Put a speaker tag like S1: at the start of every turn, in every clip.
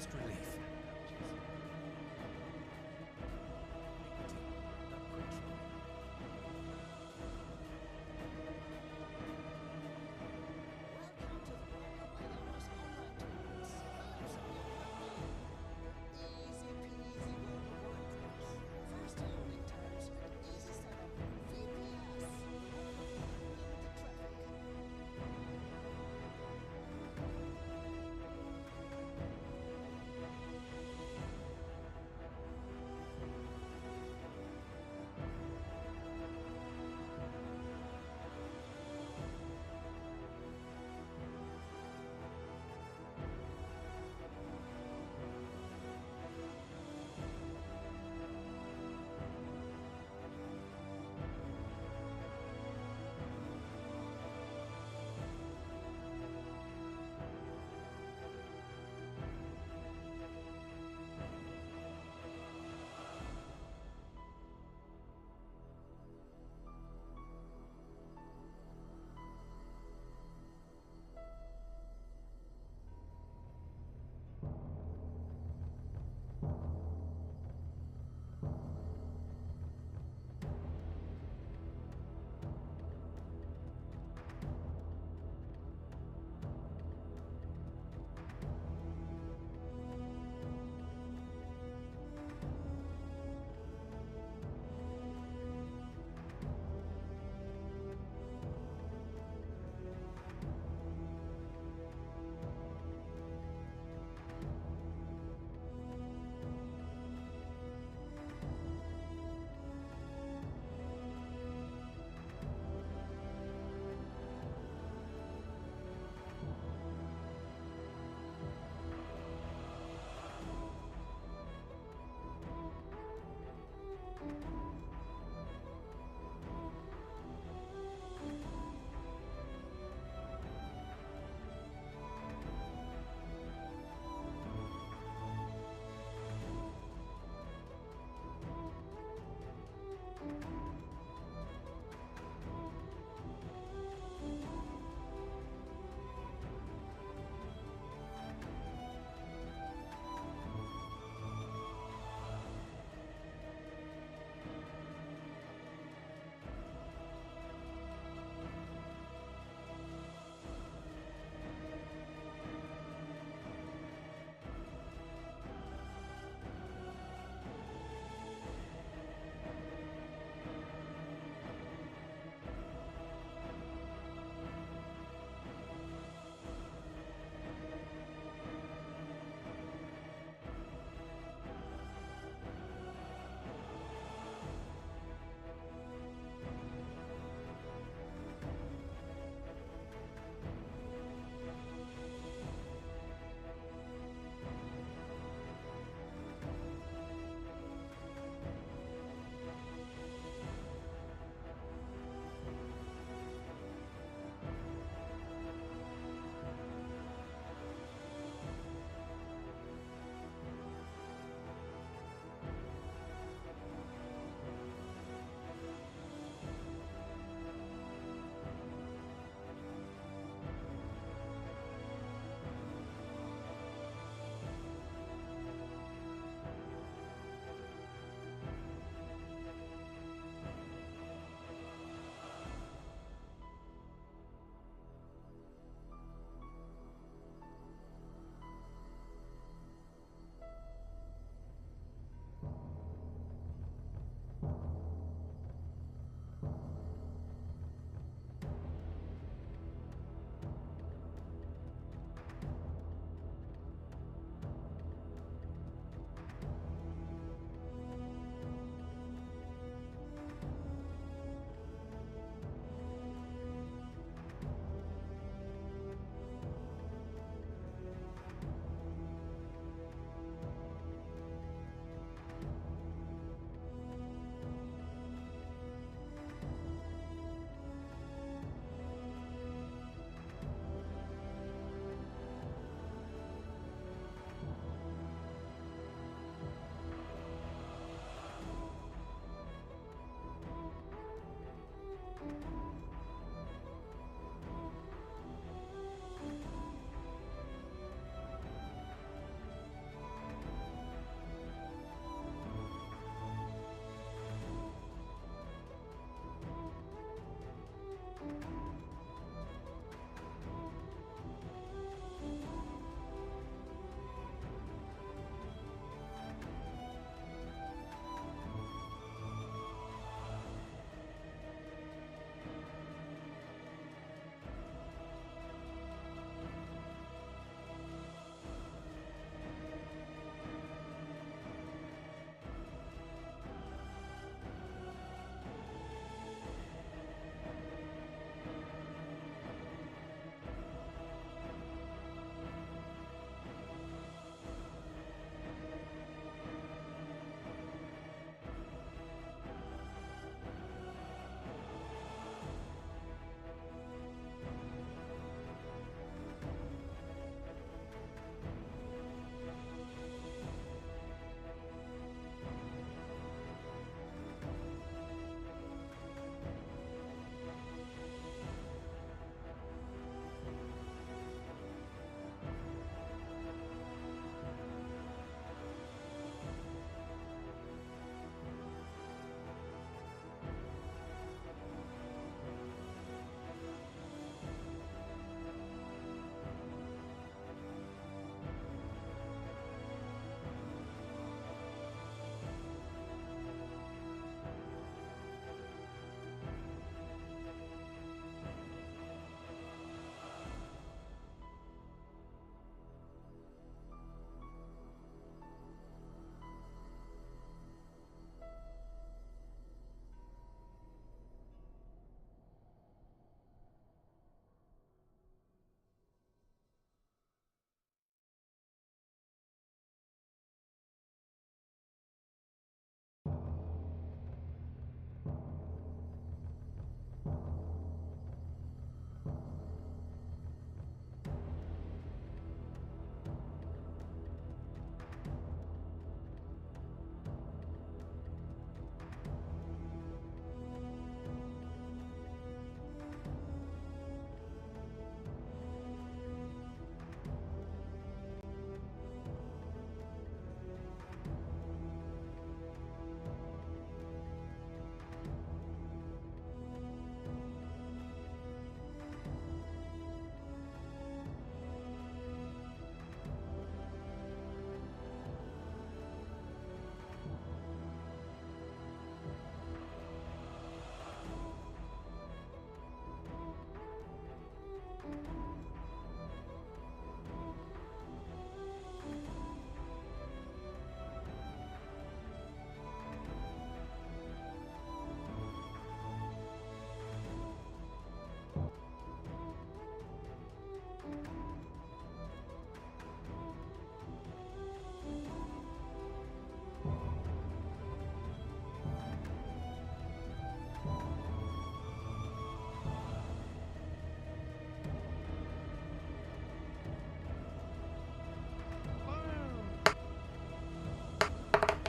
S1: fast relief.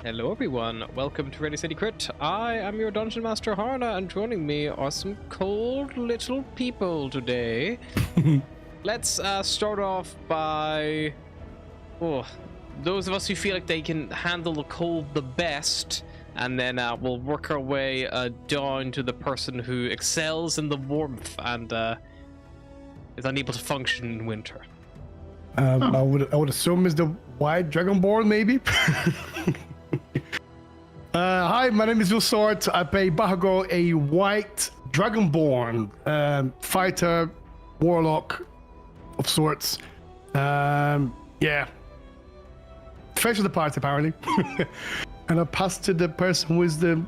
S1: Hello everyone, welcome to Ready City Crit. I am your Dungeon Master Harna, and joining me are some cold little people today. Let's start off by those of us who feel like they can handle the cold the best, and then we'll work our way down to the person who excels in the warmth and is unable to function in winter.
S2: I would assume is the white dragonborn, maybe. Hi, my name is Wilsort. I play Bahago, a white dragonborn fighter, warlock of sorts. Yeah, face of the party apparently. And I'll pass to the person who is the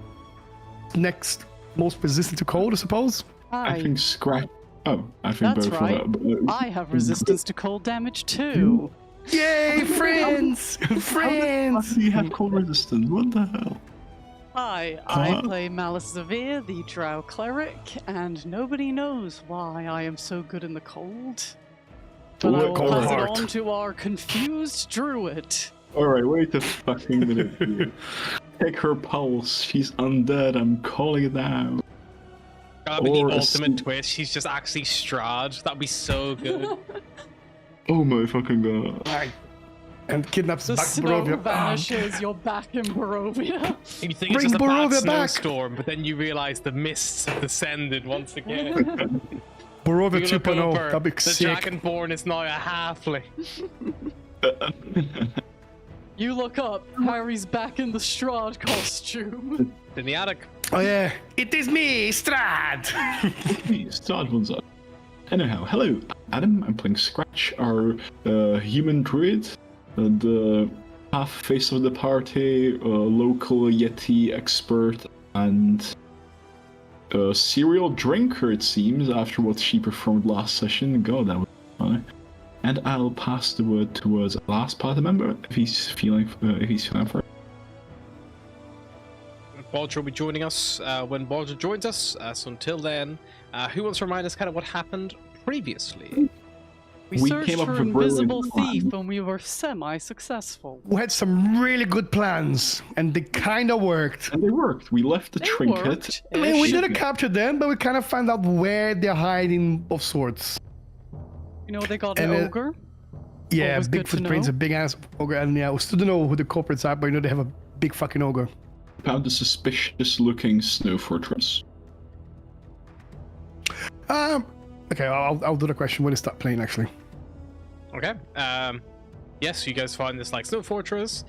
S2: next most resistant to cold, I suppose.
S3: Hi.
S4: I think Scratch. Oh, I think
S3: That's
S4: both
S3: right.
S4: of them.
S3: I have resistance to cold damage too.
S2: Yay, friends! Friends!
S4: How do you have cold resistance? What the hell?
S3: Hi, I play Malice Zavir, the Drow cleric, and nobody knows why I am so good in the cold. But I will pass it on to our confused druid.
S4: Alright, wait a fucking minute here. Check her pulse. She's undead. I'm calling it now.
S1: That'd be the ultimate twist. She's just actually Strahd. That'd be so good.
S4: Oh my fucking god.
S2: Right. And kidnaps
S3: The
S2: back
S3: snow
S2: Barovia.
S3: vanishes, you're back in Barovia.
S1: And you think it's
S2: Bring
S1: just a bad
S2: Barovia back.
S1: snowstorm, but then you realize the mists have descended once again.
S2: Barovia
S1: You look
S2: 2.0.
S1: over,
S2: That'd be
S1: the
S2: sick.
S1: Dragonborn is now a halfling.
S3: You look up, Harry's back in the Strahd costume.
S1: In the attic.
S2: Oh yeah, it is me, Strahd.
S4: Start ones up. Anyhow, hello, Adam. I'm playing Scratch, our human druid, the half face of the party, local Yeti expert, and a serial drinker, it seems, after what she performed last session. God, that was funny. And I'll pass the word towards the last party member if he's feeling for it.
S1: Baldur will be joining us when Baldur joins us. So until then, who wants to remind us kind of what happened previously?
S3: We searched
S4: came up
S3: for
S4: with a
S3: invisible
S4: brilliant
S3: thief
S4: plan.
S3: and we were semi-successful.
S2: We had some really good plans, and they kind of worked.
S4: And they worked. We left the
S3: They
S4: trinket.
S3: worked.
S2: I mean, we
S3: Ish.
S2: didn't capture them, but we kind of found out where they're hiding of sorts.
S3: You know, they got an
S2: And
S3: ogre.
S2: Yeah,
S3: Always
S2: big
S3: good to
S2: footprints,
S3: know.
S2: a big ass ogre, and yeah, we still don't know who the culprits are, but you know they have a big fucking ogre.
S4: Found a suspicious-looking snow fortress.
S2: Okay, I'll do the question when I start playing actually.
S1: Okay. Yes, you guys find this like snow fortress.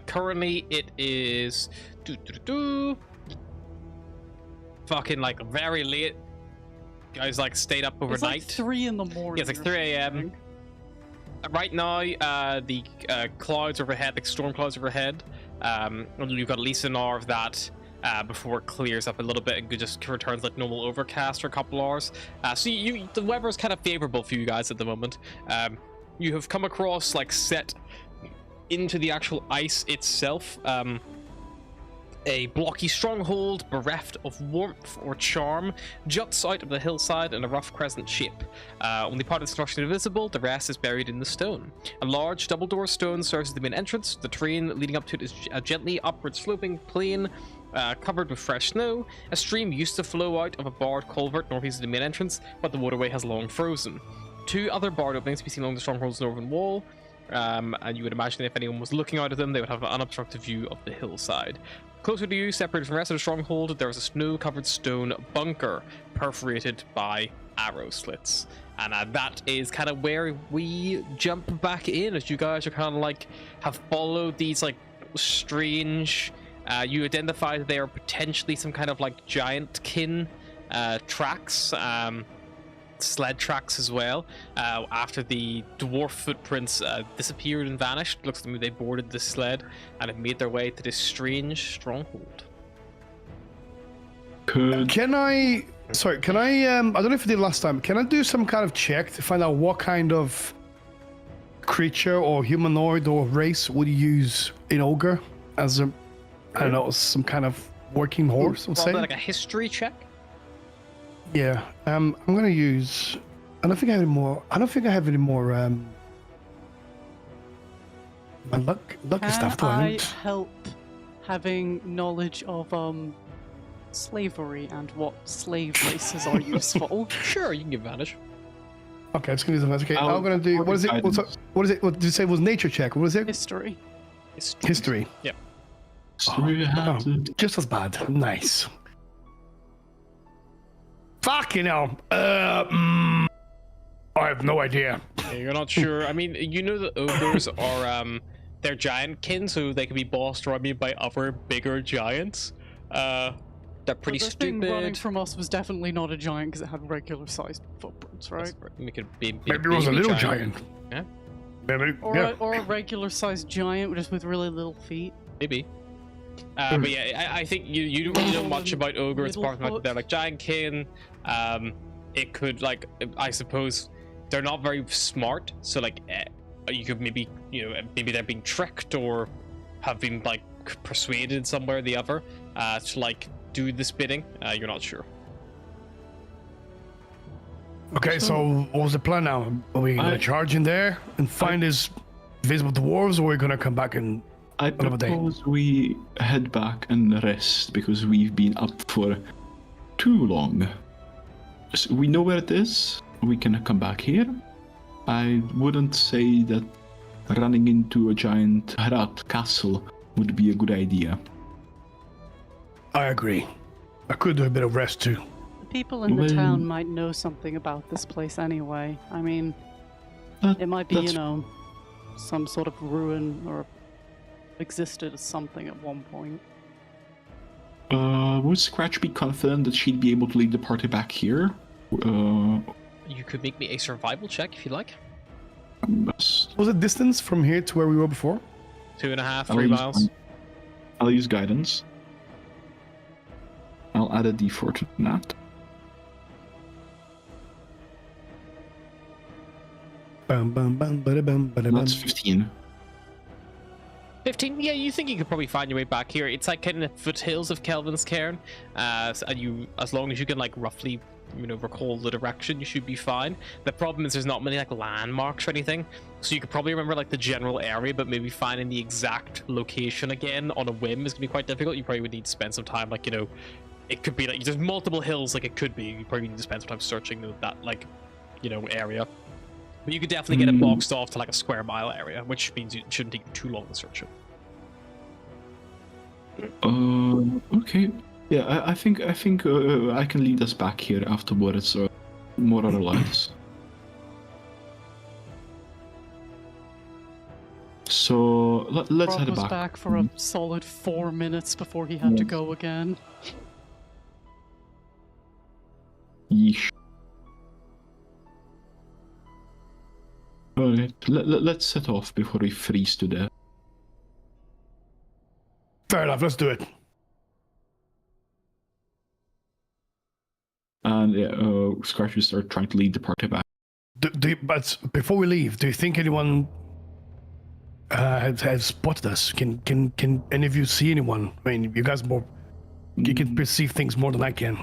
S1: Currently, it is fucking like very late. Guys like stayed up overnight.
S3: It's like 3 in the morning.
S1: Yeah, it's like 3 a.m. Right now, the clouds overhead, like storm clouds overhead. You've got at least an hour of that before it clears up a little bit and just returns like normal overcast for a couple hours. So the weather is kind of favorable for you guys at the moment. You have come across like set into the actual ice itself. A blocky stronghold bereft of warmth or charm juts out of the hillside in a rough crescent shape. Only part of the construction is visible, the rest is buried in the stone. A large double-door stone serves as the main entrance. The terrain leading up to it is a gently upward sloping plain covered with fresh snow. A stream used to flow out of a barred culvert northeast of the main entrance, but the waterway has long frozen. 2 other barred openings can be seen along the stronghold's northern wall. And you would imagine if anyone was looking out of them, they would have an unobstructed view of the hillside. Closer to you, separated from the rest of the stronghold, there is a snow-covered stone bunker perforated by arrow slits. And that is kind of where we jump back in, as you guys are kind of like have followed these like strange. You identify that they are potentially some kind of like giant kin tracks. Sled tracks as well. After the dwarf footprints disappeared and vanished, looks to me they boarded the sled and have made their way to this strange stronghold.
S2: Can I I don't know if I did last time, can I do some kind of check to find out what kind of creature or humanoid or race would use an ogre as a, I don't know, some kind of working horse, I would say?
S1: Like a history check?
S2: Yeah, I'm gonna use. I don't think I have any more. My lucky stuff. Do I
S3: I
S2: don't?
S3: help having knowledge of slavery and what slave races are useful.
S1: Sure, you can give advantage.
S2: Okay, it's gonna be okay.
S4: I'll-
S2: I'm gonna do. What is it? What is it? What did you say was nature check? What is it?
S3: History.
S2: History.
S1: Yeah.
S2: Oh, just as bad. Nice. Fucking hell. I have no idea.
S1: Yeah, you're not sure. I mean, you know that ogres are they're giant kin, so they can be bossed or I mean by other bigger giants. They're pretty
S3: But this thing running
S1: stupid.
S3: from us was definitely not a giant because it had regular-sized footprints, right?
S1: It could be
S2: Maybe it was a
S1: baby
S2: little giant.
S1: Yeah.
S2: Maybe.
S3: Or,
S2: Yeah.
S3: or a regular-sized giant just with really little feet.
S1: Maybe. But yeah, I think you don't really know much about ogres apart from like they're like giant kin. It could like I suppose they're not very smart, so like you could maybe maybe they're being tricked or have been like persuaded somewhere or the other to like do this bidding. You're not sure.
S2: Okay, so what was the plan now? Are we gonna charge in there and find his visible dwarves, or are we gonna come back and?
S4: I
S2: Another day.
S4: propose we head back and rest because we've been up for too long. So we know where it is. We can come back here. I wouldn't say that running into a giant rat castle would be a good idea.
S2: I agree. I could do a bit of rest too.
S3: The people in the town might know something about this place anyway. I mean, it might be,
S4: that's-
S3: some sort of ruin or existed as something at one point.
S4: Would Scratch be confident that she'd be able to lead the party back here?
S1: You could make me a survival check if you like.
S4: Yes.
S2: Was it distance from here to where we were before?
S1: 2.5,
S4: I'll
S1: 3
S4: use-
S1: miles.
S4: I'll use guidance. I'll add a d4 to that.
S2: Bum, bum, bum, bada, bum, bada,
S4: That's
S2: bum.
S4: 15.
S1: 15. Yeah, you think you could probably find your way back here. It's like kind of the foothills of Kelvin's Cairn, and you, as long as you can like roughly, recall the direction, you should be fine. The problem is there's not many like landmarks or anything, so you could probably remember like the general area, but maybe finding the exact location again on a whim is gonna be quite difficult. You probably would need to spend some time, like it could be like there's multiple hills, like it could be. You probably need to spend some time searching that like, area. But you could definitely get it boxed off to like a square mile area, which means it shouldn't take you too long to search it.
S4: Okay. Yeah, I think I can lead us back here afterwards, more or less. So let's
S3: Rob
S4: head
S3: was
S4: back.
S3: back for a solid 4 minutes before he had to go again.
S4: Yeesh. Alright, let's set off before we freeze to death.
S2: Fair enough. Let's do it.
S4: And yeah, Scratch will start trying to lead the party back.
S2: But before we leave, do you think anyone has spotted us? Can any of you see anyone? I mean, you guys you can perceive things more than I can.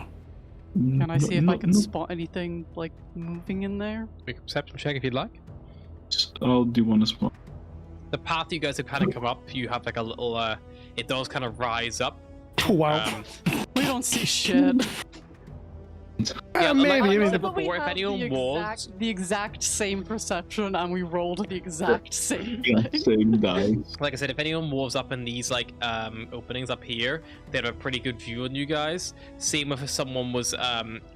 S3: Can I see if I can spot anything like moving in there?
S1: Make a perception check if you'd like.
S4: I'll do one as well.
S1: The path you guys have kind of come up, you have like a little, it does kind of rise up.
S2: Oh, wow.
S3: We don't see shit.
S1: Yeah,
S2: maybe.
S1: like I
S2: I mean,
S1: said
S3: But we
S1: before, if
S3: have
S1: anyone was,
S3: the exact same perception, and we rolled the exact same thing.
S4: Same dice.
S1: like I said, if anyone was up in these like openings up here, they'd have a pretty good view on you guys. Same if someone was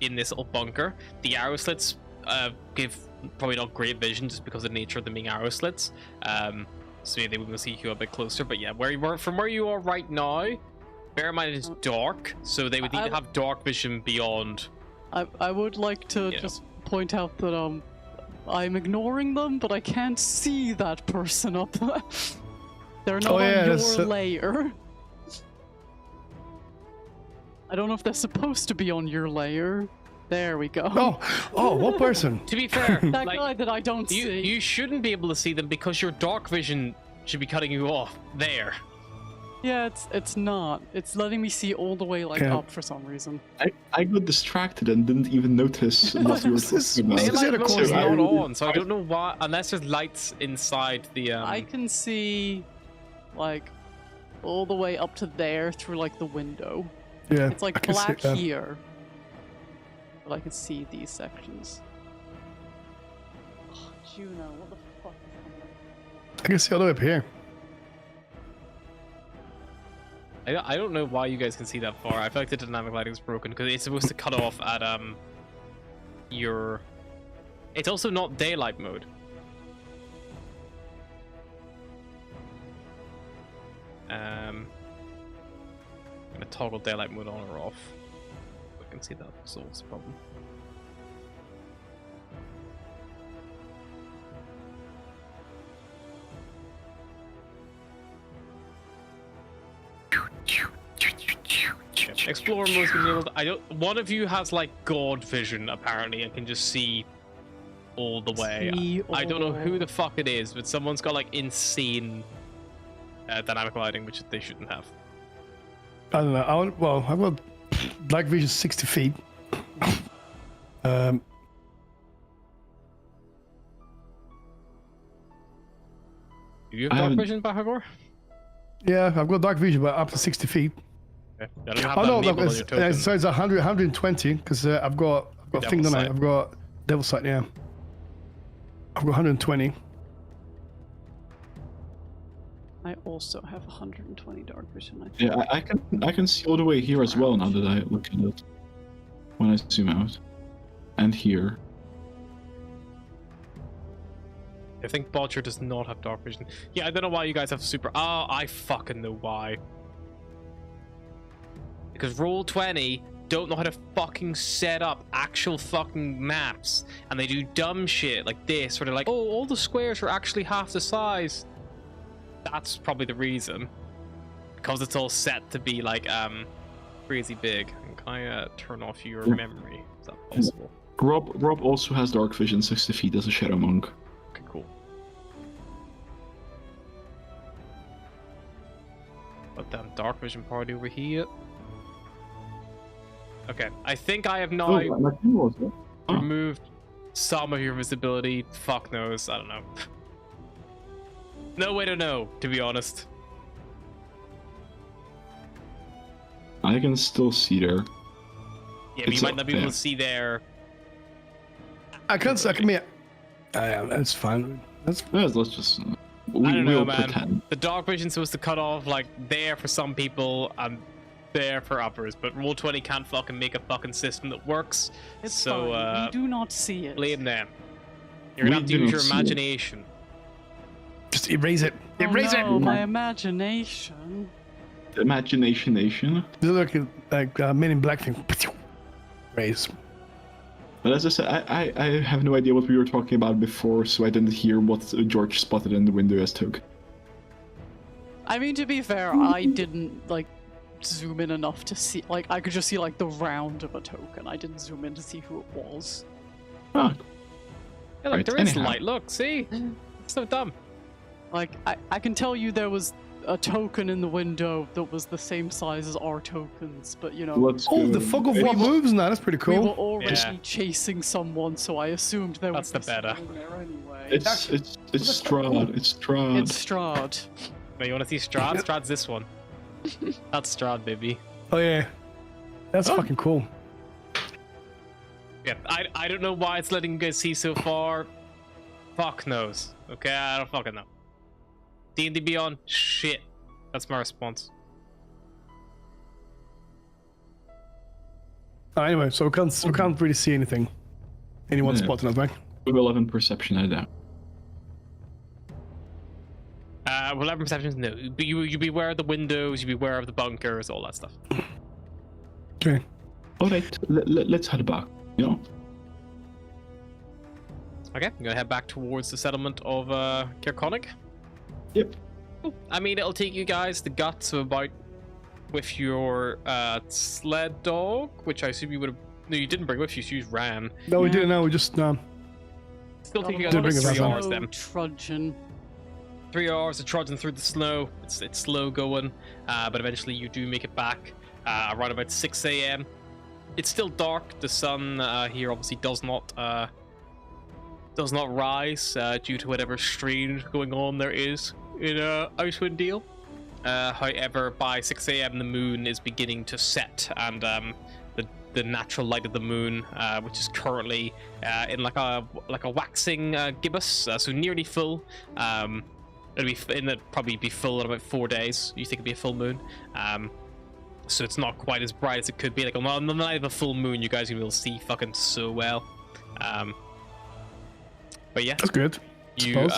S1: in this little bunker. The arrow slits give probably not great vision just because of the nature of them being arrow slits. So yeah, they wouldn't see you a bit closer. But yeah, from where you are right now, bear in mind it's dark, so they would need to have dark vision beyond.
S3: I would like to just point out that I'm ignoring them, but I can't see that person up there. They're not on your layer. I don't know if they're supposed to be on your layer. There we go.
S2: Oh, what person?
S1: To be fair,
S3: That
S1: like,
S3: guy that I don't see.
S1: you shouldn't be able to see them because your dark vision should be cutting you off there.
S3: Yeah, it's not. It's letting me see all the way like
S2: Yeah.
S3: up for some reason.
S4: I got distracted and didn't even notice what you were
S2: This is-
S4: talking
S2: this
S4: about.
S2: is it, of course,
S1: It's
S2: I-
S1: not on, so I don't know why. Unless there's lights inside the.
S3: I can see, like, all the way up to there through like the window.
S2: Yeah.
S3: It's like
S2: I can see
S3: black
S2: that.
S3: here, but I can see these sections. Oh, Juno, what the fuck is happening?
S2: I can see all the way up here.
S1: I don't know why you guys can see that far. I feel like the dynamic lighting is broken because it's supposed to cut off at your. It's also not daylight mode. I'm gonna toggle daylight mode on or off. I can see that solves the problem. Explorer mode's been enabled. I don't. One of you has like God vision apparently and can just see all the way.
S3: See
S1: I don't know who
S3: all.
S1: the fuck it is, but someone's got like insane dynamic lighting, which they shouldn't have.
S2: I don't know. Well, I've got black vision 60 feet.
S1: Do you have
S4: I
S1: dark
S4: haven't-
S1: vision, Bahagor?
S2: Yeah, I've got dark vision, but up to 60 feet.
S1: Okay. I don't have
S2: Oh
S1: that
S2: no,
S1: enabled on
S2: it's,
S1: your token.
S2: so it's 100, 120 because I've got thing,
S1: Devil's
S2: don't I?
S1: Sight.
S2: I've got Devil Sight. Yeah, I've got 120.
S3: I also have 120 dark vision. I think.
S4: Yeah, I can see all the way here as well now that I look at it. When I zoom out. And here.
S1: I think Bodger does not have dark vision. Yeah, I don't know why you guys have super. Oh, I fucking know why. Because Roll20 don't know how to fucking set up actual fucking maps, and they do dumb shit like this, where they're like, "Oh, all the squares are actually half the size." That's probably the reason. Because it's all set to be like crazy big. And can I turn off your
S4: Yeah.
S1: memory? Is that possible?
S4: Rob also has dark vision 60 feet as a shadow monk.
S1: Okay, cool. But then dark vision party over here. Okay, I think I have now
S4: Oh, my thing was it? Oh.
S1: removed some of your visibility. Fuck knows, I don't know. No way to know, to be honest.
S4: I can still see there.
S1: Yeah, but
S4: It's
S1: you might
S4: up
S1: not be able
S4: there.
S1: to see there.
S2: I can't. I mean, that's fine. That's
S4: Let's just.
S1: I don't know,
S4: will
S1: man.
S4: pretend.
S1: The dark vision's supposed to cut off like there for some people and there for others, but Roll20 can't fucking make a fucking system that works.
S3: It's
S1: So,
S3: fine. We do not see it.
S1: Blame them. You're gonna
S4: We
S1: have to
S4: do
S1: use
S4: not
S1: your
S4: see it.
S1: imagination.
S2: just erase it.
S3: Oh,
S2: Erase
S3: no,
S2: it.
S3: my imagination.
S4: Imagination Nation.
S2: They look like Men in Black thing. Erase.
S4: But as I said, I have no idea what we were talking about before, so I didn't hear what George spotted in the window as token.
S3: I mean, to be fair, I didn't like zoom in enough to see. Like, I could just see like the round of a token. I didn't zoom in to see who it was.
S4: Ah,
S1: Yeah, look,
S4: Right,
S1: there is
S4: anyhow.
S1: light. Look, see? It's so dumb.
S3: Like, I can tell you there was a token in the window that was the same size as our tokens, but you know,
S4: let's
S2: Oh,
S4: go.
S2: the fog of
S3: We
S2: war
S3: were-
S2: moves now. That's pretty
S3: we were
S2: cool.
S3: already
S1: Yeah.
S3: chasing someone, so I assumed there
S1: That's
S3: was
S1: the better.
S3: someone there anyway.
S4: It's Strahd. It's Strahd.
S3: It's Strahd.
S1: Now, you want to see Strahd? Strahd's this one. That's Strahd, baby.
S2: Oh yeah, that's
S4: Oh.
S2: fucking cool.
S1: Yeah, I don't know why it's letting you guys see so far. Fuck knows. Okay, I don't fucking know. D&D Beyond, shit. That's my response.
S2: Anyway, so we can't really see anything. Anyone
S4: Yeah.
S2: spotting us, right?
S4: We will have in perception, I doubt.
S1: Well, 11 perceptions, no. But you be aware of the windows, you be aware of the bunkers, all that stuff.
S2: Okay.
S4: Alright, let's head back, you know?
S1: Okay, I'm gonna head back towards the settlement of Kirkonic.
S4: Yep.
S1: Cool. I mean, it'll take you guys the guts of about with your sled dog, which I assume you would have. No, you didn't bring with you. So you used Ram.
S2: No, we
S3: Yeah.
S2: didn't. No, we just
S1: Still take you
S2: Didn't
S1: guys
S2: bring
S1: about
S2: it
S1: 3
S2: back,
S1: hours
S3: Slow
S1: then.
S3: trudging.
S1: 3 hours of trudging through the snow. It's slow going, but eventually you do make it back around about 6 a.m. It's still dark. The sun here obviously does not rise due to whatever strange going on there is in Icewind Dale. However, by 6 a.m. the moon is beginning to set, and the natural light of the moon, which is currently in like a waxing gibbous, so nearly full. Probably be full in about 4 days. You think it'd be a full moon? So it's not quite as bright as it could be. Like on the night of a full moon, you guys will see fucking so well. But yeah,
S2: that's good.
S1: You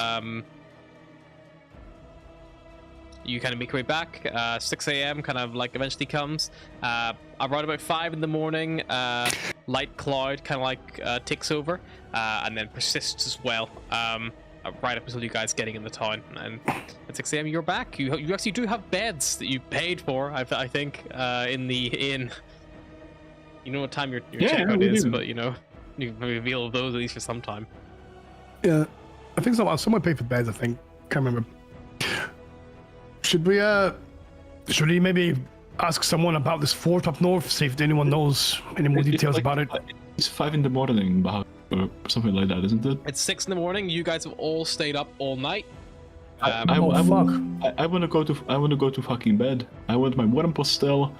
S1: kind of make your way back. 6 a.m. kind of like eventually comes. Around about 5 in the morning, light cloud kind of like takes over, and then persists as well. Right up until you guys getting in the town, and at 6 a.m. you're back. You actually do have beds that you paid for, I think, in the inn. You know what time your checkout is, but you know you can reveal those at least for some time.
S2: Yeah, I think someone paid for beds. I think, can't remember. Should we maybe ask someone about this fort up north, see if anyone knows any more details about it?
S4: It's 5 in the morning, or something like that, isn't it?
S1: It's 6 in the morning. You guys have all stayed up all night.
S4: I want to go to fucking bed. I want my warm postel,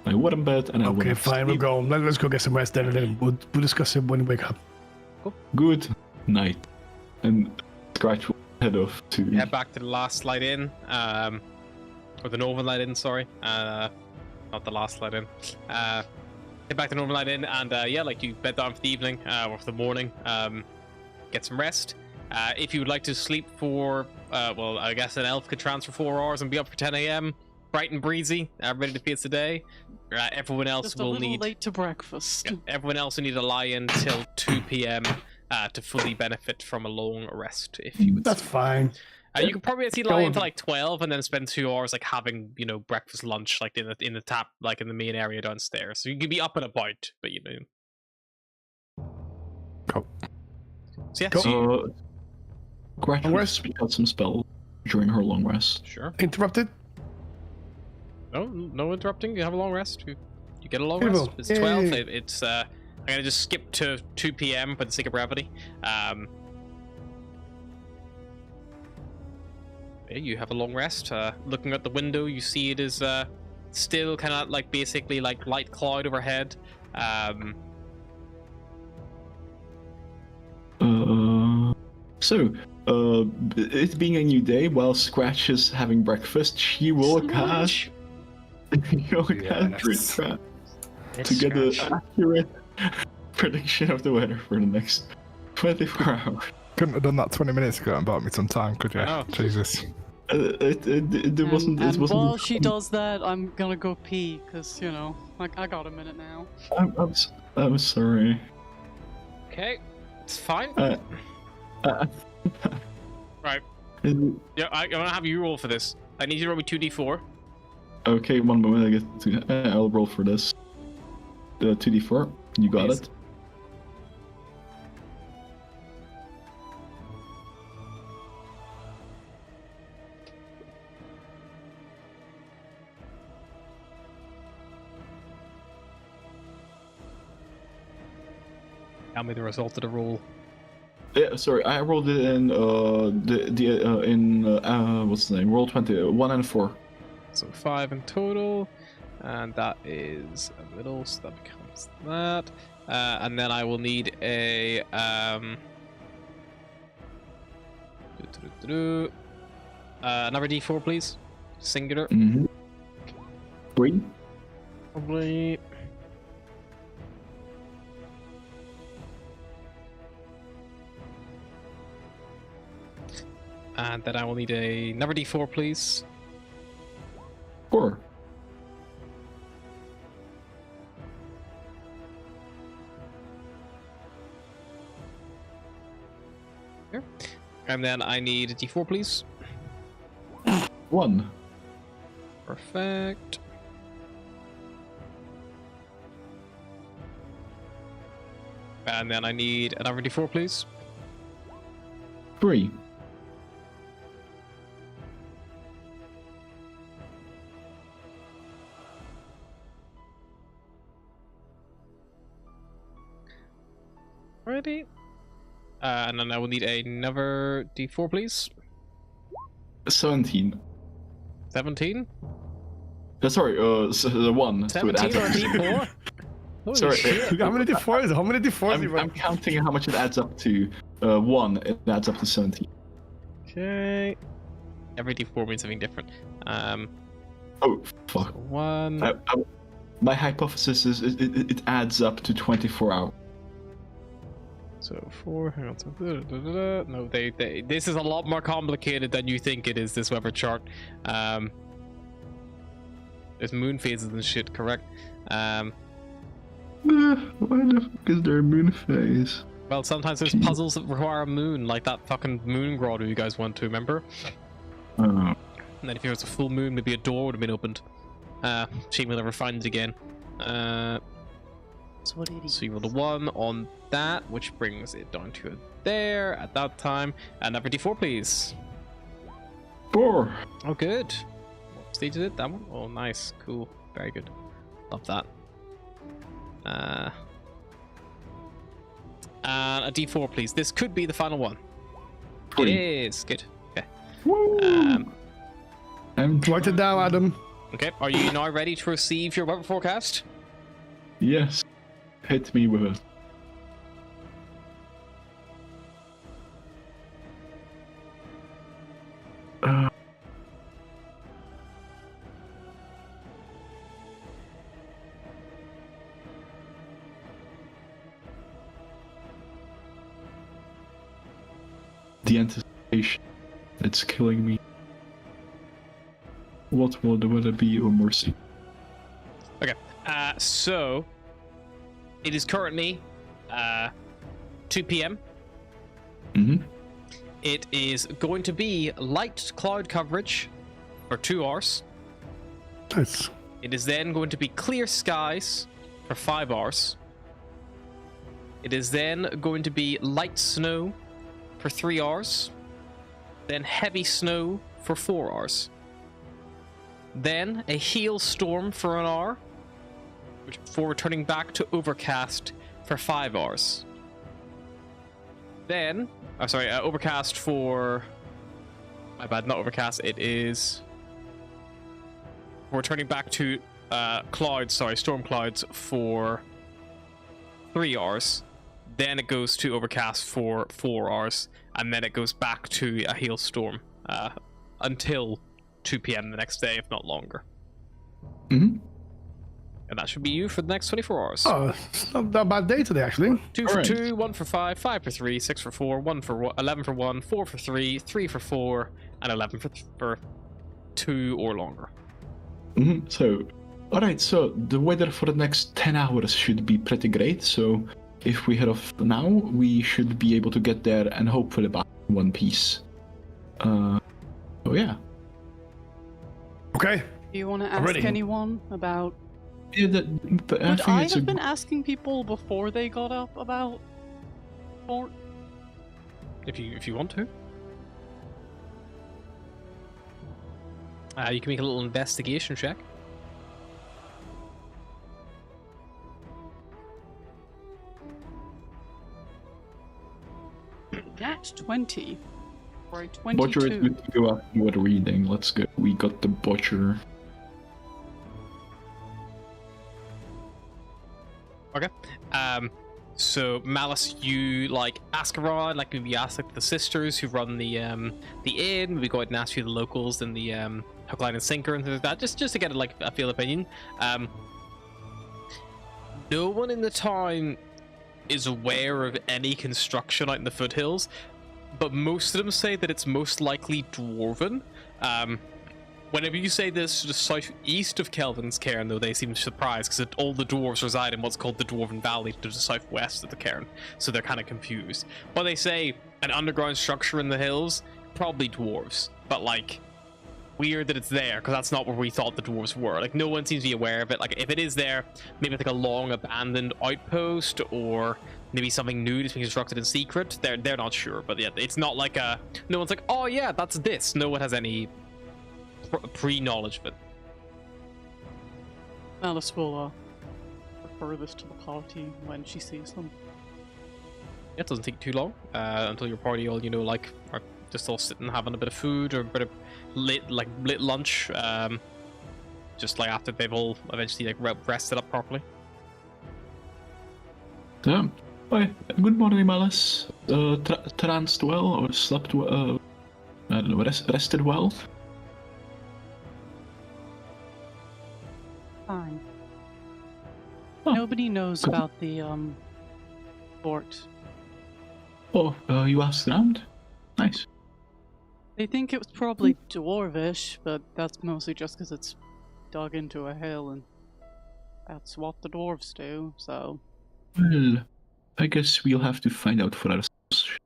S4: my warm bed, and I want to
S2: fine, we'll go. Let's go get some rest then, and then we'll discuss it when we wake up.
S1: Cool.
S4: Good night. And Scratch will head off to...
S1: Head back to the last light in, or the Northern Light Inn, sorry. Not the last light in. Head back to Northern Light Inn, and yeah, like you bed down for the evening, or for the morning, get some rest. If you would like to sleep for, well, I guess an elf could transfer 4 hours and be up for 10 a.m. Bright and breezy, ready to face the day. Everyone else
S3: Just
S1: will
S3: a little
S1: need
S3: late to breakfast.
S1: Yeah, everyone else will need to lie in till 2 p.m. To fully benefit from a long rest. If you would,
S2: that's fine.
S1: You can probably lie until like 12 and then spend 2 hours like having, you know, breakfast, lunch, like in the tap, like in the main area downstairs. So you can be up and about, but you know.
S2: Cool.
S1: So yeah.
S2: Cool.
S1: So
S4: Gretchen will speak out some spell during her long rest.
S1: Sure.
S2: Interrupted?
S1: No interrupting. You have a long rest. You get a long rest. It's 12. It's I'm gonna just skip to 2 p.m. for the sake of brevity. You have a long rest. Looking at the window, you see it is still kind of like basically like light cloud overhead.
S4: It being a new day, while Scratch is having breakfast, she will cast Dread Trap to get an accurate prediction of the weather for the next 24 hours.
S5: Couldn't have done that 20 minutes ago and bought me some time, could you?
S1: Oh.
S5: Jesus.
S4: It wasn't.
S3: While she does that, I'm gonna go pee because you know I got a minute now.
S4: I'm sorry.
S1: Okay, it's fine. Right. Yeah, I'm gonna have you roll for this. I need you to roll me 2d4.
S4: Okay, one moment. I get to. I'll roll for this. The 2d4. You got
S1: Please.
S4: it.
S1: Tell me the result of the roll.
S4: Yeah, sorry, I rolled it in what's the name? Roll 20, 1 and 4.
S1: So 5 in total, and that is a middle, so that becomes that. And then I will need a another d4, please. Singular.
S4: Mm-hmm. 3.
S1: Probably. And then I will need another d4, please.
S4: 4.
S1: Here. And then I need a d4, please.
S4: 1.
S1: Perfect. And then I need another d4, please.
S4: 3.
S1: Ready? And then I will need another d4, please.
S4: 17.
S1: 17?
S4: Sorry, the 1. So it
S1: 17
S4: adds
S1: or a
S4: up to...
S1: D4? Holy
S4: Sorry,
S1: shit.
S2: How many D4s? How many D4s?
S4: I'm counting how much it adds up to. 1, it adds up to 17.
S1: Okay. Every D4 means something different.
S4: Oh, fuck.
S1: 1.
S4: My hypothesis is it adds up to 24 hours.
S1: So 4, hang on. So, no, they. This is a lot more complicated than you think it is, this weather chart. There's moon phases and shit, correct?
S4: Why the fuck is there a moon phase?
S1: Well, sometimes there's puzzles that require a moon, like that fucking moon grotto you guys went to, remember? And then if there was a full moon, maybe a door would have been opened. Shame we'll never find it again.
S3: So what did he?
S1: So you rolled a 1 on that, which brings it down to a there at that time. And number D4, please.
S4: 4.
S1: Oh, good. What stage is it? That one? Oh, nice. Cool. Very good. Love that. And a D4, please. This could be the final one.
S4: 3.
S1: It is. Good. Okay.
S4: Woo!
S2: Write it down, Adam.
S1: Okay. Are you now ready to receive your weather forecast?
S4: Yes. Hit me with it. The anticipation, it's killing me. What will the weather be, or mercy?
S1: Okay. So it is currently 2 p.m.
S4: Mm-hmm.
S1: It is going to be light cloud coverage for 2 hours.
S2: Nice.
S1: It is then going to be clear skies for 5 hours. It is then going to be light snow for 3 hours. Then heavy snow for 4 hours. Then a hailstorm for an hour, before returning back to overcast for 5 hours. Then, overcast for... My bad, not overcast, it is... We're returning back to storm clouds for 3 hours. Then it goes to overcast for 4 hours. And then it goes back to a hailstorm until 2 p.m. the next day, if not longer.
S4: Mm-hmm.
S1: And that should be you for the next 24 hours.
S2: Oh, it's not that bad day today, actually.
S1: 2 for 2, 1 for 5, 5 for 3, 6 for 4, 1 for 11 for 1, 4 for 3, 3 for 4, and 11 for 2 or longer.
S4: Mm-hmm. So, alright, so the weather for the next 10 hours should be pretty great, so if we head off now, we should be able to get there and hopefully back in one piece. Oh yeah.
S2: Okay.
S3: Do you want to ask anyone about...
S4: Yeah, but
S3: Would I have been asking people before they got up about... Or...
S1: If you want to. You can make a little investigation check.
S3: That's 20. Or a 22.
S4: Butcher is good to go after what reading. Let's go. We got the Butcher.
S1: Okay. So Malice, you like ask around, like maybe ask like the sisters who run the inn. Maybe go ahead and ask you the locals in the hook, line, and sinker and things like that, just to get like a feel opinion. No one in the town is aware of any construction out in the foothills, but most of them say that it's most likely dwarven. Whenever you say this to the southeast of Kelvin's cairn, though, they seem surprised because all the dwarves reside in what's called the Dwarven Valley to the southwest of the cairn, so they're kind of confused. But they say an underground structure in the hills, probably dwarves, but like weird that it's there because that's not where we thought the dwarves were. Like no one seems to be aware of it. Like if it is there, maybe like a long abandoned outpost or maybe something new that's being constructed in secret. They're not sure, but yeah, it's not like no one's like, oh yeah, that's this. No one has any pre-knowledge of it.
S3: Alice will refer this to the party when she sees them.
S1: It doesn't take too long until your party all, are just all sitting having a bit of food or a bit of lit lunch. Just like after they've all eventually rested up properly.
S4: Hi, good morning, Malice. Tranced well or slept well? I don't know, rested well?
S3: Fine.
S4: Oh.
S3: Nobody knows about the fort.
S4: Oh, you asked around? Nice.
S3: They think it was probably dwarvish, but that's mostly just because it's dug into a hill, and that's what the dwarves do, so...
S4: Well, I guess we'll have to find out for ourselves,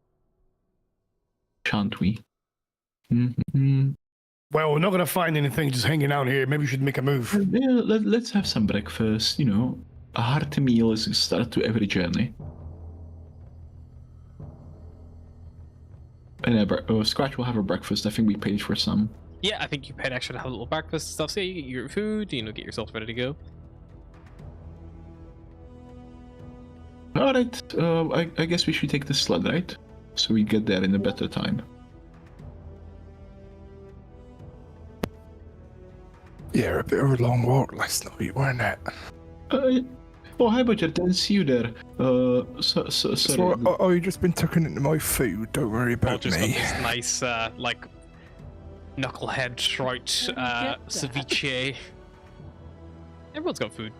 S4: shan't we? Mm-hmm.
S2: Well, we're not gonna find anything just hanging out here. Maybe we should make a move.
S4: Yeah, let's have some breakfast, you know. A hearty meal is a start to every journey. And Scratch will have a breakfast. I think we paid for some.
S1: Yeah, I think you paid extra to have a little breakfast and stuff. So you get your food, you know, get yourself ready to go.
S4: Alright, I guess we should take the sled, right? So we get there in a better time.
S5: Yeah, a bit of a long walk last night, weren't it?
S4: Oh, hi, Butcher. Didn't see you there. Sorry.
S5: So, you just been tucking into my food. Don't worry about
S1: Just got
S5: me.
S1: this nice, like, knucklehead trout ceviche. Everyone's got food.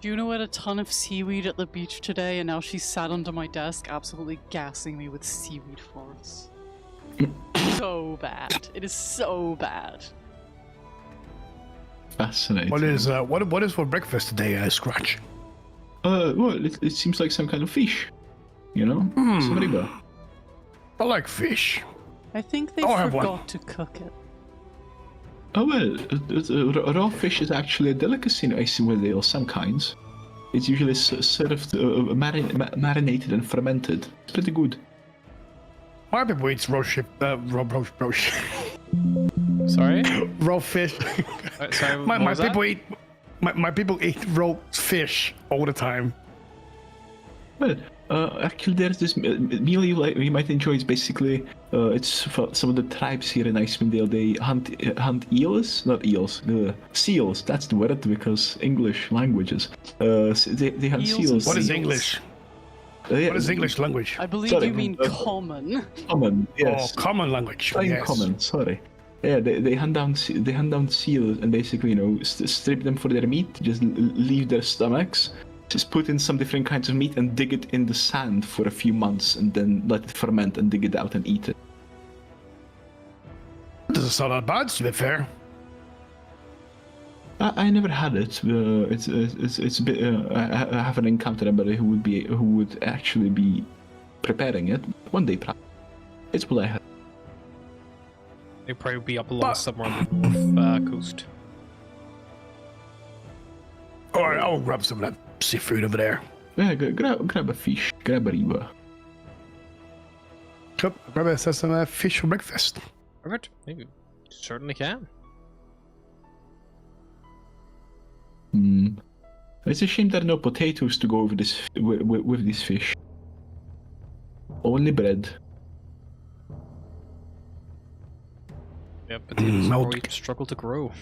S3: Juno had a ton of seaweed at the beach today, and now she's sat under my desk, absolutely gassing me with seaweed farts. So bad. It is so bad.
S4: Fascinating.
S2: What is for breakfast today, Scratch?
S4: Well, it seems like some kind of fish. You know? Some riba.
S2: I like fish.
S3: I think they
S2: I'll have one.
S3: forgot to cook it.
S4: Oh, well, raw fish is actually a delicacy in Iceland, some kinds. It's usually served marinated and fermented. It's pretty good.
S2: My people eat raw fish.
S1: Sorry?
S2: Raw fish.
S1: Sorry,
S2: my people eat raw fish all the time.
S4: Well, actually, there's this meal you might enjoy. It's basically it's for some of the tribes here in Icewind Dale. They hunt eels, not eels, seals. That's the word because English languages. They hunt
S3: Eels
S4: seals.
S3: and
S2: What is
S3: seals.
S2: English?
S4: Yeah,
S2: What is English language?
S3: I believe
S4: Sorry,
S3: you mean common.
S4: Common, yes.
S2: Oh, common language.
S4: Plain
S2: Yes.
S4: common. Sorry. Yeah, they hunt down seals and basically, you know, strip them for their meat. Just leave their stomachs. Just put in some different kinds of meat and dig it in the sand for a few months and then let it ferment and dig it out and eat it.
S2: Doesn't sound that bad, to be fair.
S4: I never had it. It's a bit. I haven't encountered anybody who would actually be preparing it. One day, perhaps. It's what I had.
S1: They'd probably be up along somewhere on the north coast.
S2: Alright, I'll grab some of that seafood over there.
S4: Yeah, grab a fish. Grab a riba.
S2: Yep, grab some fish for breakfast.
S1: Perfect. You certainly can.
S4: It's a shame there are no potatoes to go over this with this fish. Only bread.
S1: Yeah, potatoes
S2: I'll-
S1: probably struggle to grow.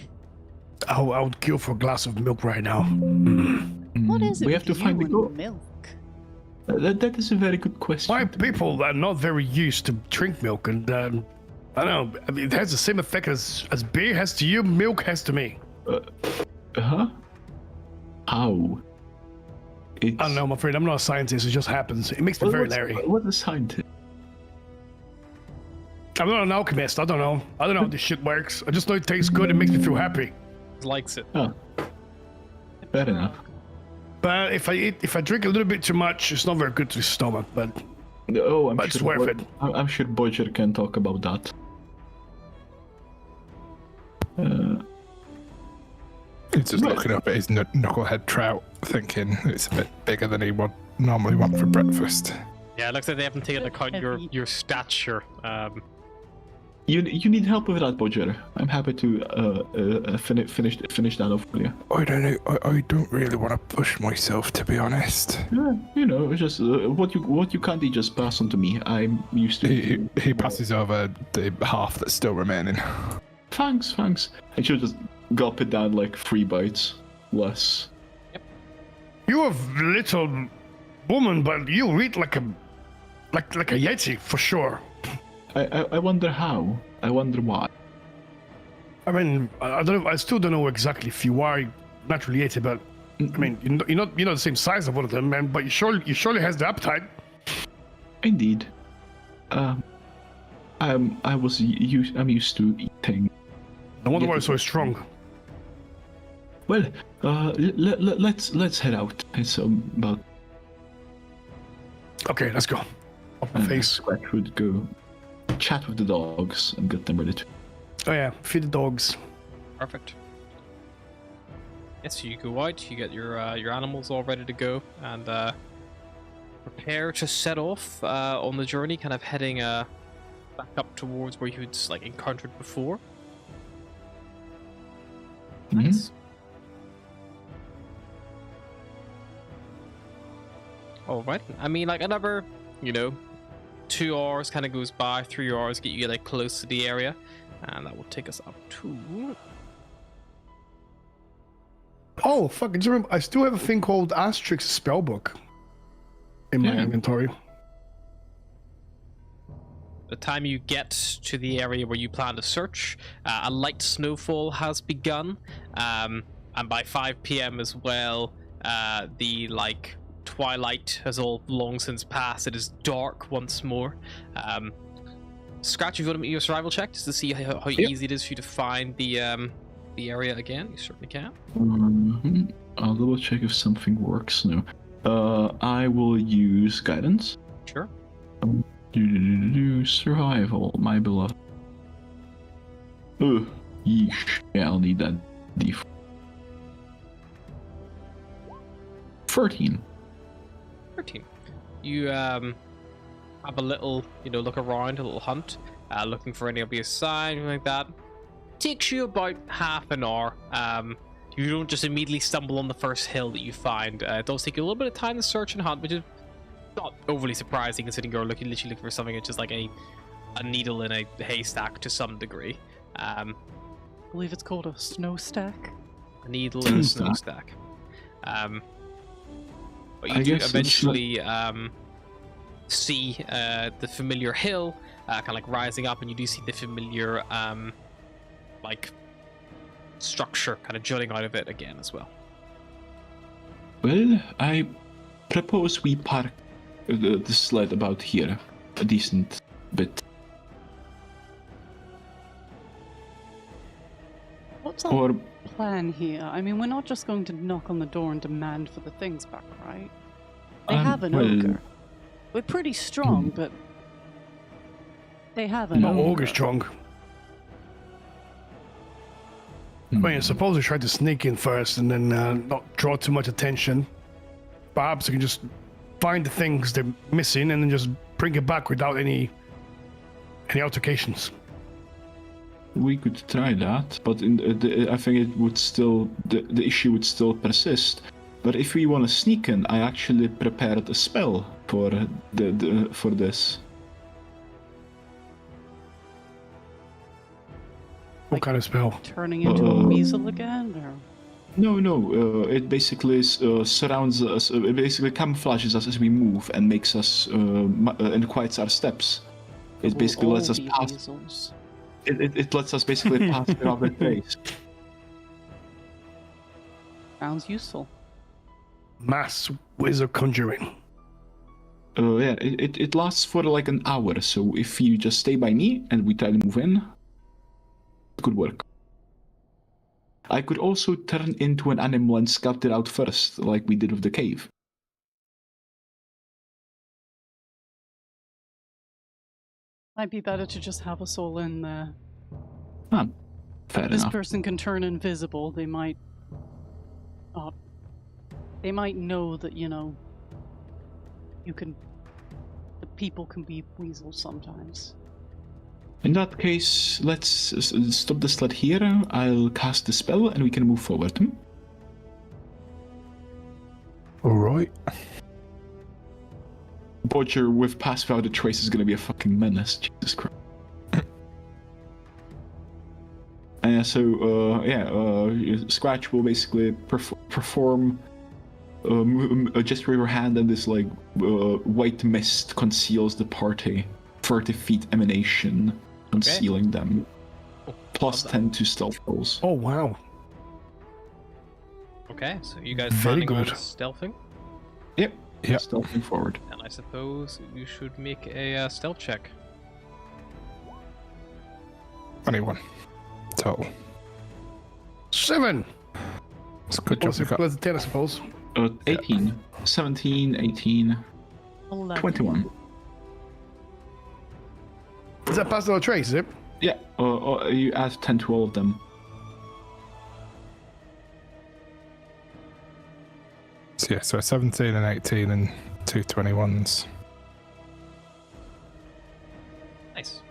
S2: I would kill for a glass of milk right now.
S3: What is it
S4: We
S3: with
S4: have to find
S3: you
S4: the goat.
S3: and milk?
S4: That is a very good question.
S2: My people are not very used to drink milk, and I don't know. I mean, it has the same effect as beer has to you, milk has to me.
S4: Huh? How?
S2: I don't know, I'm afraid I'm not a scientist. It just happens. It makes me very leery.
S4: What's a scientist?
S2: I'm not an alchemist. I don't know how this shit works. I just know it tastes good. It makes me feel happy.
S1: Likes it.
S4: Oh, fair enough.
S2: But if I drink a little bit too much, it's not very good to the stomach. But
S4: Oh, I'm
S2: But it's
S4: sure.
S2: worth it.
S4: I'm sure Bodger can talk about that.
S5: He's just looking up at his knucklehead trout, thinking it's a bit bigger than he would normally want for breakfast.
S1: Yeah, it looks like they haven't taken into account
S3: Heavy.
S1: your stature.
S4: You need help with that, Bodger. I'm happy to finish that off for you.
S5: I don't know. I don't really want to push myself, to be honest.
S4: Yeah, you know, it's just what you can't just pass on to me. I'm used to.
S5: He passes over the half that's still remaining.
S4: Thanks. I should just gulp it down like 3 bites less.
S2: You a little woman, but you eat like a yeti for sure.
S4: I wonder how. I wonder why.
S2: I mean, I don't know. I still don't know exactly if you are naturally yeti, but I mean, you're not the same size of one of them, man. But you surely has the appetite.
S4: Indeed. I'm used to eating.
S2: No wonder why you're so strong.
S4: Well, let's head out. It's about.
S2: Okay, let's go. Up the face.
S4: Scratch would go chat with the dogs and get them ready to.
S2: Oh yeah, feed the dogs.
S1: Perfect. Yes, so you go out, you get your animals all ready to go, and prepare to set off on the journey, kind of heading back up towards where you'd like encountered before. Nice. All right. I mean, like another, 2 hours kind of goes by, 3 hours get you like close to the area, and that will take us up to.
S2: Oh fuck! I just remember, I still have a thing called Asterix Spellbook in my inventory.
S1: The time you get to the area where you plan to search, a light snowfall has begun, and by 5 p.m. as well, the twilight has all long since passed. It is dark once more. Scratch, you've got to make your survival check just to see how easy it is for you to find the area again. You certainly can.
S4: I'll double check if something works now. I will use guidance.
S1: Sure.
S4: Survival, my beloved. Yeesh. Yeah, I'll need that D4. 13.
S1: You have a little, look around, a little hunt, looking for any obvious sign, anything like that. Takes you about half an hour. You don't just immediately stumble on the first hill that you find. It does take you a little bit of time to search and hunt, which is not overly surprising considering you're literally looking for something that's just like a needle in a haystack to some degree.
S3: I believe it's called a snow stack.
S1: A needle in a snow stack. But you do eventually see the familiar hill kind of like rising up, and you do see the familiar structure kind of jutting out of it again as well.
S4: Well, I propose we park the sled about here, a decent bit.
S3: What's our plan here? I mean, we're not just going to knock on the door and demand for the things back, right? They have an ogre. We're pretty strong, but they have an ogre.
S2: Not ogre strong. I mean, I suppose we try to sneak in first and then not draw too much attention. Perhaps we can just find the things they're missing and then just bring it back without any altercations.
S4: We could try that, but I think it would still the issue would still persist. But if we want to sneak in, I actually prepared a spell for for this.
S2: What kind of spell?
S3: Turning into a weasel again, or?
S4: No. It basically surrounds us. It basically camouflages us as we move and makes us and quiets our steps. It basically lets us pass.
S3: Weasels.
S4: It lets us basically pass without their face.
S3: Sounds useful.
S2: Mass wizard conjuring.
S4: Yeah, it lasts for like an hour. So if you just stay by me and we try to move in, it could work. I could also turn into an animal and scout it out first, like we did with the cave.
S3: Might be better to just have us all in there.
S4: Fair
S3: This
S4: enough.
S3: person can turn invisible. They might not. They might know that, you can. The people can be weasels sometimes.
S4: In that case, let's stop the sled here. I'll cast the spell and we can move forward.
S5: All right.
S4: Bodger with Pass Without a Trace is gonna be a fucking menace. Jesus Christ. And so, Scratch will basically perform a gesture with her hand, and this like white mist conceals the party. 30 feet emanation, concealing them. Plus 10 to stealth rolls.
S2: Oh wow.
S1: Okay, so you guys
S2: Very
S1: planning on
S2: good.
S1: stealthing?
S4: Yep.
S5: Yep.
S4: Stealthing forward.
S1: And I suppose you should make a stealth check.
S5: 21 total.
S2: 7.
S5: It's a good job.
S2: Also
S5: We got
S2: plus 10, I suppose.
S4: 18, 17, 18,
S3: 11.
S4: 21.
S2: Is that past the trace, is it?
S4: Yeah, you add 10 to all of them.
S5: so, yeah, so 17 and 18 and 2 21s.
S1: Nice.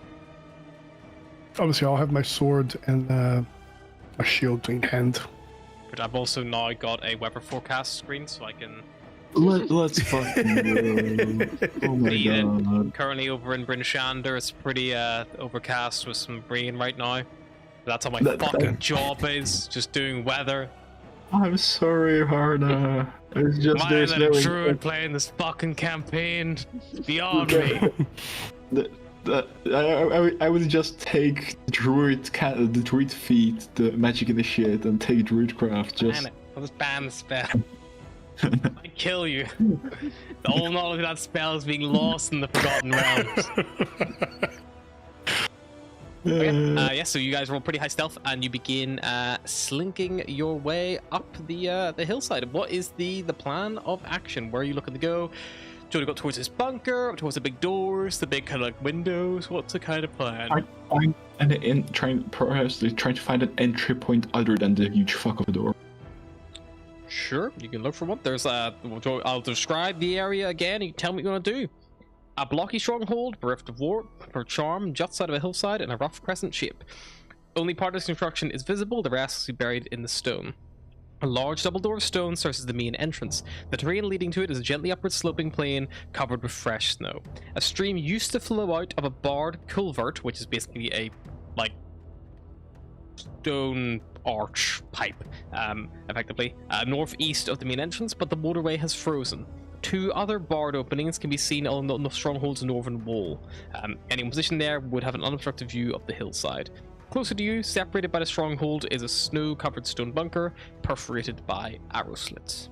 S2: Obviously, I'll have my sword and my shield in hand.
S1: But I've also now got a weather forecast screen, so I can
S4: Let's fucking go. Oh my
S1: see it.
S4: god.
S1: Currently over in Bryn Shander, it's pretty overcast with some rain right now. That's how my
S4: That-
S1: fucking job is, just doing weather.
S4: I'm sorry, Harna. It's just
S1: Why
S4: there's
S1: is
S4: no
S1: a druid playing this fucking campaign? It's beyond me.
S4: I would just take the druid feet, the magic in the shit, and take druidcraft.
S1: Ban
S4: Just
S1: it. I'll just ban the spell. I kill you. The whole knowledge of that spell is being lost in the Forgotten Realms. Yeah, so you guys roll pretty high stealth, and you begin slinking your way up the hillside. What is the plan of action? Where are you looking to go? Do you want to go towards this bunker, or towards the big doors, the big kind of like windows? What's the kind of plan?
S4: trying to find an entry point other than the huge fuck of a door.
S1: Sure, you can look for one. There's I'll describe the area again. You can tell me what you want to do. A blocky stronghold, bereft of warp, or charm, just side of a hillside in a rough crescent shape. Only part of this construction is visible, the rest is buried in the stone. A large double door of stone serves as the main entrance. The terrain leading to it is a gently upward sloping plain covered with fresh snow. A stream used to flow out of a barred culvert, which is basically a stone arch pipe, effectively, northeast of the main entrance, but the waterway has frozen. 2 other barred openings can be seen on the stronghold's northern wall. Any position there would have an unobstructed view of the hillside. Closer to you, separated by the stronghold, is a snow-covered stone bunker perforated by arrow slits.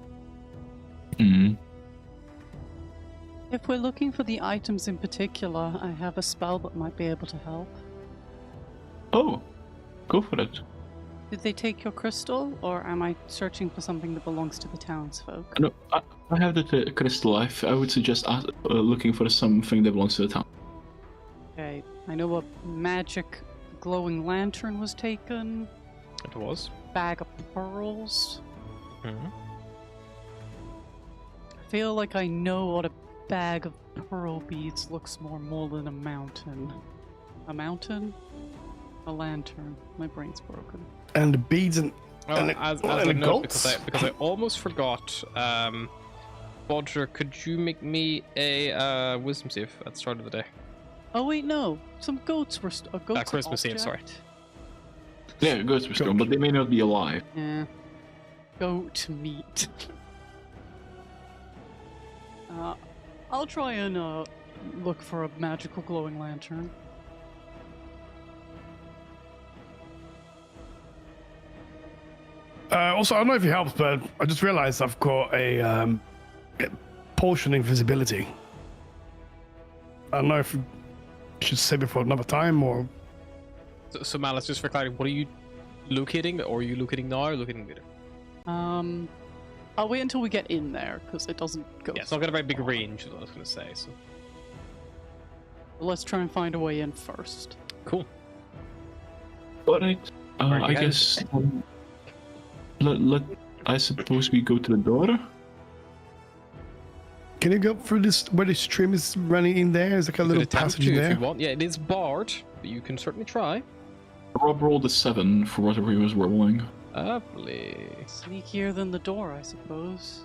S3: If we're looking for the items in particular, I have a spell that might be able to help.
S4: Oh, go for it.
S3: Did they take your crystal, or am I searching for something that belongs to the townsfolk?
S4: No, I have the crystal life. I would suggest looking for something that belongs to the town.
S3: Okay, I know a magic glowing lantern was taken.
S1: It was.
S3: Bag of pearls.
S1: Mm-hmm.
S3: I feel like I know what a bag of pearl beads looks more than a mountain. A mountain? A lantern. My brain's broken.
S2: And the beads and
S1: Well,
S2: and
S1: as
S2: and
S1: a
S2: the
S1: note,
S2: goats?
S1: because I almost forgot, Bodger, could you make me a wisdom save at the start of the day?
S3: Oh wait, no. Some goats were a goat's
S1: Christmas Eve, sorry.
S3: object.
S4: Yeah, ghosts were stone, but they may not be alive.
S3: Yeah. Goat meat. I'll try and look for a magical glowing lantern.
S2: Also, I don't know if it helps, but I just realized I've got a potion invisibility. I don't know if I should save it for another time or.
S1: So Malice, just for clarity, what are you locating? Or are you locating now or locating later?
S3: I'll wait until we get in there, because it doesn't go.
S1: Yeah, it's not got a very big range, is what I was going to say. So
S3: Let's try and find a way in first.
S1: cool.
S4: Alright,
S1: Alright,
S4: I
S1: you guys-
S4: guess. I suppose we go to the door.
S2: Can you go through this where the stream is running in there? Is like a
S1: You
S2: little
S1: could attempt
S2: passage
S1: to
S2: there.
S1: if you want. Yeah, it is barred, but you can certainly try.
S4: Rob rolled a 7 for whatever he was rolling.
S1: Lovely.
S3: Sneakier than the door, I suppose.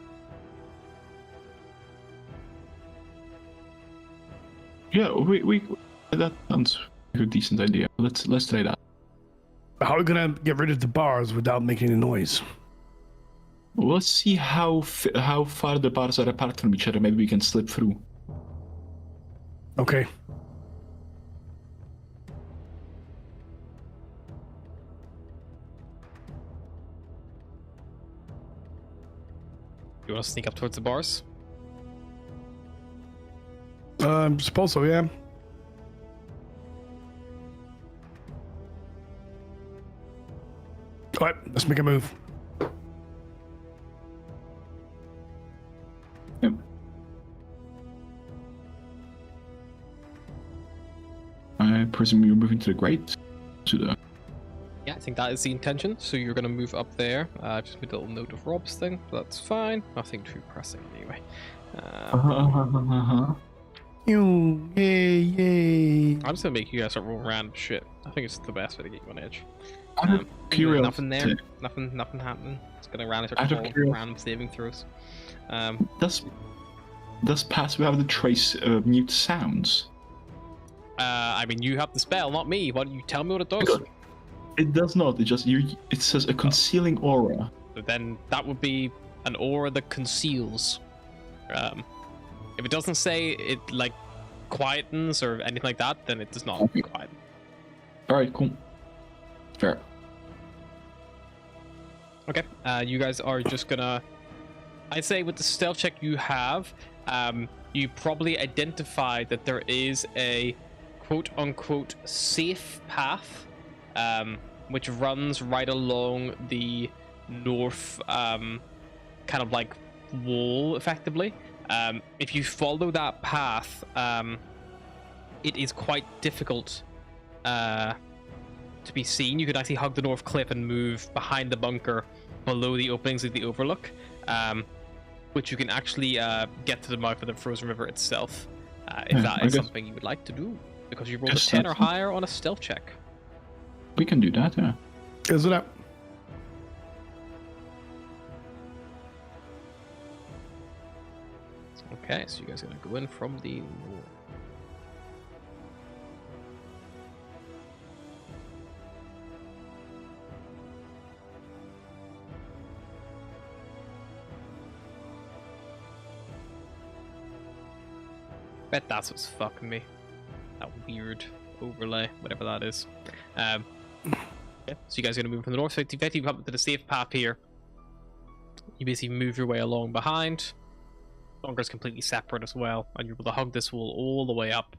S4: Yeah, we that sounds like a decent idea. Let's try that.
S2: How are we gonna get rid of the bars without making any noise?
S4: Well, let's see how far the bars are apart from each other. Maybe we can slip through.
S2: Okay.
S1: You want to sneak up towards the bars?
S2: Suppose so, yeah. All right, let's make a move.
S4: Yep. I presume you're moving to the grate? To the...
S1: Yeah, I think that is the intention. So you're going to move up there. Just with a little note of Rob's thing. That's fine. Nothing too pressing anyway.
S2: Yay.
S1: I'm just going to make you guys start rolling random shit. I think it's the best way to get you on edge.
S4: Out of curiosity,
S1: Nothing there. Nothing happening. It's going to randomly
S4: Out of
S1: start rolling
S4: curiosity.
S1: random saving throws.
S4: Does passive have the trace mute sounds?
S1: I mean, you have the spell, not me. Why don't you tell me what it does?
S4: Because it does not. It just it says a concealing aura.
S1: But then that would be an aura that conceals. If it doesn't say it like quietens or anything like that, then it does not
S4: Okay.
S1: quieten.
S4: All right, cool. Fair.
S1: Okay. You guys are just gonna. I'd say with the stealth check you have, you probably identify that there is a quote-unquote safe path, which runs right along the north, kind of like wall, effectively. If you follow that path, it is quite difficult to be seen. You could actually hug the north cliff and move behind the bunker below the openings of the overlook, which you can actually get to the mouth of the frozen river itself, if
S4: Yeah,
S1: that
S4: I
S1: is
S4: guess-
S1: something you would like to do, because you rolled a
S4: Guess
S1: 10 or
S4: that's-
S1: higher on a stealth check.
S4: We can do that, yeah.
S2: Is it up?
S1: Okay, so you guys are gonna go in from the north. Bet that's what's fucking me. That weird overlay, whatever that is. Yeah, so you guys are gonna move from the north. So effectively, you come up to the safe path here. You basically move your way along behind. Bunker's completely separate as well, and you're able to hug this wall all the way up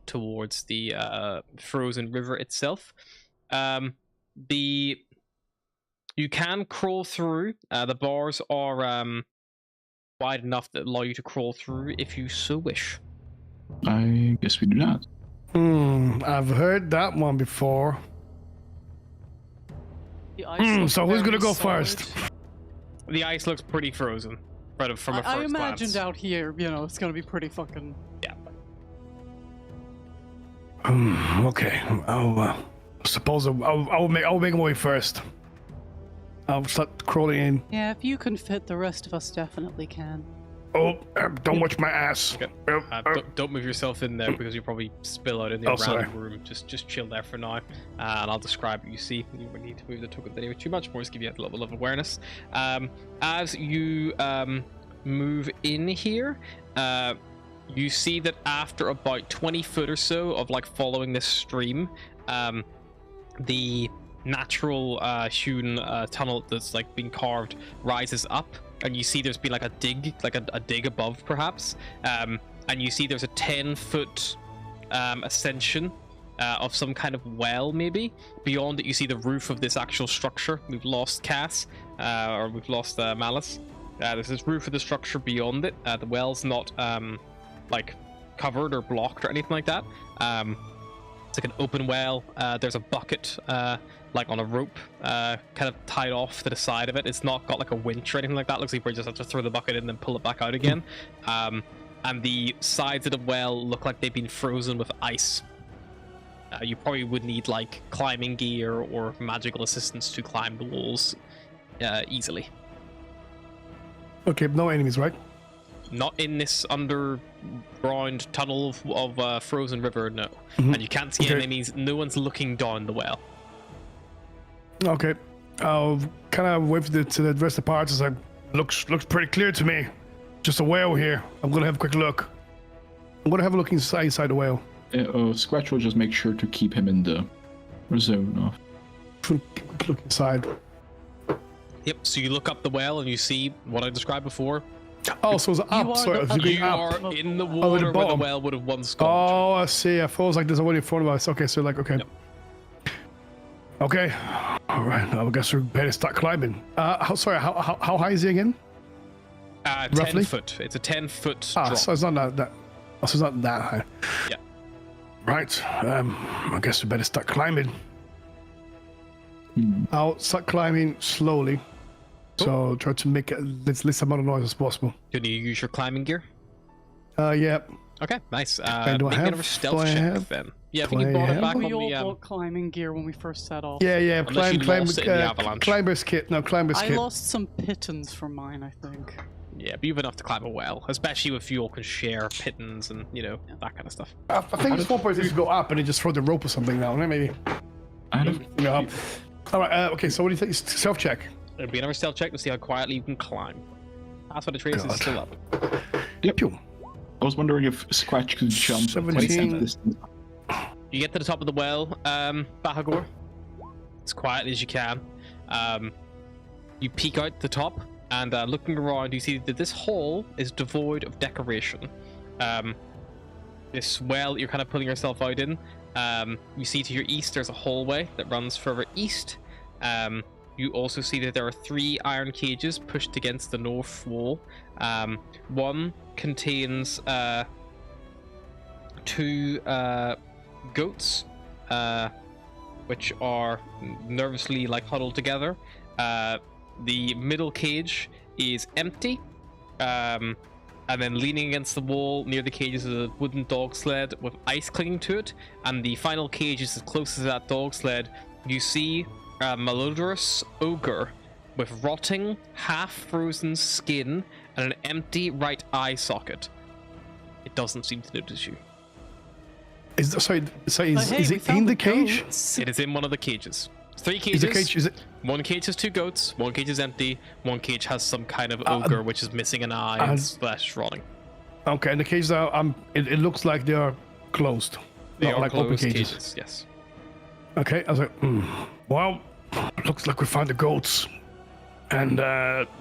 S1: towards the frozen river itself. You can crawl through. The bars are wide enough that allow you to crawl through if you so wish.
S4: I guess we do that.
S2: I've heard that one before.
S3: The ice looks
S2: So who's
S3: very
S2: gonna go
S3: solid.
S2: first?
S1: The ice looks pretty frozen, right from a first
S3: I imagined
S1: glance.
S3: out here, it's gonna be pretty fucking.
S1: Yeah.
S2: Okay. I'll suppose I'll make my way first. I'll start crawling in.
S3: Yeah, if you can fit, the rest of us definitely can.
S2: Oh, don't watch my ass.
S1: Okay.
S2: Oh,
S1: Don't move yourself in there because you'll probably spill out in the
S2: Oh,
S1: random
S2: sorry.
S1: room. Just chill there for now, and I'll describe what you see. You won't need to move the token anyway too much. More just give you a level of awareness. As you move in here, you see that after about 20 foot or so of like following this stream, the natural hewn tunnel that's like been carved rises up, and you see there's been like a dig, a dig above perhaps, and you see there's a 10-foot ascension of some kind of well, maybe. Beyond it, you see the roof of this actual structure. We've lost Cass, or we've lost Malice. There's this roof of the structure beyond it. The well's not like covered or blocked or anything like that. It's like an open well. There's a bucket, like on a rope, kind of tied off to the side of it. It's not got like a winch or anything like that. Looks like we just have to throw the bucket in and then pull it back out again. And the sides of the well look like they've been frozen with ice. You probably would need like climbing gear or magical assistance to climb the walls easily.
S2: Okay, no enemies, right?
S1: Not in this underground tunnel of frozen river, no. And you can't see enemies. No one's looking down the well.
S2: Okay, I'll kind of wave to the rest of the parts. It's like, looks pretty clear to me. Just a whale here. I'm gonna have a quick look. I'm gonna have a look inside the whale.
S4: Scratch will just make sure to keep him in the zone of.
S2: Look inside.
S1: Yep, so you look up the well and you see what I described before.
S2: Oh, so it's up. Sorry,
S1: You are in the water where the well would have once gone.
S2: Oh, I see. I thought it was like there's a one in front of us. Okay, so like, okay.
S1: Yep.
S2: Okay. All right. Now I guess we better start climbing. How high is he again?
S1: 10
S2: Roughly?
S1: foot. It's a 10-foot
S2: Ah,
S1: drop.
S2: so it's not that. So it's not that high.
S1: Yeah.
S2: Right. I guess we better start climbing. I'll start climbing slowly. So try to make as least amount of noise as possible.
S1: Can you use your climbing gear?
S2: Yeah.
S1: Okay, nice.
S2: do I
S1: Make me
S2: have-
S1: another stealth
S2: do I
S1: check
S2: have-
S1: then. Yeah, I
S2: do
S1: think you
S2: I
S1: bought it
S2: have-
S1: back on
S3: We all
S1: the...
S3: bought climbing gear when we first set off.
S2: Yeah.
S1: Unless you lost it in the avalanche.
S2: Climber's kit. No, climber's
S3: I
S2: kit.
S3: lost some pittons from mine, I think.
S1: Yeah, but you've enough to climb a well, especially if you all can share pittons and, you know, that kind of stuff.
S2: I think the small part is to go up and then just throw the rope or something down. Maybe.
S4: I don't.
S2: Yeah. All right. Okay. So what do you think? Self check.
S1: It'll be another stealth check to see how quietly you can climb. That's what the trace is
S2: God.
S1: still up.
S4: Yep.
S2: Pew.
S4: I was wondering if Scratch could jump
S2: 17.
S4: distance.
S1: You get to the top of the well, Bahagor, as quietly as you can. You peek out the top, and looking around, you see that this hall is devoid of decoration. This well you're kind of pulling yourself out in. You see to your east there's a hallway that runs further east. You also see that there are 3 iron cages pushed against the north wall. One contains 2 goats, which are nervously like huddled together. The middle cage is empty, and then leaning against the wall near the cages is a wooden dog sled with ice clinging to it, and the final cage is as close to that dog sled. You see a malodorous ogre with rotting, half-frozen skin and an empty right eye socket. It doesn't seem to notice you.
S2: Sorry,
S3: But hey,
S2: is
S3: we
S2: it
S3: found
S2: in the
S3: the
S2: cage?
S3: goats.
S1: It is in one of the cages. 3 cages.
S2: Is the cage? Is it?
S1: One cage has 2 goats, one cage is empty, one cage has some kind of ogre which is missing an eye and flesh rotting.
S2: Okay, and the cages are. It looks like they are closed.
S1: They
S2: not
S1: are
S2: like
S1: closed
S2: open cages.
S1: yes.
S2: Okay, I was like, well, looks like we found the goats and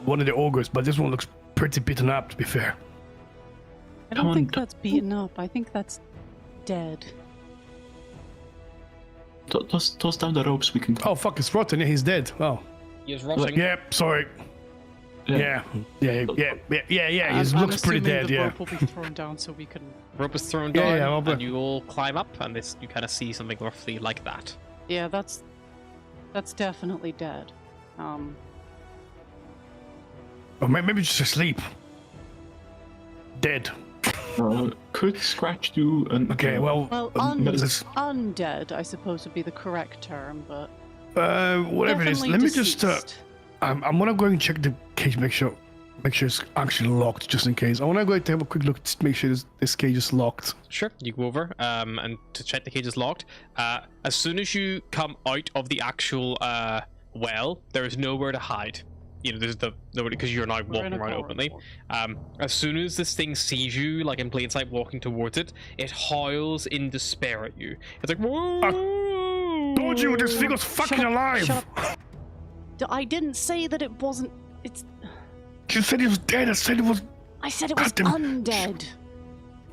S2: one of the ogres, but this one looks pretty beaten up, to be fair.
S3: I
S4: Come
S3: don't
S4: on,
S3: think that's beaten up. I think that's dead.
S4: Toss down the ropes. We can.
S2: Oh fuck, it's rotten. Yeah, he's dead. Oh,
S1: He is rotting.
S2: yeah. Sorry. Yeah. He
S3: I'm
S2: looks pretty
S3: assuming
S2: dead.
S3: the
S2: Yeah.
S3: rope will be thrown down so we can.
S1: Rope is thrown
S2: Yeah,
S1: down,
S2: yeah, I'll-
S1: and you all climb up, and this you kind of see something roughly like that.
S3: Yeah, that's definitely dead.
S2: Or maybe just asleep. Dead.
S4: Could Scratch do an?
S2: Okay. Well.
S3: Well,
S2: let's-
S3: undead, I suppose would be the correct term, but
S2: whatever it is.
S3: definitely
S2: Let me just.
S3: deceased.
S2: I'm gonna go and check the cage. Make sure it's actually locked, just in case. I wanna go to have a quick look to make sure this cage is locked.
S1: Sure, you go over and to check the cage is locked. As soon as you come out of the actual well, there is nowhere to hide. You know, there's nobody because you're now
S3: We're
S1: walking
S3: in a
S1: around openly.
S3: corridor.
S1: As soon as this thing sees you, like in plain sight, walking towards it, it howls in despair at you. It's like, whoa!
S2: Told you this thing was fucking alive.
S3: Shut up. I didn't say that it wasn't. It's.
S2: You said it was dead. I said it was.
S3: I said it was
S2: Goddamn-
S3: undead.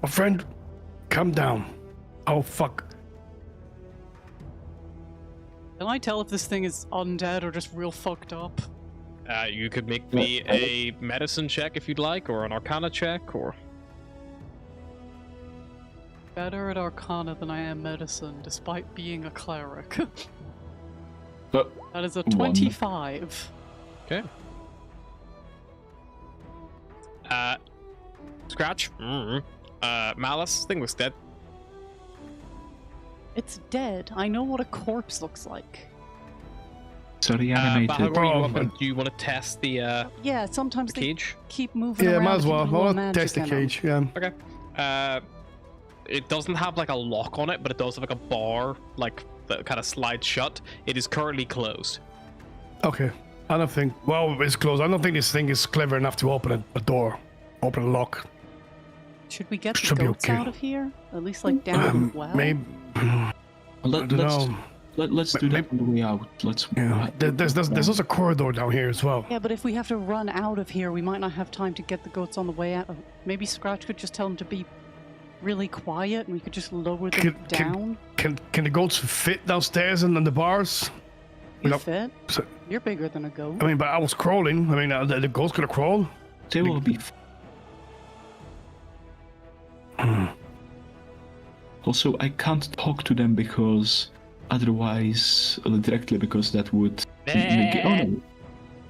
S2: My friend, calm down. Oh fuck.
S3: Can I tell if this thing is undead or just real fucked up?
S1: You could make me a medicine check if you'd like, or an arcana check, or...
S3: better at Arcana than I am Medicine, despite being a cleric.
S4: But
S3: That is a
S4: One.
S3: 25.
S1: Okay. Scratch. Malice. Thing was dead.
S3: It's dead. I know what a corpse looks like.
S4: sorry, animated.
S1: Bahagor, do you want to test the
S3: Yeah, sometimes they
S1: cage?
S3: keep moving
S2: Yeah,
S3: around.
S2: might as
S3: keep
S2: well.
S3: a little
S2: I'll
S3: magic
S2: test the
S3: in 'em.
S2: cage. Yeah.
S1: Okay. It doesn't have like a lock on it, but it does have like a bar, like that kind of slides shut. It is currently closed.
S2: Okay. I don't think. Well, it's closed. I don't think this thing is clever enough to open a door, open a lock.
S3: Should we get the
S2: Should be
S3: goats
S2: okay.
S3: out of here? At least like down the well?
S2: Maybe. I don't know.
S4: Let's do that on the way out. Let's.
S2: Yeah. There's also a corridor down here as well.
S3: Yeah, but if we have to run out of here, we might not have time to get the goats on the way out. Maybe Scratch could just tell them to be really quiet and we could just lower them down.
S2: Can the goats fit downstairs and on the bars?
S3: You
S2: know,
S3: fit?
S2: so-
S3: You're bigger than a goat.
S2: I mean, but I was crawling. I mean, the goats could have crawled.
S4: They will be. Also, I can't talk to them because otherwise, directly, because that would. Make it, oh no!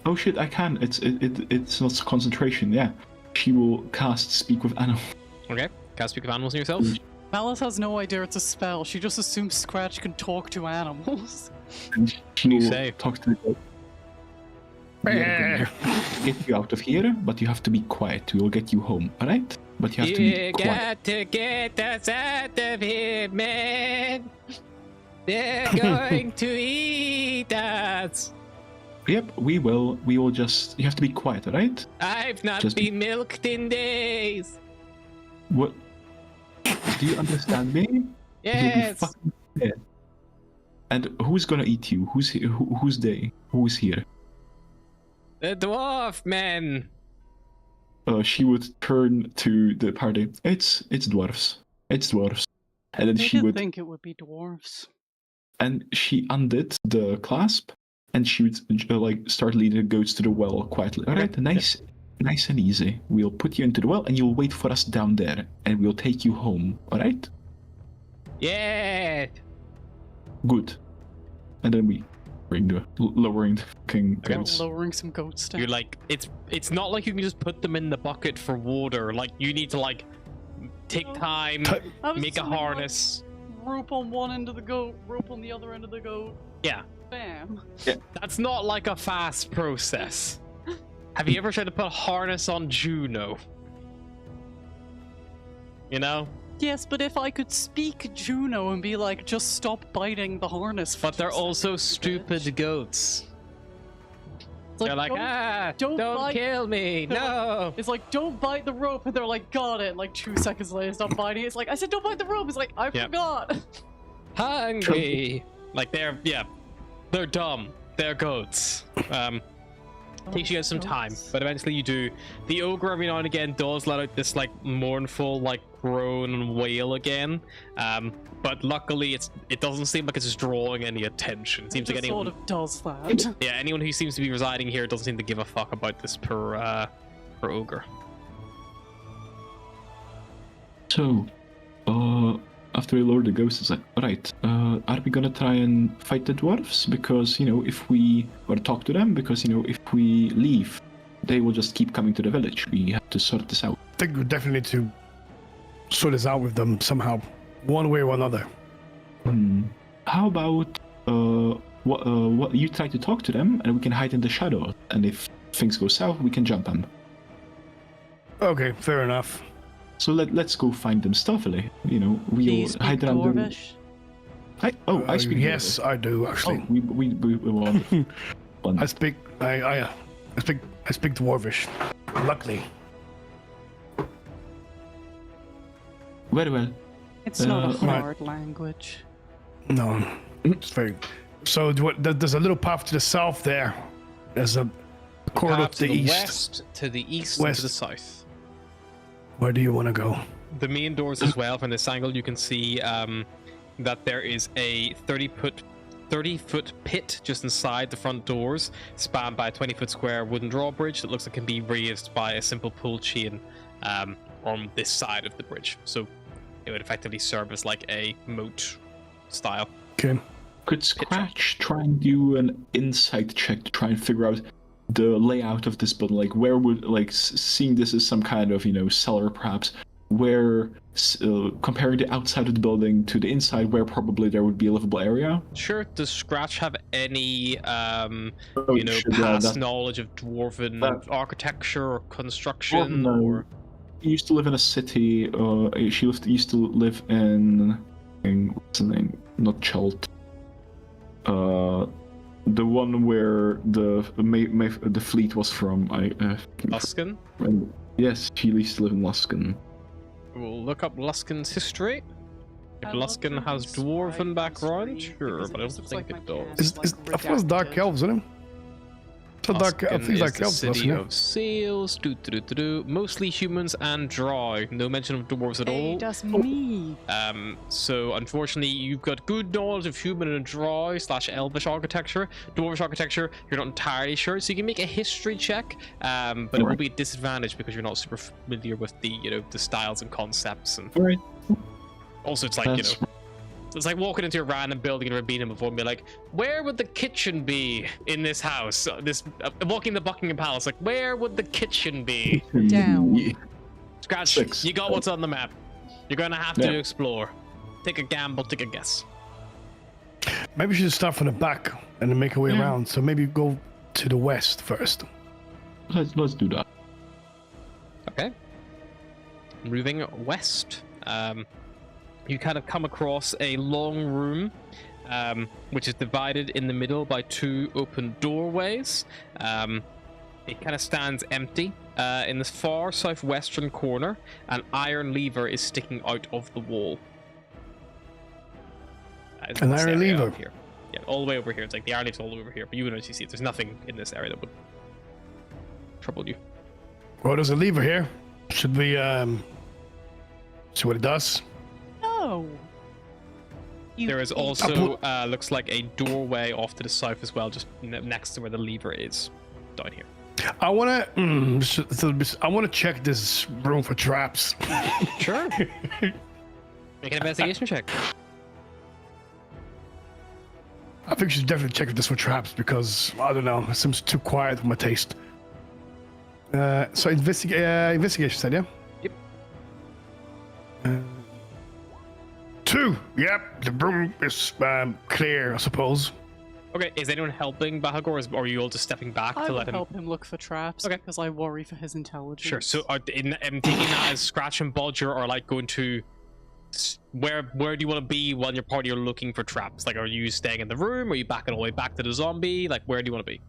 S4: Oh shit! I can. It's not concentration. Yeah, she will cast Speak with Animal.
S1: Okay. Cast Speak of Animals on yourself.
S3: Malice has no idea it's a spell. She just assumes Scratch can talk to animals.
S4: And she
S1: You
S4: will
S1: say.
S4: talk to the. We are gonna get you out of here, but you have to be quiet. We will get you home, alright? But you have to be quiet.
S1: to get us out of here, man. They're going to eat us.
S4: Yep, we will. We will just. You have to be quiet, alright?
S1: I've not
S4: Just-
S1: been milked in days.
S4: What? Do you understand me? You'll be
S1: Yes.
S4: fucking dead. And who's gonna eat you? Who's here? Who's they? Who is here?
S1: The dwarf men.
S4: She would turn to the party. It's dwarves. It's dwarves. And then
S3: I
S4: she
S3: did
S4: would,
S3: think it would be dwarves.
S4: and she undid the clasp, and she would like start leading the goats to the well quietly. All right, nice and easy. We'll put you into the well, and you'll wait for us down there, and we'll take you home. All right?
S1: Yeah.
S4: Good. And then we bring the lowering the fucking
S1: Okay.
S4: goats.
S3: Lowering some goats down.
S1: You're like, it's not like you can just put them in the bucket for water. Like you need to like take time,
S3: I was
S1: make a
S3: assuming, like,
S1: harness.
S3: rope on one end of the goat, rope on the other end of the goat.
S1: Yeah.
S3: Bam.
S1: That's not like a fast process. Have you ever tried to put a harness on Juno? You know?
S3: Yes, but if I could speak Juno and be like, just stop biting the harness. For
S1: But they're
S3: 2
S1: also
S3: seconds, you
S1: stupid
S3: bitch.
S1: goats.
S3: It's
S1: They're like,
S3: don't
S1: don't
S3: bite-
S1: kill me,
S3: They're
S1: no.
S3: It's like, don't bite the rope, and they're like, got it. Like 2 seconds later, stop biting. It's like, I said, don't bite the rope. It's like, I
S1: Yep.
S3: forgot.
S1: Hungry. Like they're dumb. They're goats. Takes you guys some time, but eventually you do. The ogre every now and again does let out this like mournful like groan and wail again. But luckily it doesn't seem like it's drawing any attention. It seems
S3: It
S1: like
S3: just
S1: anyone
S3: sort of does that.
S1: yeah, anyone who seems to be residing here doesn't seem to give a fuck about this per ogre.
S4: So, after we lower the ghosts, it's like, alright, are we gonna try and fight the dwarves? Because, if we, or talk to them, because, if we leave, they will just keep coming to the village. We have to sort this out.
S2: I think we definitely need to sort this out with them somehow, one way or another.
S4: How about, what you try to talk to them, and we can hide in the shadow, and if things go south, we can jump them.
S2: Okay, fair enough.
S4: So let's go find them stealthily. We'll
S3: Do you speak
S4: hide around the...
S3: Dwarvish?
S4: I speak
S2: Yes,
S4: Dwarvish.
S2: I do actually.
S4: Oh, we well,
S2: I speak I speak Dwarvish. Luckily.
S4: very well.
S3: It's not a
S2: right.
S3: hard language.
S2: No, it's very. So there's a little path to the south there. There's a corridor
S1: Path
S2: to the east.
S1: west, to the east, and
S2: West.
S1: to the south.
S2: Where do you want to go?
S1: The main doors as well. From this angle, you can see that there is a 30-foot pit just inside the front doors, spanned by a 20-foot square wooden drawbridge that looks like it can be raised by a simple pull chain on this side of the bridge. So it would effectively serve as like a moat style.
S2: Okay.
S4: Could Scratch try and do an insight check to try and figure out the layout of this building? Like, where would, like, seeing this as some kind of, cellar perhaps, where, comparing the outside of the building to the inside, where probably there would be a livable area?
S1: Sure. Does Scratch have any,
S4: Sure,
S1: past knowledge of dwarven architecture or construction? Or
S4: He used to live in a city. She used to live in what's the name? Not Chult. The one where the fleet was from.
S1: Luskan?
S4: Yes, she used to live in Luskan.
S1: We'll look up Luskan's history. If
S3: I love
S1: Luskan
S3: to
S1: has
S3: describe
S1: dwarven background,
S3: history
S1: sure,
S3: because
S1: but I
S3: it just
S1: don't
S3: looks
S1: think
S3: like
S1: it
S3: my
S1: does.
S3: pants.
S2: It's,
S3: like
S2: I thought it was Dark
S3: redacted.
S2: Elves, isn't it? I think
S1: Luskan
S2: Dark
S1: is the
S2: Elves,
S1: city
S2: wasn't it?
S1: of sails, mostly humans and drow. No mention of dwarves at
S3: Hey,
S1: all.
S3: that's me.
S1: So unfortunately, you've got good knowledge of human and drow / elvish architecture. Dwarvish architecture, you're not entirely sure, so you can make a history check, but it will be a disadvantage because you're not super familiar with the the styles and concepts. And
S4: All right.
S1: also, it's like it's like walking into a random building in Rabinum before and be like, where would the kitchen be in this house? Walking the Buckingham Palace, like, where would the kitchen be?
S3: Down.
S1: Scratch,
S4: 6.
S1: you got what's on the map. You're gonna have to
S4: Yeah.
S1: explore. Take a gamble, take a guess.
S2: Maybe we should start from the back and then make our way
S1: Yeah.
S2: around. So maybe go to the west first.
S4: Let's do that.
S1: Okay. Moving west. You kind of come across a long room, which is divided in the middle by 2 open doorways. It kind of stands empty. In the far southwestern corner, an iron lever is sticking out of the wall.
S2: An iron lever?
S1: Over here. Yeah, all the way over here. It's like the iron lever's all over here, but you wouldn't actually see it. There's nothing in this area that would trouble you.
S2: Well, there's a lever here. Should we see what it does?
S3: No.
S1: There is also looks like a doorway off to the south as well, just next to where the lever is, down here.
S2: I wanna check this room for traps.
S1: Sure. Make an investigation check.
S2: I think we should definitely check this for traps because I don't know, it seems too quiet for my taste. So investigation said, yeah?
S1: Yep.
S2: 2. Yep, the room is clear, I suppose.
S1: Okay, is anyone helping Bahagor, or are you all just stepping back
S3: I
S1: to
S3: would
S1: let him?
S3: help him look for traps
S1: Okay.
S3: because I worry for his intelligence.
S1: Sure. So, taking that as Scratch and Bodger are like going to where do you want to be while your party are looking for traps? Like, are you staying in the room? Are you backing all the way back to the zombie? Like, where do you want to be?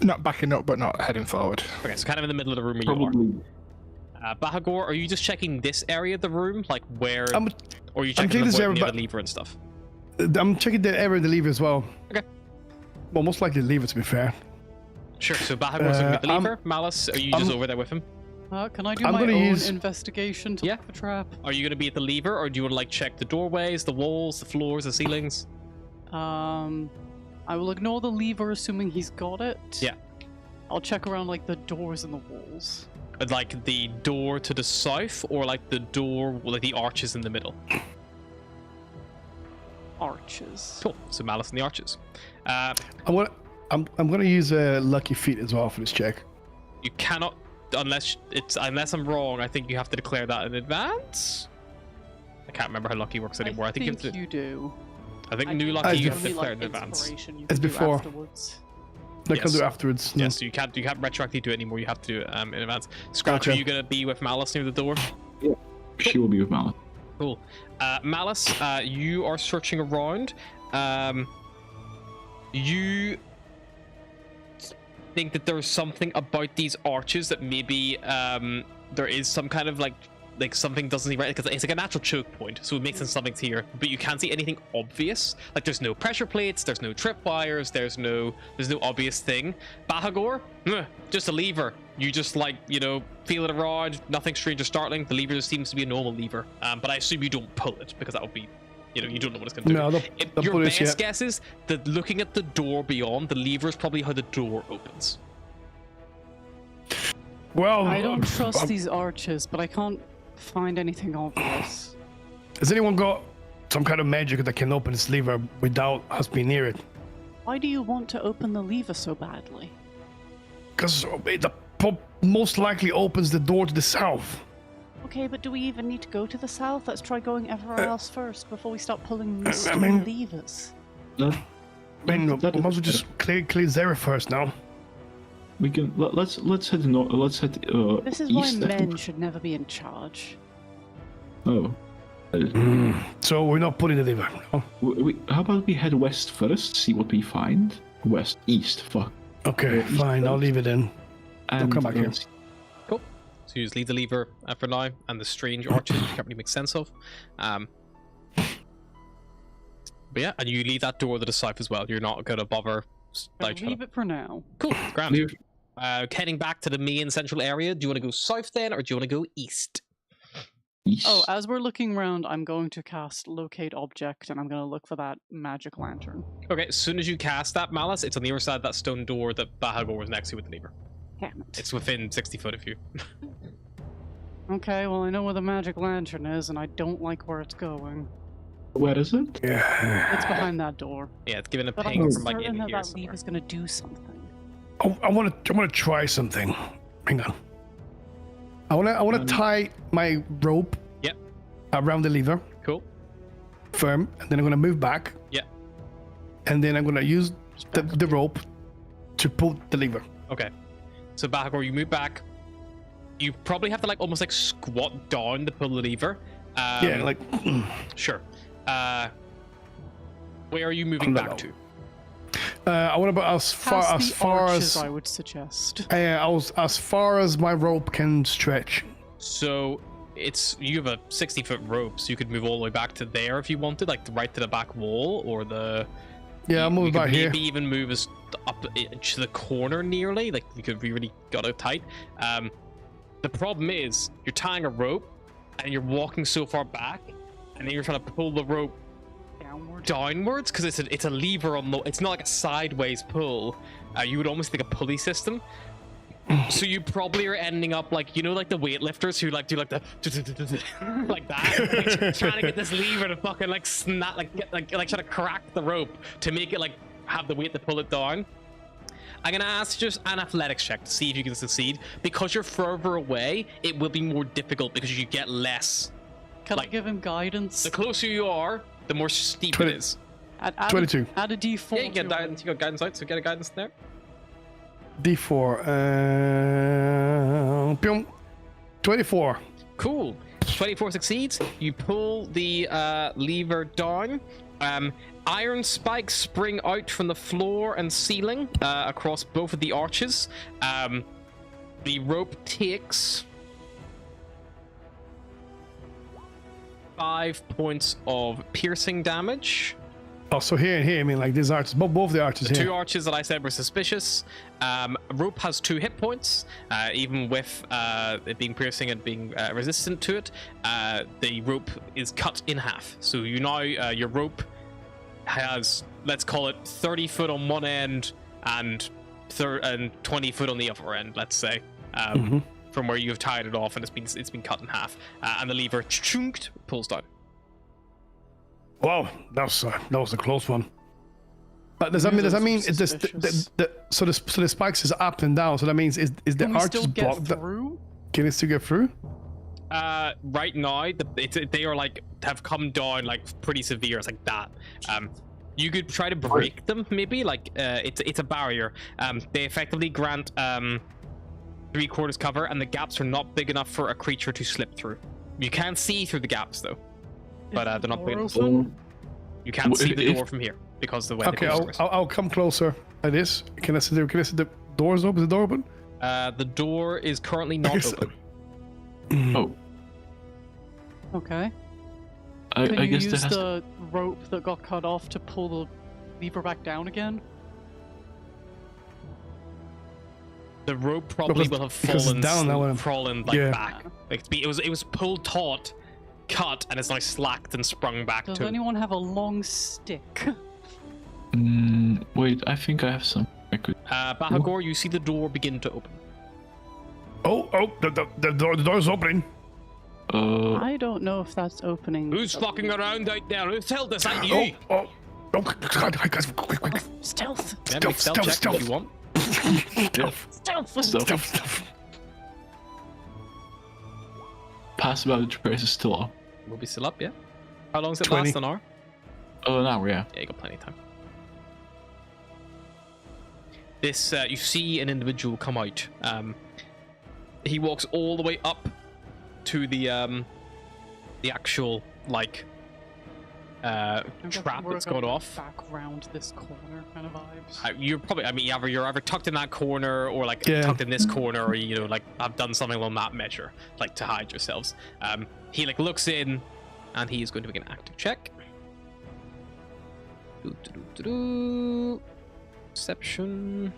S5: Not backing up, but not heading forward.
S1: Okay, so kind of in the middle of the room where
S4: Probably.
S1: you are. Bahagor, are you just checking this area of the room, like where,
S2: I'm
S1: or are you
S2: checking
S1: checking
S2: this
S1: the
S2: area,
S1: near the
S2: but-
S1: lever and stuff?
S2: checking the area of the lever as well.
S1: Okay.
S2: Well, most likely the lever, to be fair.
S1: Sure. So Bahagor's looking at the
S2: I'm-
S1: lever. Malice, are you just over there with him?
S3: Can I do
S2: I'm
S3: my
S2: gonna
S3: own
S2: use-
S3: investigation to
S1: Yeah.
S3: look for trap?
S1: Are you going to be at the lever, or do you want to like check the doorways, the walls, the floors, the ceilings?
S3: I will ignore the lever, assuming he's got it.
S1: Yeah.
S3: I'll check around like the doors and the walls.
S1: Like the door to the south, or like the door, like the arches in the middle?
S3: Arches.
S1: Cool. So Malice and the arches.
S2: I'm gonna use a lucky feat as well for this check.
S1: You cannot, unless I'm wrong. I think you have to declare that in advance. I can't remember how lucky works anymore. I think you have to.
S3: you do.
S1: I think
S3: I
S1: new
S3: think
S1: lucky you
S2: it's
S1: have to
S3: only,
S1: declare
S3: like,
S1: in advance.
S3: inspiration you
S2: It's
S3: can do
S2: before.
S3: afterwards.
S2: I can
S1: Yes.
S2: do afterwards.
S1: Yes, so you can't retroactively do it anymore. You have to do it in advance. Scratch, are
S2: Gotcha.
S1: you gonna be with Malice near the door?
S4: She will be with Malice.
S1: Cool. Malice, you are searching around. You think that there's something about these arches that maybe there is some kind of like something doesn't seem right, because it's like a natural choke point, so it makes sense something's here, but you can't see anything obvious. Like there's no pressure plates, there's no tripwires, there's no obvious thing. Bahagor, just a lever. You just feel it around, nothing strange or startling. The lever just seems to be a normal lever, but I assume you don't pull it because that would be, you don't know what it's going to do.
S2: No, the
S1: Your
S2: police,
S1: best
S2: yeah.
S1: guess is that looking at the door beyond, the lever is probably how the door opens.
S2: Well,
S3: I don't trust
S2: I'm-
S3: these arches, but I can't find anything obvious.
S2: Has anyone got some kind of magic that can open this lever without us being near it?
S3: Why do you want to open the lever so badly?
S2: Because it most likely opens the door to the south.
S3: Okay, but do we even need to go to the south? Let's try going everywhere else first before we start pulling these
S2: I mean-
S3: levers.
S2: I mean, we might as well just clear Zara first now.
S4: We can let's head north. Let's head
S3: This is why
S4: east.
S3: men should never be in charge.
S4: Oh.
S2: So we're not pulling the lever. No?
S4: How about we head west first, see what we find? East, fuck.
S2: Okay,
S4: East
S2: fine. I'll
S4: first.
S2: leave it in.
S4: And
S2: come back here.
S1: Cool. So you just leave the lever for now, and the strange arches you can't really make sense of. But yeah, and you leave that door to the south as well. You're not gonna bother.
S3: I'll leave it for now.
S1: Cool. Grand.
S4: Leave-
S1: Heading back to the main central area. Do you want to go south then, or do you want to go east?
S4: East.
S3: Oh, as we're looking around, I'm going to cast Locate Object, and I'm going to look for that magic lantern.
S1: Okay, as soon as you cast that Malice, it's on the other side of that stone door that Bahagor was next to with the lever.
S3: Damn it.
S1: It's within 60 foot of you.
S3: Okay, well, I know where the magic lantern is, and I don't like where it's going.
S4: Where is it?
S2: Yeah.
S3: It's behind that door.
S1: Yeah, it's giving a
S3: But
S1: ping
S3: I'm
S1: from like in
S3: certain that
S1: here
S3: that
S1: somewhere.
S3: lever's going to do something.
S2: I want to try something. Hang on. I want to tie my rope.
S1: Yep.
S2: Around the lever,
S1: Cool.
S2: firm, and then I'm gonna move back.
S1: Yeah.
S2: And then I'm gonna use the rope to pull the lever.
S1: Okay. So Bahagor, you move back. You probably have to like almost like squat down to pull the lever.
S2: Yeah, like
S1: Sure. Where are you moving
S2: I'm
S1: back
S2: not-
S1: to?
S2: I want to go as far
S3: Past
S2: as
S3: the
S2: far
S3: arches,
S2: as
S3: I would suggest.
S2: I was as far as my rope can stretch.
S1: So you have a 60-foot rope, so you could move all the way back to there if you wanted, like right to the back wall, or the.
S2: Yeah, I'm
S1: you
S2: moving
S1: could
S2: back here.
S1: maybe even move us up to the corner nearly, like you could really got it tight. The problem is you're tying a rope and you're walking so far back, and then you're trying to pull the rope
S3: Downward.
S1: downwards because it's a lever on the. It's not like a sideways pull. You would almost think a pulley system. So you probably are ending up like like the weightlifters who like do like the like that, like, trying to get this lever to fucking like snap, like get like trying to crack the rope to make it like have the weight to pull it down. I'm gonna ask just an athletics check to see if you can succeed. Because you're further away, it will be more difficult because you get less.
S3: Can I
S1: like-
S3: give him guidance?
S1: The closer you are, the more steep
S2: 20.
S1: it is.
S3: Add
S2: 22.
S3: Add a D4.
S1: Yeah, you get
S3: to it.
S1: guidance. You got guidance out, so get a guidance there.
S2: D4. 24.
S1: Cool. 24 succeeds. You pull the lever down. Iron spikes spring out from the floor and ceiling across both of the arches. The rope takes 5 points of piercing damage.
S2: Oh, so here and here, I mean, like these arches, both the arches
S1: The
S2: here.
S1: two arches that I said were suspicious. Rope has 2 hit points, even with it being piercing and being resistant to it. The rope is cut in half, so you now your rope has, let's call it 30 foot on one end and 20 foot on the other end. Let's say from where you've tied it off, and it's been cut in half, and the lever chunked pulls down.
S2: Wow, that was a close one. But does that
S3: Those
S2: mean
S3: are
S2: it's this,
S3: suspicious.
S2: so the spikes is up and down? So that means is the
S3: Can we
S2: arches
S3: still get
S2: blocked?
S3: through?
S2: Can it still get through?
S1: Right now, they are like have come down like pretty severe. It's like that. You could try to break them, maybe. Like it's a barrier. They effectively grant 3/4 cover, and the gaps are not big enough for a creature to slip through. You can see through the gaps though, but they're not big enough.
S3: Open?
S1: You can't see the
S4: If-
S1: door from here because the way
S2: Okay,
S1: the doors.
S2: I'll come closer like this. Can I see the doors open? Is the door open?
S1: The door is currently not
S2: Yes.
S1: open.
S4: Oh,
S3: Okay.
S4: I
S3: Can you
S4: guess
S3: use
S4: that has.
S3: the rope that got cut off to pull the lever back down again?
S1: The rope probably will have
S2: because it's
S1: fallen,
S2: down now,
S1: fallen like
S2: yeah.
S1: back. Like it was pulled taut, cut, and it's now slacked and sprung back
S3: Does
S1: to.
S3: anyone have a long stick?
S4: Wait, I think I have some. I could.
S1: Bahagor, you see the door begin to open.
S2: Oh, the door's opening.
S3: I don't know if that's opening.
S1: Who's fucking around out there? Who's held this at you?
S2: Oh, God, guys, quick.
S3: Stealth.
S1: Yeah, make stealth check if you want.
S3: Stealth.
S4: Pass about the trace is still up.
S1: We'll be still up, yeah. How long does it
S2: 20.
S1: last? An hour?
S4: Oh, an hour, yeah.
S1: Yeah, you got plenty of time. This, you see an individual come out. He walks all the way up to the actual, like, trap that's going off.
S3: Back round this corner kind of vibes.
S1: You're probably, I mean, you're either tucked in that corner or like tucked in this corner, or you know, like I've done something along that measure, like to hide yourselves. He like looks in, and he is going to make an active check. Perception.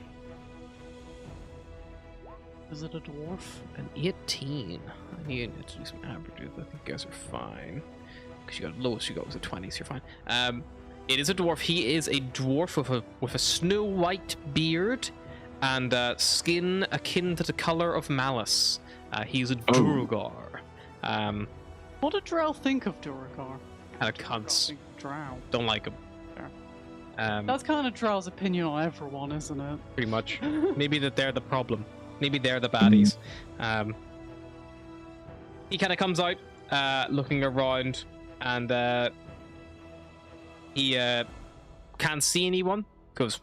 S3: Is it a dwarf?
S1: An 18. I need to do some averages. I think you guys are fine. Because you got lowest you got was a 20, so you're fine. It is a dwarf. He is a dwarf with a snow white beard and skin akin to the color of Malice. He's a Duergar.
S3: What did Drow think of Duergar?
S1: Kind of cunts.
S3: Drow.
S1: Don't like him.
S3: That's kind of Drow's opinion on everyone, isn't it?
S1: Pretty much. Maybe that they're the problem. Maybe they're the baddies. He kind of comes out, looking around, and he can't see anyone. Goes,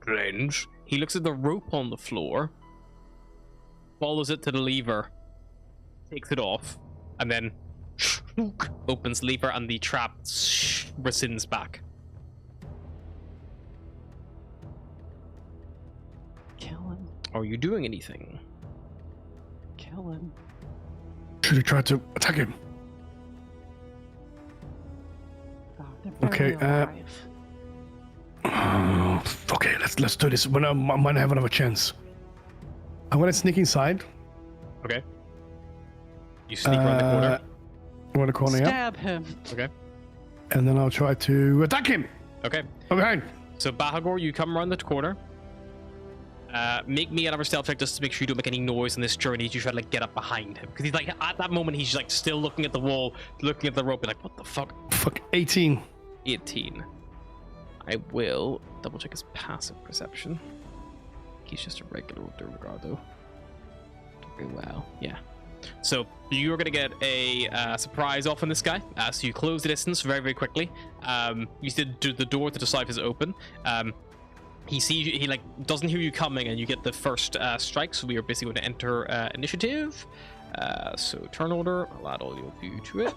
S1: strange. He looks at the rope on the floor, follows it to the lever, takes it off, and then opens the lever, and the trap rescinds back.
S3: Kill him.
S1: Are you doing anything?
S3: Kill him.
S2: Should have tried to attack him.
S3: Oh, they're
S2: Okay,
S3: very alive.
S2: Okay, let's do this. When I might have another chance. I'm gonna sneak inside.
S1: Okay. You sneak around the corner.
S2: Around the corner, yeah.
S3: Stab him.
S1: Okay.
S2: And then I'll try to attack him.
S1: Okay.
S2: From behind.
S1: So Bahagor, you come around the corner. Make me another stealth check just to make sure you don't make any noise on this journey as you try to like get up behind him. Because he's like, at that moment, he's like still looking at the wall, looking at the rope, and like, what the fuck?
S2: Fuck, 18.
S1: 18. I will double check his passive perception. He's just a regular Duergar though. Very well, yeah. So you're gonna get a surprise off on this guy. So you close the distance very, very quickly. You did the door to the side is open. He sees you, he like doesn't hear you coming, and you get the first strike. So we are basically going to enter initiative. So turn order. I'll add all of you to it.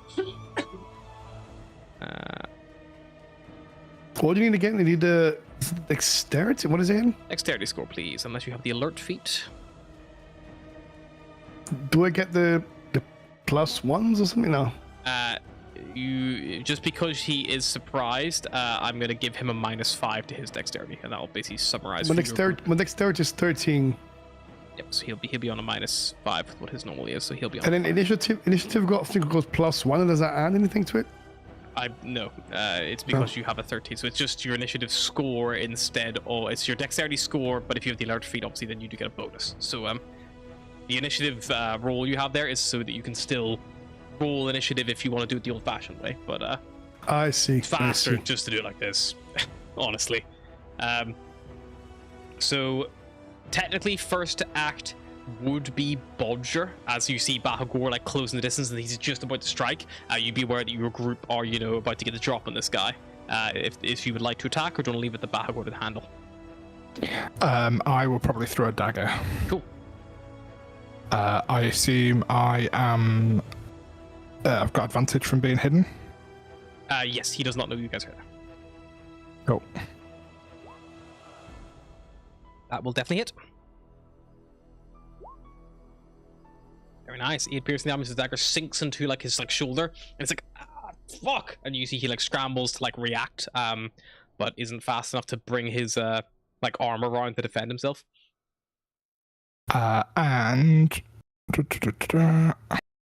S2: What do you need again? You need the dexterity. What is it?
S1: Dexterity score, please. Unless you have the alert feat.
S2: Do I get the plus ones or something? No.
S1: You just because he is surprised, I'm gonna give him a -5 to his dexterity, and that'll basically summarize.
S2: My dexterity is 13.
S1: Yep, so he'll be on a -5 with what his normally is, so he'll be on.
S2: And then initiative got, I think it goes +1. And does that add anything to it?
S1: No, it's because you have a 13, so it's just your initiative score instead, or it's your dexterity score. But if you have the alert feat, obviously, then you do get a bonus. So the initiative roll you have there is so that you can still roll initiative if you want to do it the old-fashioned way. But
S2: I see.
S1: faster just to do it like this, honestly. So technically, first to act would be Bodger, as you see Bahagor like closing the distance and he's just about to strike. You'd be aware that your group are, you know, about to get the drop on this guy. If you would like to attack, or do you want to leave it to Bahagor to handle?
S5: I will probably throw a dagger.
S1: Cool.
S5: I assume I am. I've got advantage from being hidden.
S1: Yes, he does not know you guys are there.
S5: Cool.
S1: That will definitely hit. Very nice. 8 piercing damage. His dagger sinks into like his like shoulder, and it's like, fuck! And you see he like scrambles to like react, but isn't fast enough to bring his like armor around to defend himself.
S5: And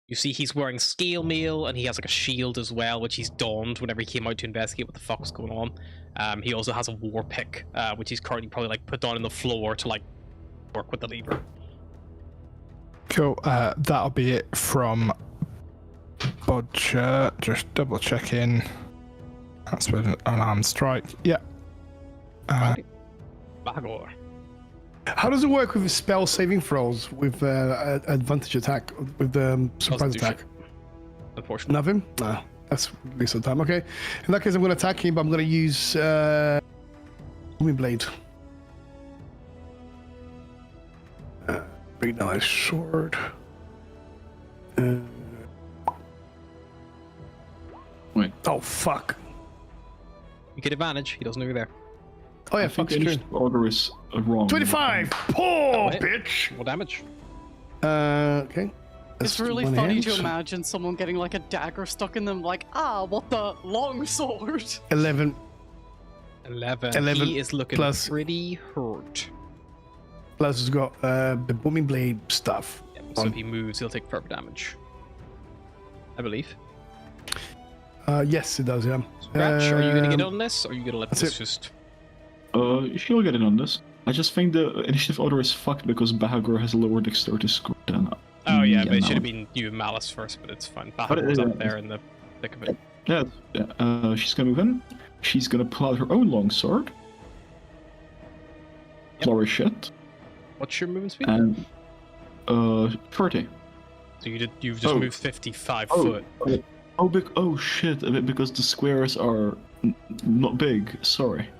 S1: you see he's wearing scale mail, and he has like a shield as well, which he's donned whenever he came out to investigate what the fuck's going on. He also has a war pick, which he's currently probably like put down on the floor to like work with the lever.
S5: Cool. That'll be it from Bodger, just double checking. That's with an unarmed strike. Yeah.
S1: Bahagor.
S2: How does it work with spell saving throws with advantage attack, with the surprise
S1: Doesn't do
S2: attack?
S1: shit, unfortunately.
S2: Nothing? No. That's a waste of time. Okay. In that case, I'm going to attack him, but I'm going to use Booming Blade. Big nice sword.
S4: Wait.
S2: Oh, fuck.
S1: You get advantage. He doesn't know you're there.
S2: Oh, yeah,
S4: I think
S2: fuck's true.
S4: initiative order is wrong.
S2: 25! Poor
S1: hit.
S2: bitch!
S1: What damage?
S2: Okay.
S3: It's
S2: That's
S3: really
S2: one
S3: funny
S2: hand.
S3: to imagine someone getting like a dagger stuck in them, like, what the long sword.
S2: 11.
S1: 11. He is looking
S2: plus-
S1: pretty hurt.
S2: Plus, it's got the Booming Blade stuff.
S1: Yep, so if he moves, he'll take further damage. I believe.
S2: Yes, it does, yeah.
S1: Scratch, are you going to get on this, or are you going to let
S2: that's
S1: this
S2: it.
S1: just...
S4: She'll get in on this. I just think the initiative order is fucked because Bahagor has a lower dexterity score than.
S1: Oh yeah, but it
S4: no.
S1: should have been you and Malice first, but it's fine.
S4: But
S1: Bahagor's
S4: it-
S1: up there in the thick of it.
S4: Yeah, she's gonna move in. She's gonna pull out her own longsword.
S1: Yep.
S4: Flourish it.
S1: What's your movement speed?
S4: And 30.
S1: So you've just
S4: Oh.
S1: moved 55
S4: Oh.
S1: foot.
S4: Oh shit! Because the squares are not big. Sorry.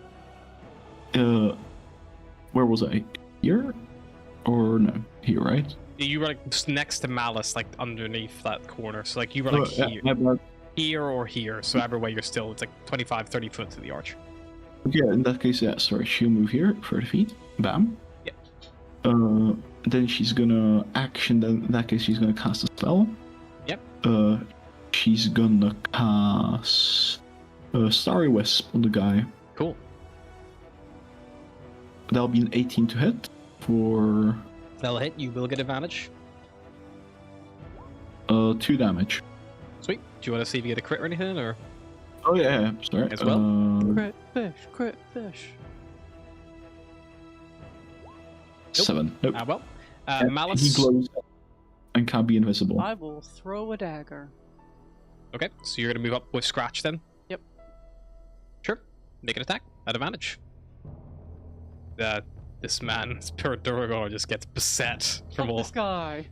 S4: Where was I? Here? Or no? Here, right?
S1: You were like just next to Malice, like underneath that corner. So like you were like here,
S4: but-
S1: here or here. So every way you're still, it's like 25, 30 foot to the arch.
S4: yeah, in that case, yeah. Sorry, she'll move here 30 feet. Bam.
S1: Yep.
S4: Then she's gonna action. Then in that case, she's gonna cast a spell.
S1: Yep.
S4: She's gonna cast Starry Wisp on the guy.
S1: Cool.
S4: That'll be an 18 to hit for
S1: That'll hit. You will get advantage.
S4: 2 damage.
S1: Sweet. Do you want to see if you get a crit or anything, or?
S4: Oh yeah, sorry.
S1: As well?
S3: Crit fish.
S4: 7. Nope.
S1: Well.
S4: He
S1: Malice.
S4: glows and can't be invisible.
S3: I will throw a dagger.
S1: Okay, so you're gonna move up with Scratch then.
S3: Yep.
S1: Sure. Make an attack at advantage. This man, this poor Duragor, just gets beset from
S3: Fuck
S1: all.
S3: this guy.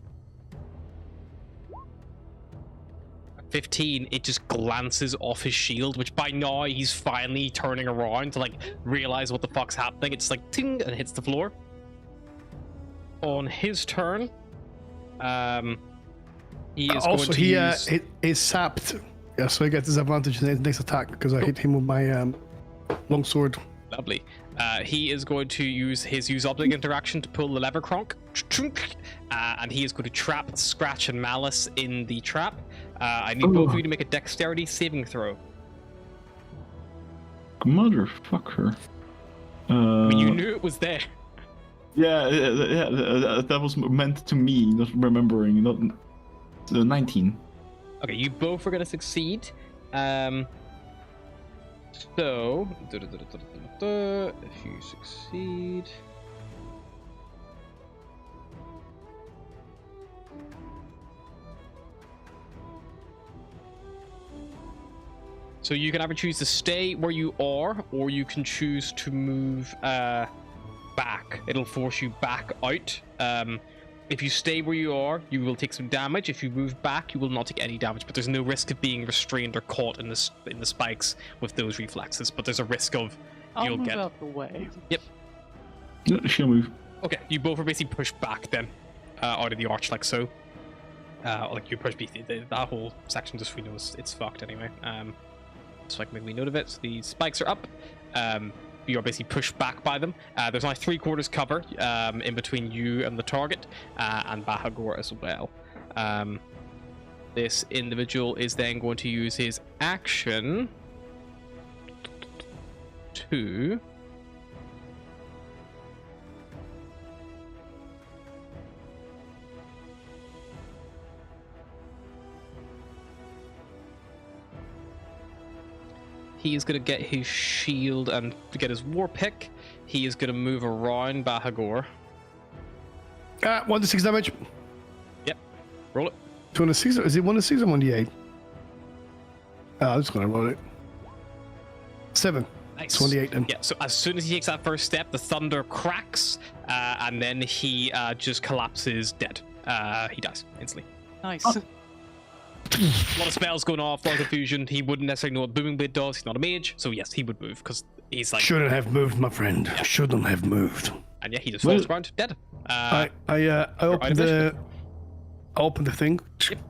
S1: 15, it just glances off his shield, which by now he's finally turning around to like realize what the fuck's happening. It's like ting and hits the floor. On his turn, he is
S2: Also,
S1: going to
S2: he
S1: use...
S2: is sapped. Yeah, so he gets his advantage in his next attack because I hit him with my longsword.
S1: Lovely. He is going to use object interaction to pull the lever cronk, and he is going to trap Scratch and Malice in the trap. I need both of you to make a dexterity saving throw.
S4: Motherfucker.
S1: I mean, you knew it was there.
S4: Yeah, that was meant to me, not remembering. Not 19.
S1: Okay, you both are going to succeed. So, if you succeed... So you can either choose to stay where you are, or you can choose to move back. It'll force you back out. If you stay where you are, you will take some damage. If you move back, you will not take any damage, but there's no risk of being restrained or caught in the spikes with those reflexes. But there's a risk of
S3: I'll move out the way.
S1: Yep.
S4: Yeah, she'll move.
S1: Okay, you both are basically pushed back then, out of the arch like so. Like you push that whole section just so we know it's fucked anyway. So I can make me note of it. So the spikes are up. You are basically pushed back by them. There's now 3/4 cover in between you and the target, and Bahagor as well. This individual is then going to use his action to... He is going to get his shield and to get his war pick. He is going to move around Bahagor.
S2: 1d6 damage.
S1: Yep. Roll it.
S2: 2d6. Is it 1d6 or 1d8? I'm just gonna roll it. 7.
S1: Nice.
S2: 28 then.
S1: Yeah, so as soon as he takes that first step, the thunder cracks, and then he just collapses dead. He dies instantly.
S3: Nice.
S1: A lot of spells going off, a lot of confusion. He wouldn't necessarily know what Booming Blade does. He's not a mage, so yes, he would move because he's like.
S2: Shouldn't have moved, my friend. Shouldn't have moved.
S1: And yeah, he just falls around dead.
S2: I opened the thing,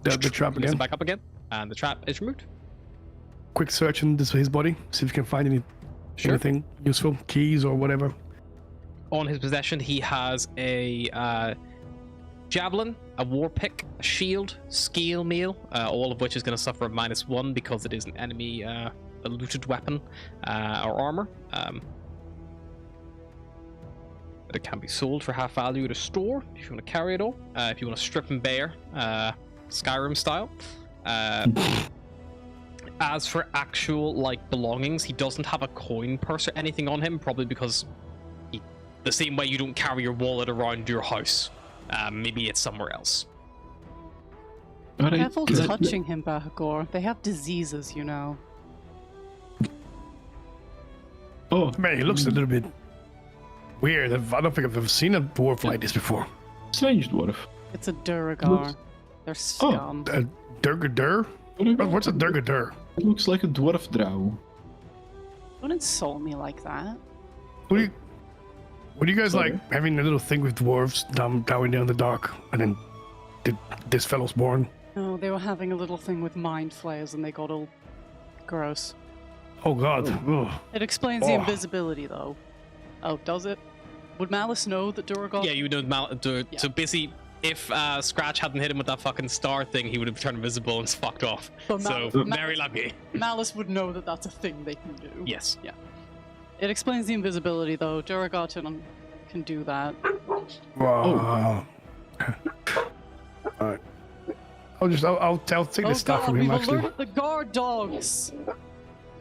S2: the trap
S1: Lifts it
S2: again.
S1: back up again, and the trap is removed.
S2: Quick search in his body, see if you can find anything useful, keys or whatever.
S1: On his possession, he has a javelin, a war pick, a shield, scale mail, all of which is going to suffer a -1 because it is an enemy a looted weapon or armor. But it can be sold for half value at a store if you want to carry it all. If you want to strip and bare, Skyrim style. As for actual like belongings, he doesn't have a coin purse or anything on him, probably because the same way you don't carry your wallet around your house. Maybe it's somewhere else.
S3: Careful touching him, Bahagor. They have diseases, you know.
S4: Oh,
S2: Man, he looks a little bit weird. I don't think I've ever seen a dwarf like this before.
S4: strange dwarf.
S3: It's a Duragar. They're scum.
S2: A Durgadur? What's a Durgadur?
S4: It looks like a dwarf drow.
S3: Don't insult me like that.
S2: What do you guys
S4: Sorry?
S2: like having a little thing with dwarves down in the dark, and then this fellow's born?
S3: No, they were having a little thing with mind flayers and they got all gross.
S2: Oh God! Ugh.
S3: It explains the
S2: Oh.
S3: invisibility, though. Oh, does it? Would Malice know that Duragar?
S1: Yeah, you know.
S3: Yeah.
S1: So basically, if Scratch hadn't hit him with that fucking star thing, he would have turned invisible and fucked off.
S3: But
S1: So
S3: Mal-
S1: very lucky.
S3: Malice would know that that's a thing they can do.
S1: Yes.
S3: Yeah. It explains the invisibility, though. Duragar can do that.
S2: Wow. Alright. I'll take the stuff
S3: God,
S2: from him
S3: we've
S2: actually.
S3: alerted the guard dogs.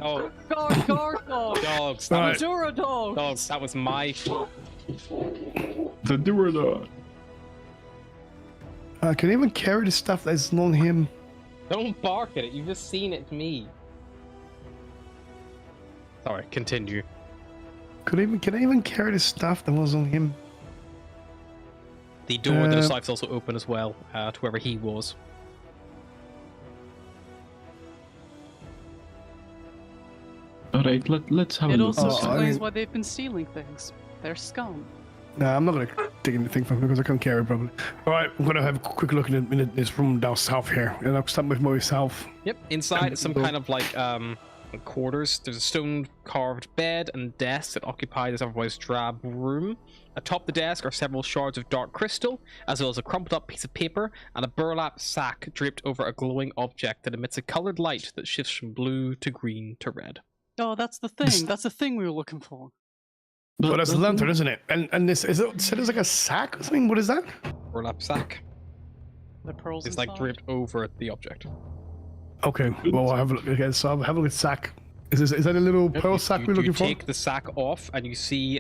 S1: Oh,
S3: Guard dogs.
S1: dogs.
S3: The
S2: Right.
S3: Dura dogs.
S1: Dogs. That was my fault.
S4: The dwarf.
S2: Can I even carry the stuff that's on him?
S1: Don't bark at it. You've just seen it to me. Sorry. Continue.
S2: Can I even carry the stuff that was on him?
S1: The door to the site's also open as well to wherever he was.
S4: Alright, let's have a
S3: It
S4: look.
S3: also
S2: Oh, I
S3: explains
S2: mean-
S3: why they've been stealing things. They're scum.
S2: Nah, I'm not gonna take anything from him because I can't carry it probably. Alright, I'm gonna have a quick look in this room down south here. And I'll start with my south.
S1: Yep. Inside, some kind of like quarters. There's a stone carved bed and desk that occupy this otherwise drab room. Atop the desk are several shards of dark crystal, as well as a crumpled up piece of paper and a burlap sack draped over a glowing object that emits a colored light that shifts from blue to green to red.
S3: Oh, that's the thing. That's the thing we were looking for.
S2: But that's a lantern, isn't it? And this is it said it's like a sack or something? What is that?
S1: Burlap sack.
S3: The pearls
S1: It's like
S3: inside.
S1: draped over the object.
S2: Okay, well I'll have a look. Okay, so I'll have a look at sack. Is that a little pearl sack we're looking
S1: you
S2: for?
S1: take the sack off and you see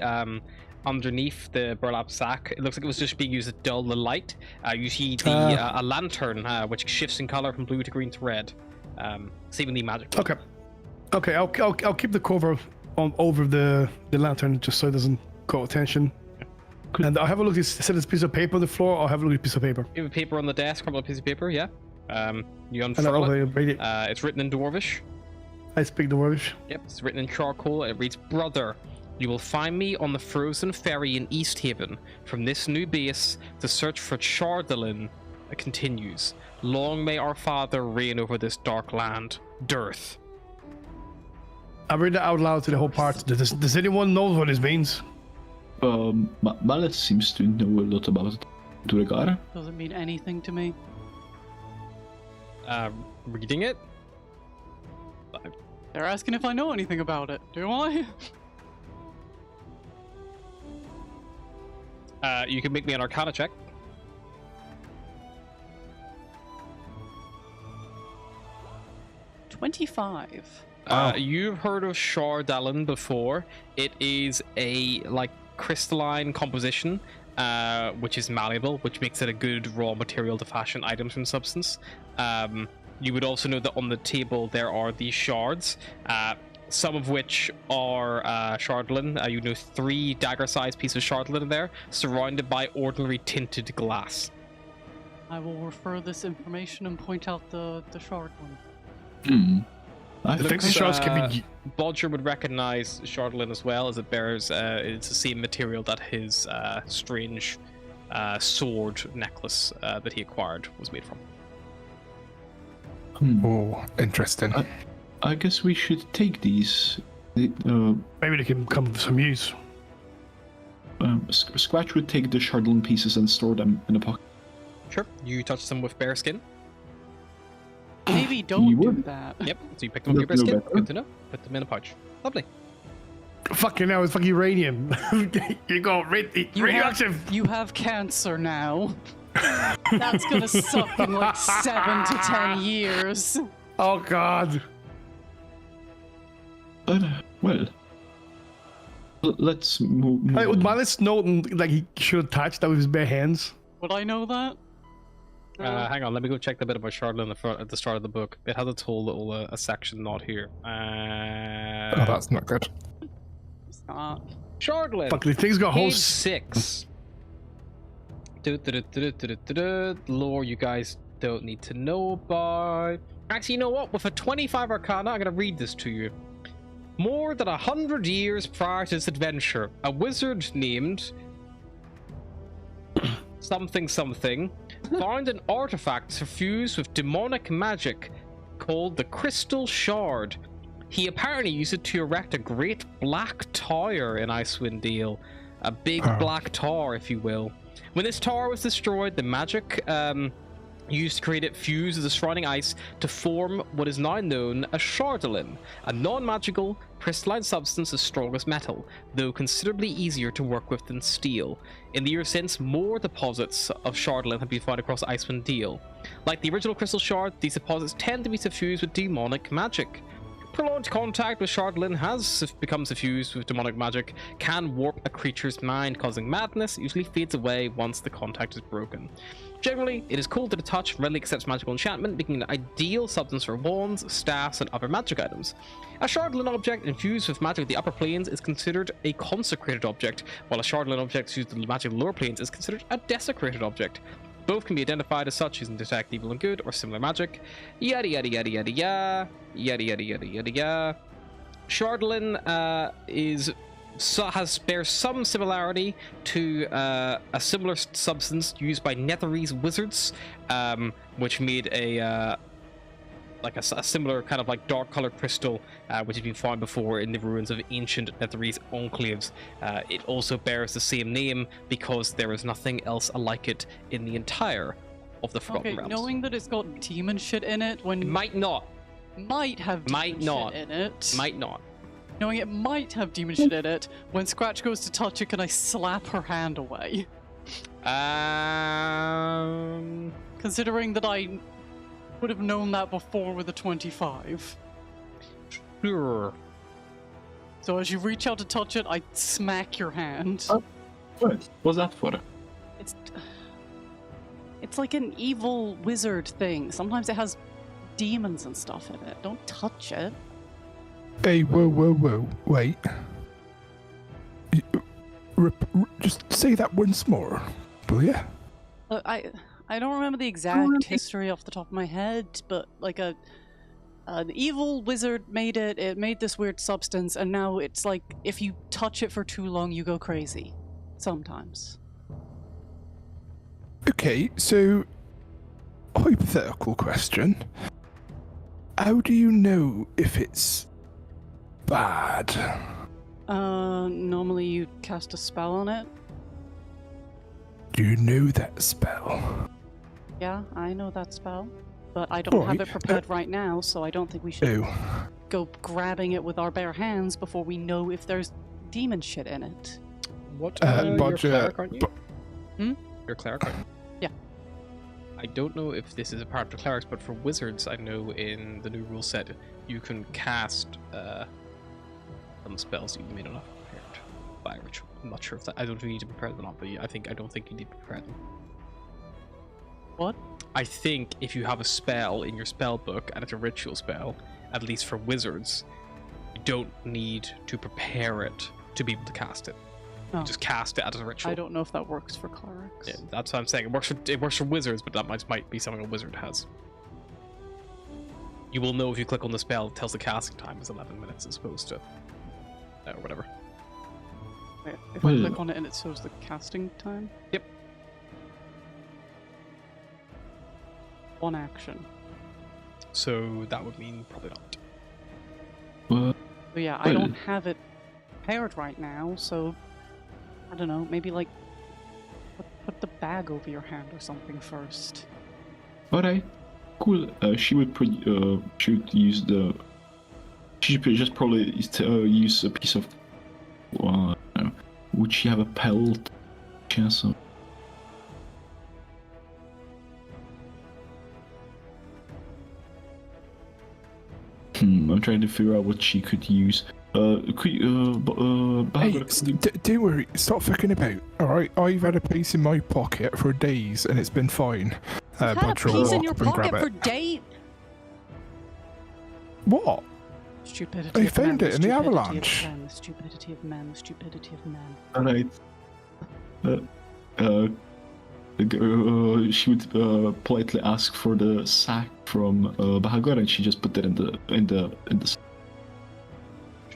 S1: underneath the burlap sack, it looks like it was just being used to dull the light. You see a lantern which shifts in color from blue to green to red, seemingly magical.
S2: Okay, I'll keep the cover on over the lantern just so it doesn't call attention. And I'll have a look. Set this piece of paper on the floor. I'll have a look at this piece of paper.
S1: You have a paper on the desk, crumpled up piece of paper, yeah. You
S2: And I'll
S1: unfurl it.
S2: read it.
S1: It's written in Dwarvish.
S2: I speak the words.
S1: Yep, it's written in charcoal. It reads, "Brother, you will find me on the frozen ferry in East Haven. From this new base, the search for Chardalin continues. Long may our father reign over this dark land. Dearth."
S2: I read it out loud to the whole part. Does anyone know what this means?
S4: Mallet seems to know a lot about Duragar.
S3: Doesn't mean anything to me.
S1: Reading it?
S3: They're asking if I know anything about it. Do I?
S1: You can make me an Arcana check.
S3: $25.
S1: You've heard of Chardalin before. It is a like crystalline composition, which is malleable, which makes it a good raw material to fashion items from substance. You would also know that on the table there are these shards, some of which are Shardlin. You know 3 dagger-sized pieces of Shardlin there, surrounded by ordinary tinted glass.
S3: I will refer this information and point out the shard one.
S4: I
S2: think the shards can be.
S1: Bodger would recognize Shardlin as well, as it bears it's the same material that his strange sword necklace that he acquired was made from.
S5: Oh, interesting.
S4: I guess we should take these.
S2: Maybe they can come with some use.
S4: Scratch would take the Shardlin pieces and store them in a pocket.
S1: Sure. You touch them with bear skin.
S3: Maybe don't
S4: You
S3: do
S4: would.
S3: that.
S1: Yep. So you pick them up with your bear
S4: No
S1: skin.
S4: better.
S1: Good to know. Put them in a pouch. Lovely.
S2: Fucking hell, it's fucking uranium. You got radioactive.
S3: You have cancer now. That's gonna suck in like 7 to 10 years.
S2: Oh god.
S4: Well, let's move.
S2: Hey, would
S4: on.
S2: Malice know like he should touch that with his bare hands?
S3: Would I know that?
S1: Hang on, let me go check the bit about Shardlin at the start of the book. It has its whole little a section not here.
S5: Oh, that's not good.
S3: It's not.
S1: Shardlin.
S2: Fuck, the thing's got
S1: Page
S2: holes.
S1: 6. Lore you guys don't need to know about. Actually, you know what? With a 25 Arcana, I'm gonna read this to you. More than 100 years prior to this adventure, a wizard named something found an artifact suffused with demonic magic called the Crystal Shard. He apparently used it to erect a great black tower in Icewind Dale. A big black tower, if you will. When this tower was destroyed, the magic used to create it fused with the surrounding ice to form what is now known as Shardolin, a non-magical, crystalline substance as strong as metal, though considerably easier to work with than steel. In the years since, more deposits of Shardolin have been found across Icewind Dale. Like the original crystal shard, these deposits tend to be suffused with demonic magic. Prolonged contact with Shardolin has become suffused with demonic magic, can warp a creature's mind, causing madness. It usually fades away once the contact is broken. Generally, it is cool to the touch, readily accepts magical enchantment, making it an ideal substance for wands, staffs, and other magic items. A Shardolin object infused with magic of the upper planes is considered a consecrated object, while a Shardolin object used with the magic of the lower planes is considered a desecrated object. Both can be identified as such using detect evil and good or similar magic. Yada yada yada yada yada. Yada yada yada yada yada. Shardolin bears some similarity to a similar substance used by Netherese wizards, which made a similar kind of like dark colored crystal, which has been found before in the ruins of ancient Netherese enclaves. It also bears the same name because there is nothing else like it in the entire of the Forgotten Realms.
S3: Knowing that it's got demon shit in it when
S1: It might not.
S3: might have demon shit in it.
S1: Might not.
S3: Knowing it might have demon shit in it, when Scratch goes to touch it, can I slap her hand away? Considering that I would have known that before with a 25.
S1: Sure.
S3: So as you reach out to touch it, I smack your hand.
S4: What was that for?
S3: It's like an evil wizard thing. Sometimes it has demons and stuff in it. Don't touch it.
S5: Hey, whoa, wait. Just say that once more, will ya?
S3: I don't remember the exact history off the top of my head, but like an evil wizard made it. It made this weird substance, and now it's like if you touch it for too long, you go crazy. Sometimes.
S5: Okay, so hypothetical question. How do you know if it's bad?
S3: Normally you cast a spell on it.
S5: Do you know that spell?
S3: Yeah, I know that spell, but I don't have it prepared right now, so I don't think we should go grabbing it with our bare hands before we know if there's demon shit in it.
S1: What? You're a cleric, aren't you?
S3: Hmm?
S1: You're a cleric, aren't you?
S3: Yeah.
S1: I don't know if this is a part of the clerics, but for wizards, I know in the new rule set, you can cast some spells you may not have prepared by ritual. I'm not sure if that. I don't think you need to prepare them or not, but I don't think you need to prepare them.
S3: What?
S1: I think if you have a spell in your spell book and it's a ritual spell, at least for wizards, you don't need to prepare it to be able to cast it.
S3: Oh.
S1: You just cast it as a ritual.
S3: I don't know if that works for clerics.
S1: Yeah, that's what I'm saying. It works for wizards, but that might be something a wizard has. You will know if you click on the spell, it tells the casting time is 11 minutes as opposed to or whatever.
S3: Wait, if I click on it and it shows the casting time?
S1: Yep.
S3: One action.
S1: So that would mean probably not.
S3: So yeah, I don't have it prepared right now, so I don't know, maybe like put the bag over your hand or something first.
S4: Alright, cool. She would use the. She should just probably use a piece of. Would she have a pelt? She has some. I'm trying to figure out what she could use. Don't
S5: worry, stop fucking about. Alright, I've had a piece in my pocket for days and it's been fine.
S3: You've had a piece in your pocket for days?
S5: What?
S3: Stupidity
S5: I
S3: of
S5: found
S3: men,
S5: it in the avalanche.
S3: The stupidity of men, the stupidity of men.
S4: Alright. She would politely ask for the sack from Bahagor, and she just put it in the.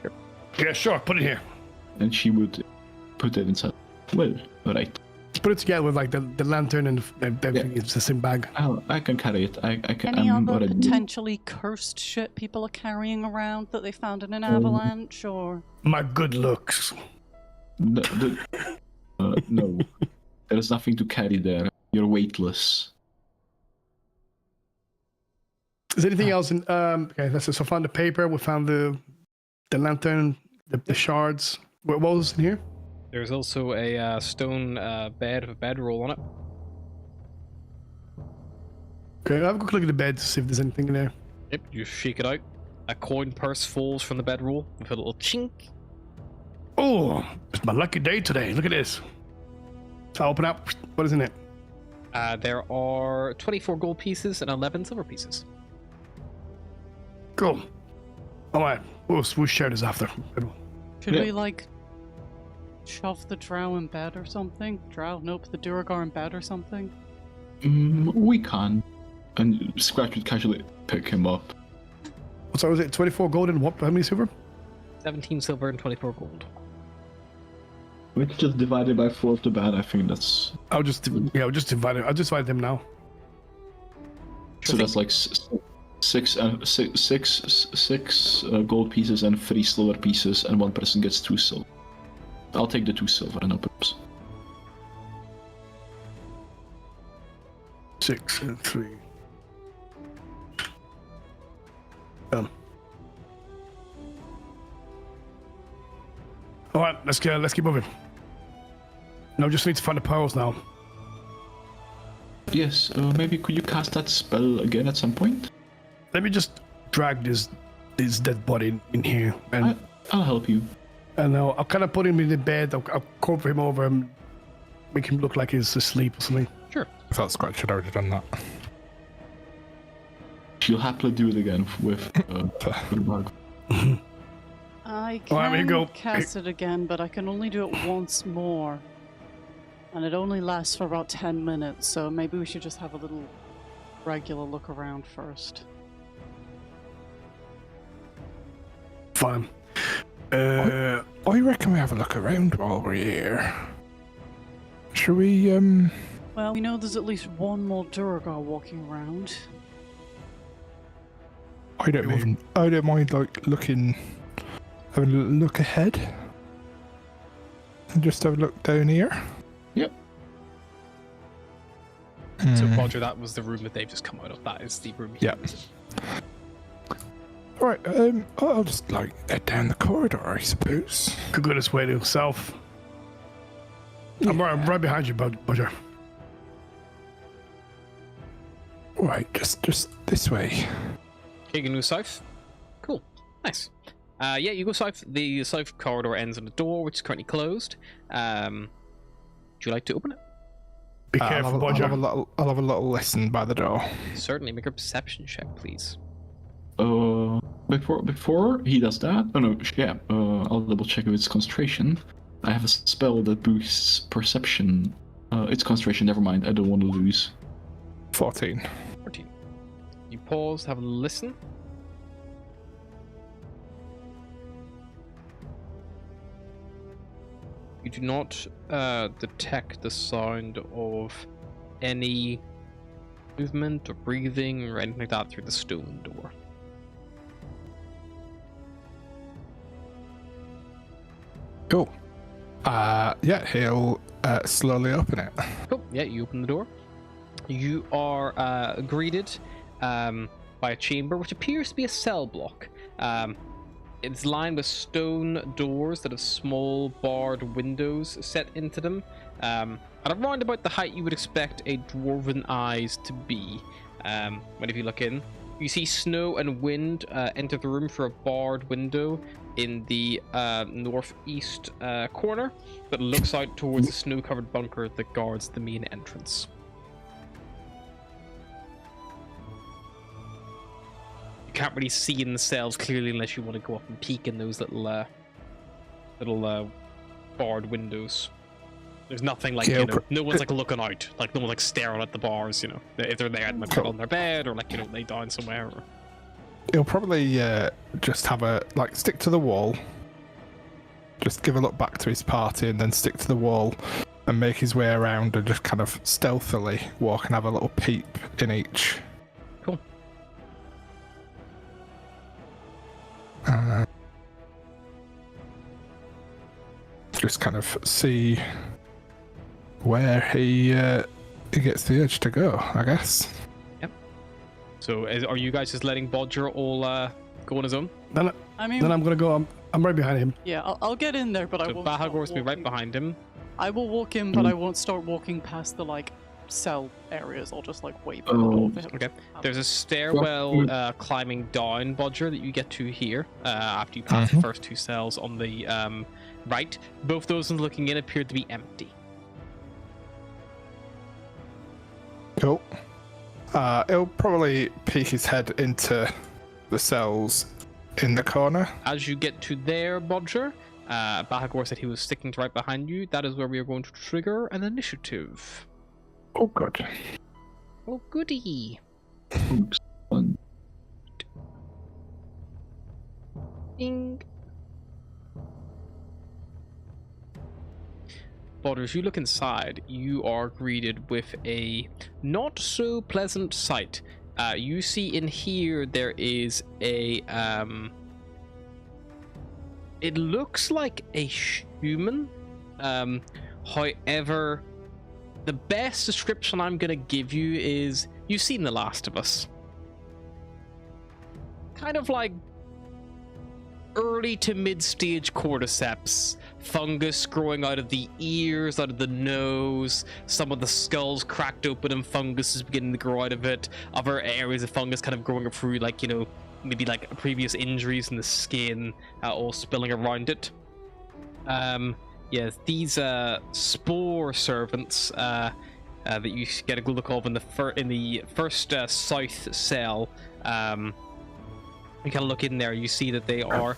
S1: Sure.
S2: Yeah, sure. Put it here.
S4: And she would put it inside. Well, alright.
S2: Put it together with like the lantern and everything. Yeah. It's the same bag.
S4: I can carry it. I can.
S3: Any other potentially cursed shit people are carrying around that they found in an avalanche, or?
S2: My good looks.
S4: No. No. There's nothing to carry there. You're weightless.
S2: Is there anything else in okay, that's it. So found the paper, we found the lantern, the shards. What was in here?
S1: There's also a stone bed with a bedroll on it.
S2: Okay, I'll have a quick look at the bed to see if there's anything in there.
S1: Yep, you shake it out. A coin purse falls from the bedroll with a little chink.
S2: Oh, it's my lucky day today. Look at this. So I open up. What is in it?
S1: There are 24 gold pieces and 11 silver pieces.
S2: Cool. All right, we'll share this after.
S3: Should we like shove the drow in bed or something? The Duragar in bed or something?
S4: We can. And Scratch would casually pick him up.
S2: So was it 24 gold and what? How many silver?
S1: 17 silver and 24 gold.
S4: We could just divide it by 4 of the bed. I think that's.
S2: I'll just divide it. I'll just divide them now.
S4: So that's like six gold pieces and 3 silver pieces, and one person gets 2 silver. I'll take the 2 silver and open.
S2: 6 and 3. Done. All right, let's keep moving. No, just need to find the pearls now.
S4: Yes, maybe could you cast that spell again at some point?
S2: Let me just drag this dead body in here, and
S4: I'll help you.
S2: And I'll kind of put him in the bed. I'll cover him over and make him look like he's asleep or something.
S1: Sure.
S5: I thought Scratch had already done that.
S4: She'll happily do it again with the bug.
S3: I can cast it again, but I can only do it once more. And it only lasts for about 10 minutes, so maybe we should just have a little regular look around first.
S2: Fine.
S5: I reckon we have a look around while we're here. Shall we,
S3: Well, we know there's at least one more Duragar walking around.
S5: I don't mind, like, having a look ahead. And just have a look down here.
S4: Yep.
S1: So, Roger, that was the room that they've just come out of. That is the room.
S5: Yeah. Right, I'll just, like, head down the corridor, I suppose.
S2: Could go this way to south. Yeah. I'm right behind you, Roger.
S5: Right, just this way.
S1: Okay, you can go south. Cool. Nice. Yeah, you go south. The south corridor ends on a door, which is currently closed. Would you like to open it?
S2: Be careful,
S5: I'll
S2: Bodger.
S5: have a little listen by the door.
S1: Certainly, make a perception check, please.
S4: Before he does that, I'll double check if it's concentration. I have a spell that boosts perception. It's concentration. Never mind. I don't want to lose.
S5: 14.
S1: 14. You pause, have a listen. You do not detect the sound of any movement or breathing or anything like that through the stone door.
S5: Cool. Yeah, he'll slowly open it.
S1: Cool. Yeah, you open the door. You are greeted by a chamber which appears to be a cell block. It's lined with stone doors that have small barred windows set into them. At around about the height you would expect a dwarven eyes to be. When if you look in, you see snow and wind enter the room through a barred window in the northeast corner that looks out towards the snow-covered bunker that guards the main entrance. You can't really see in the cells clearly unless you want to go up and peek in those little barred windows. There's nothing like, no one's like looking out, like no one's like staring at the bars, if they're there, they might be on their bed or like, lay down somewhere. Or...
S5: He'll probably just have stick to the wall, just give a look back to his party and then stick to the wall and make his way around and just kind of stealthily walk and have a little peep in each.
S1: Cool.
S5: Just kind of see where he gets the urge to go, I guess.
S1: Yep. So, are you guys just letting Bodger all go on his own?
S2: Then I'm gonna go. I'm right behind him.
S3: Yeah, I'll get in there, but I won't.
S1: Bahagor's be right behind him.
S3: I will walk in, but I won't start walking past the cell areas. I'll just wait for the door for him.
S1: Okay. There's a stairwell climbing down, Bodger, that you get to here after you pass the first two cells on the right. Both those ones looking in appear to be empty.
S5: Cool. He'll probably peek his head into the cells in the corner.
S1: As you get to there, Bodger, Bahagor said he was sticking to right behind you. That is where we are going to trigger an initiative.
S5: Oh, good.
S1: Oh, goody.
S4: Fun.
S1: Ding. Bodger, as you look inside, you are greeted with a not so pleasant sight. You see in here there is a it looks like a human. However, the best description I'm gonna give you is you've seen The Last of Us. Kind of like early to mid-stage cordyceps, fungus growing out of the ears, out of the nose, some of the skulls cracked open and fungus is beginning to grow out of it, other areas of fungus kind of growing through maybe previous injuries in the skin, all spilling around it. Yes, these spore servants that you get a good look of in the first south cell. You kind of look in there, you see that they are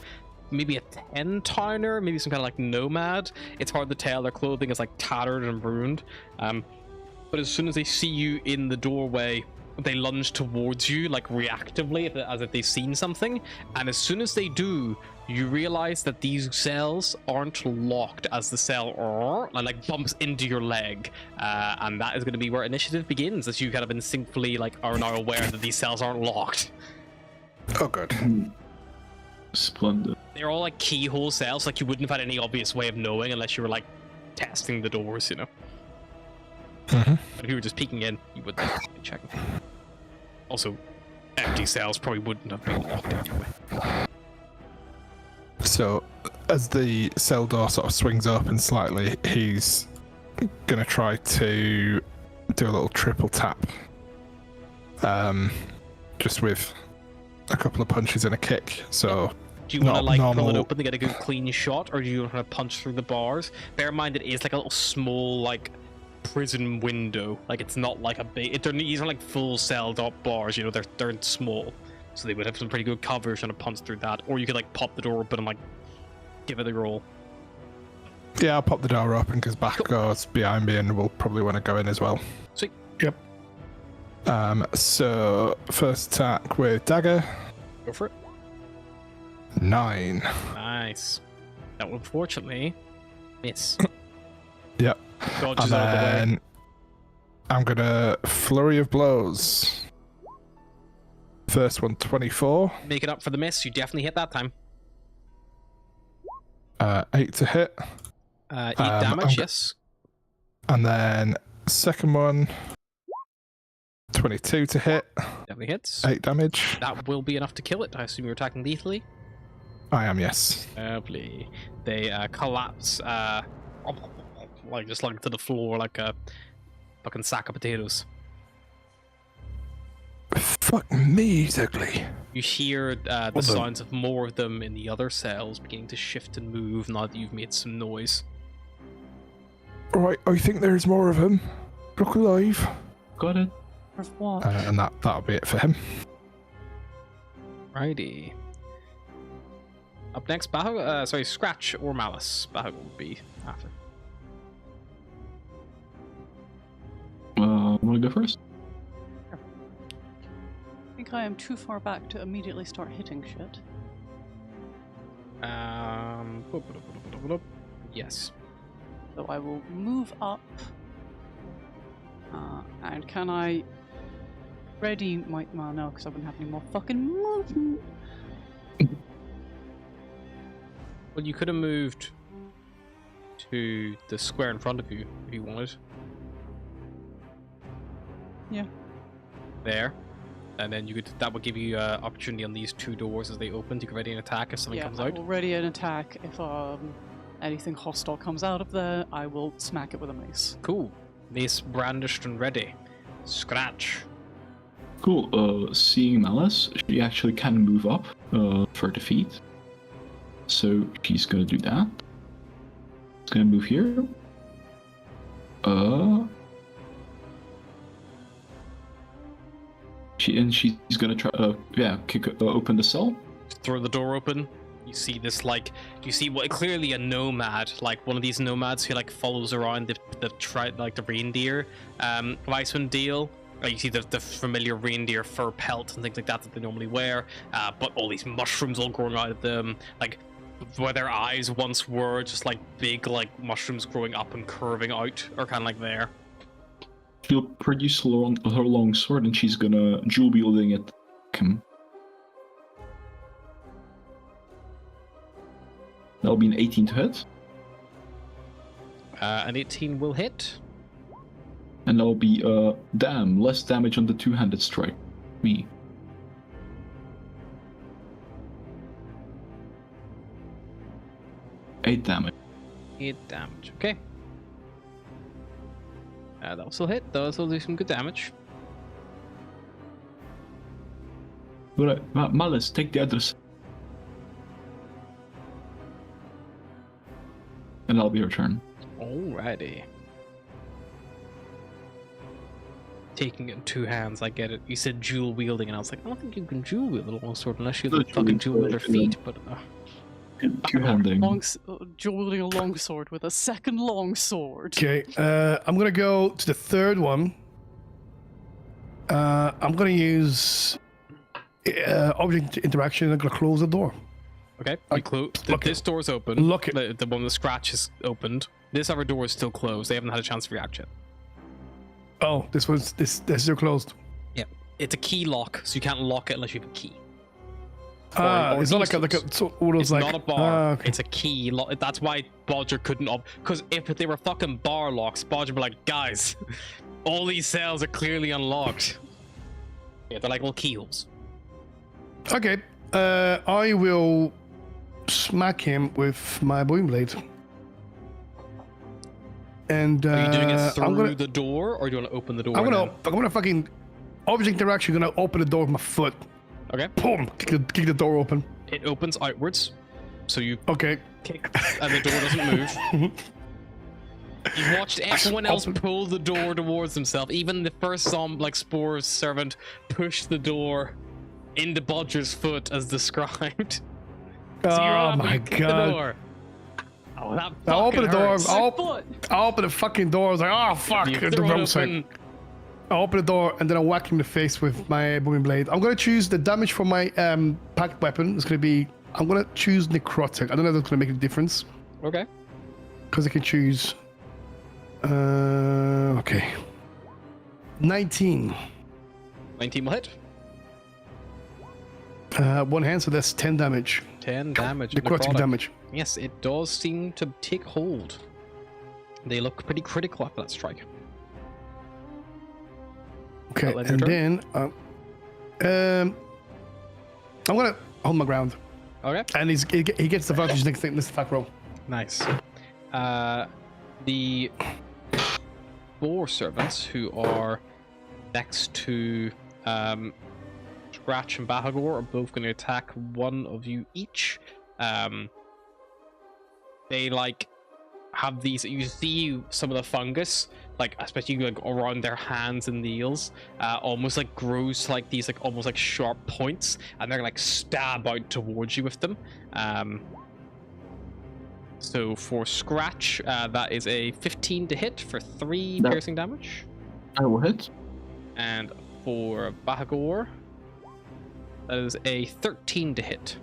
S1: maybe a 10-towner, maybe some kind of nomad. It's hard to tell, their clothing is tattered and ruined. But as soon as they see you in the doorway, they lunge towards you reactively, as if they've seen something. And as soon as they do, you realize that these cells aren't locked as the cell bumps into your leg. And that is going to be where initiative begins, as you kind of instinctively are now aware that these cells aren't locked.
S5: Oh, good.
S4: Splendid.
S1: They're all keyhole cells, you wouldn't have had any obvious way of knowing unless you were testing the doors,
S5: Mm-hmm.
S1: But if you were just peeking in, you wouldn't have been checking. Also, empty cells probably wouldn't have been locked anyway.
S5: So, as the cell door sort of swings open slightly, he's gonna try to do a little triple tap. Just with a couple of punches and a kick. So,
S1: do you want to
S5: normal...
S1: pull it open to get a good clean shot, or do you want to punch through the bars? Bear in mind it is a little small prison window. Like it's not like a big. These are like full celled up bars. You know, they're small, so they would have some pretty good cover trying to punch through that. Or you could like pop the door open and like give it a roll.
S5: Yeah, I'll pop the door open because Bahago's behind me and will probably want to go in as well.
S1: Sweet.
S2: Yep.
S5: So first attack with dagger.
S1: Go for it.
S5: 9.
S1: Nice. That will unfortunately miss.
S5: Yep.
S1: Dodges
S5: And
S1: out of the way.
S5: then I'm gonna flurry of blows. First one 24.
S1: Make it up for the miss. You definitely hit that time.
S5: 8 to hit.
S1: 8 damage, yes.
S5: And then second one 22 to hit.
S1: Definitely hits.
S5: 8 damage.
S1: That will be enough to kill it. I assume you're attacking lethally.
S5: I am, yes.
S1: Lovely. They collapse, like just like to the floor, like a fucking sack of potatoes.
S5: Fuck me, he's ugly.
S1: You hear the sounds of more of them in the other cells beginning to shift and move now that you've made some noise.
S5: Right, I think there's more of him. Look alive.
S4: Got it.
S3: Of what?
S5: And that'll be it for him.
S1: Righty. Up next, Scratch or Malice. Bahago will be after.
S4: Want to go first?
S3: I think I am too far back to immediately start hitting shit.
S1: Yes.
S3: So I will move up. And can I ready my... Well, no, because I wouldn't have any more fucking movement.
S1: Well, you could have moved to the square in front of you if you wanted.
S3: Yeah.
S1: There. And then you could. That would give you opportunity on these 2 doors as they open. You can ready an attack if something comes
S3: I
S1: out.
S3: will ready an attack. If anything hostile comes out of there, I will smack it with a mace.
S1: Cool. Mace brandished and ready. Scratch.
S4: Cool. Seeing Malice, she actually can move up 30 feet. So she's gonna do that. She's gonna move here. She's gonna try. Open the cell.
S1: Throw the door open. You see this you see what clearly a nomad, like one of these nomads who like follows around the reindeer Weissman deal. You see the familiar reindeer fur pelt and things like that they normally wear, but all these mushrooms all growing out of them, like where their eyes once were, just like big like mushrooms growing up and curving out, are kind of like there.
S4: She'll produce her long sword and she's gonna dual wielding it. That'll be an 18 to hit.
S1: An 18 will hit.
S4: And that'll be less damage on the two-handed strike. Me. Eight damage.
S1: 8 damage. Okay. That will still hit. Those will do some good damage.
S4: Alright, Malice, take the others. And that'll be your turn.
S1: Alrighty. Taking it in 2 hands, I get it. You said dual wielding, and I was like, I don't think you can dual wield a longsword unless you have the fucking dual wielder feet, but.
S4: Two-handing.
S3: Dual wielding a longsword with a second longsword.
S2: Okay, I'm gonna go to the third one. I'm gonna use object interaction. I'm gonna close the door.
S1: Okay, this door's open.
S2: Look it.
S1: The one with the scratch is opened. This other door is still closed. They haven't had a chance to react yet.
S2: Oh, this is still closed.
S1: Yeah, it's a key lock, so you can't lock it unless you have a key.
S2: It's not like a so what was
S1: It's
S2: like
S1: not a bar.
S2: okay.
S1: It's a key lock. That's why Bodger couldn't because if they were fucking bar locks, Bodger would be like, guys, all these cells are clearly unlocked. Yeah, they're like little keyholes.
S2: Okay, I will smack him with my boom blade. And
S1: Are you doing it
S2: I'm
S1: through
S2: gonna,
S1: the door, or do you want to open the door?
S2: I'm gonna fucking object interaction. Gonna open the door with my foot.
S1: Okay.
S2: Boom! Kick the door open.
S1: It opens outwards, so you
S2: Okay.
S1: kick, and the door doesn't move. You watched everyone else pull the door towards himself. Even the first Spores servant pushed the door into Bodger's foot as described. So you're
S2: Oh
S1: up,
S2: my
S1: you kick the
S2: god.
S1: door. Oh, that
S2: I opened the door.
S1: hurts.
S2: I opened the fucking door. I was like, oh fuck.
S1: You
S2: The
S1: throw it
S2: wrong side.
S1: open.
S2: I open the door and then I whack him in the face with my booming blade. I'm gonna choose the damage for my packed weapon. It's gonna be. I'm gonna choose necrotic. I don't know if that's gonna make a difference
S1: Okay.
S2: because I can choose. Okay. 19.
S1: 19 will hit.
S2: One hand, so that's 10 damage.
S1: 10 damage.
S2: Necrotic damage.
S1: Yes, it does seem to take hold. They look pretty critical after that strike.
S2: Okay,
S1: Let
S2: and
S1: your
S2: then I'm gonna hold my ground,
S1: Okay.
S2: and he gets the advantage next attack roll.
S1: Nice. The 4 servants who are next to Scratch and Bahagor are both going to attack one of you each. They have these. You see some of the fungus, especially around their hands and nails, almost grows to these almost sharp points, and they're stab out towards you with them. So for Scratch, that is a 15 to hit for 3 piercing damage.
S4: I will hit.
S1: And for Bahagor, that is a 13 to hit.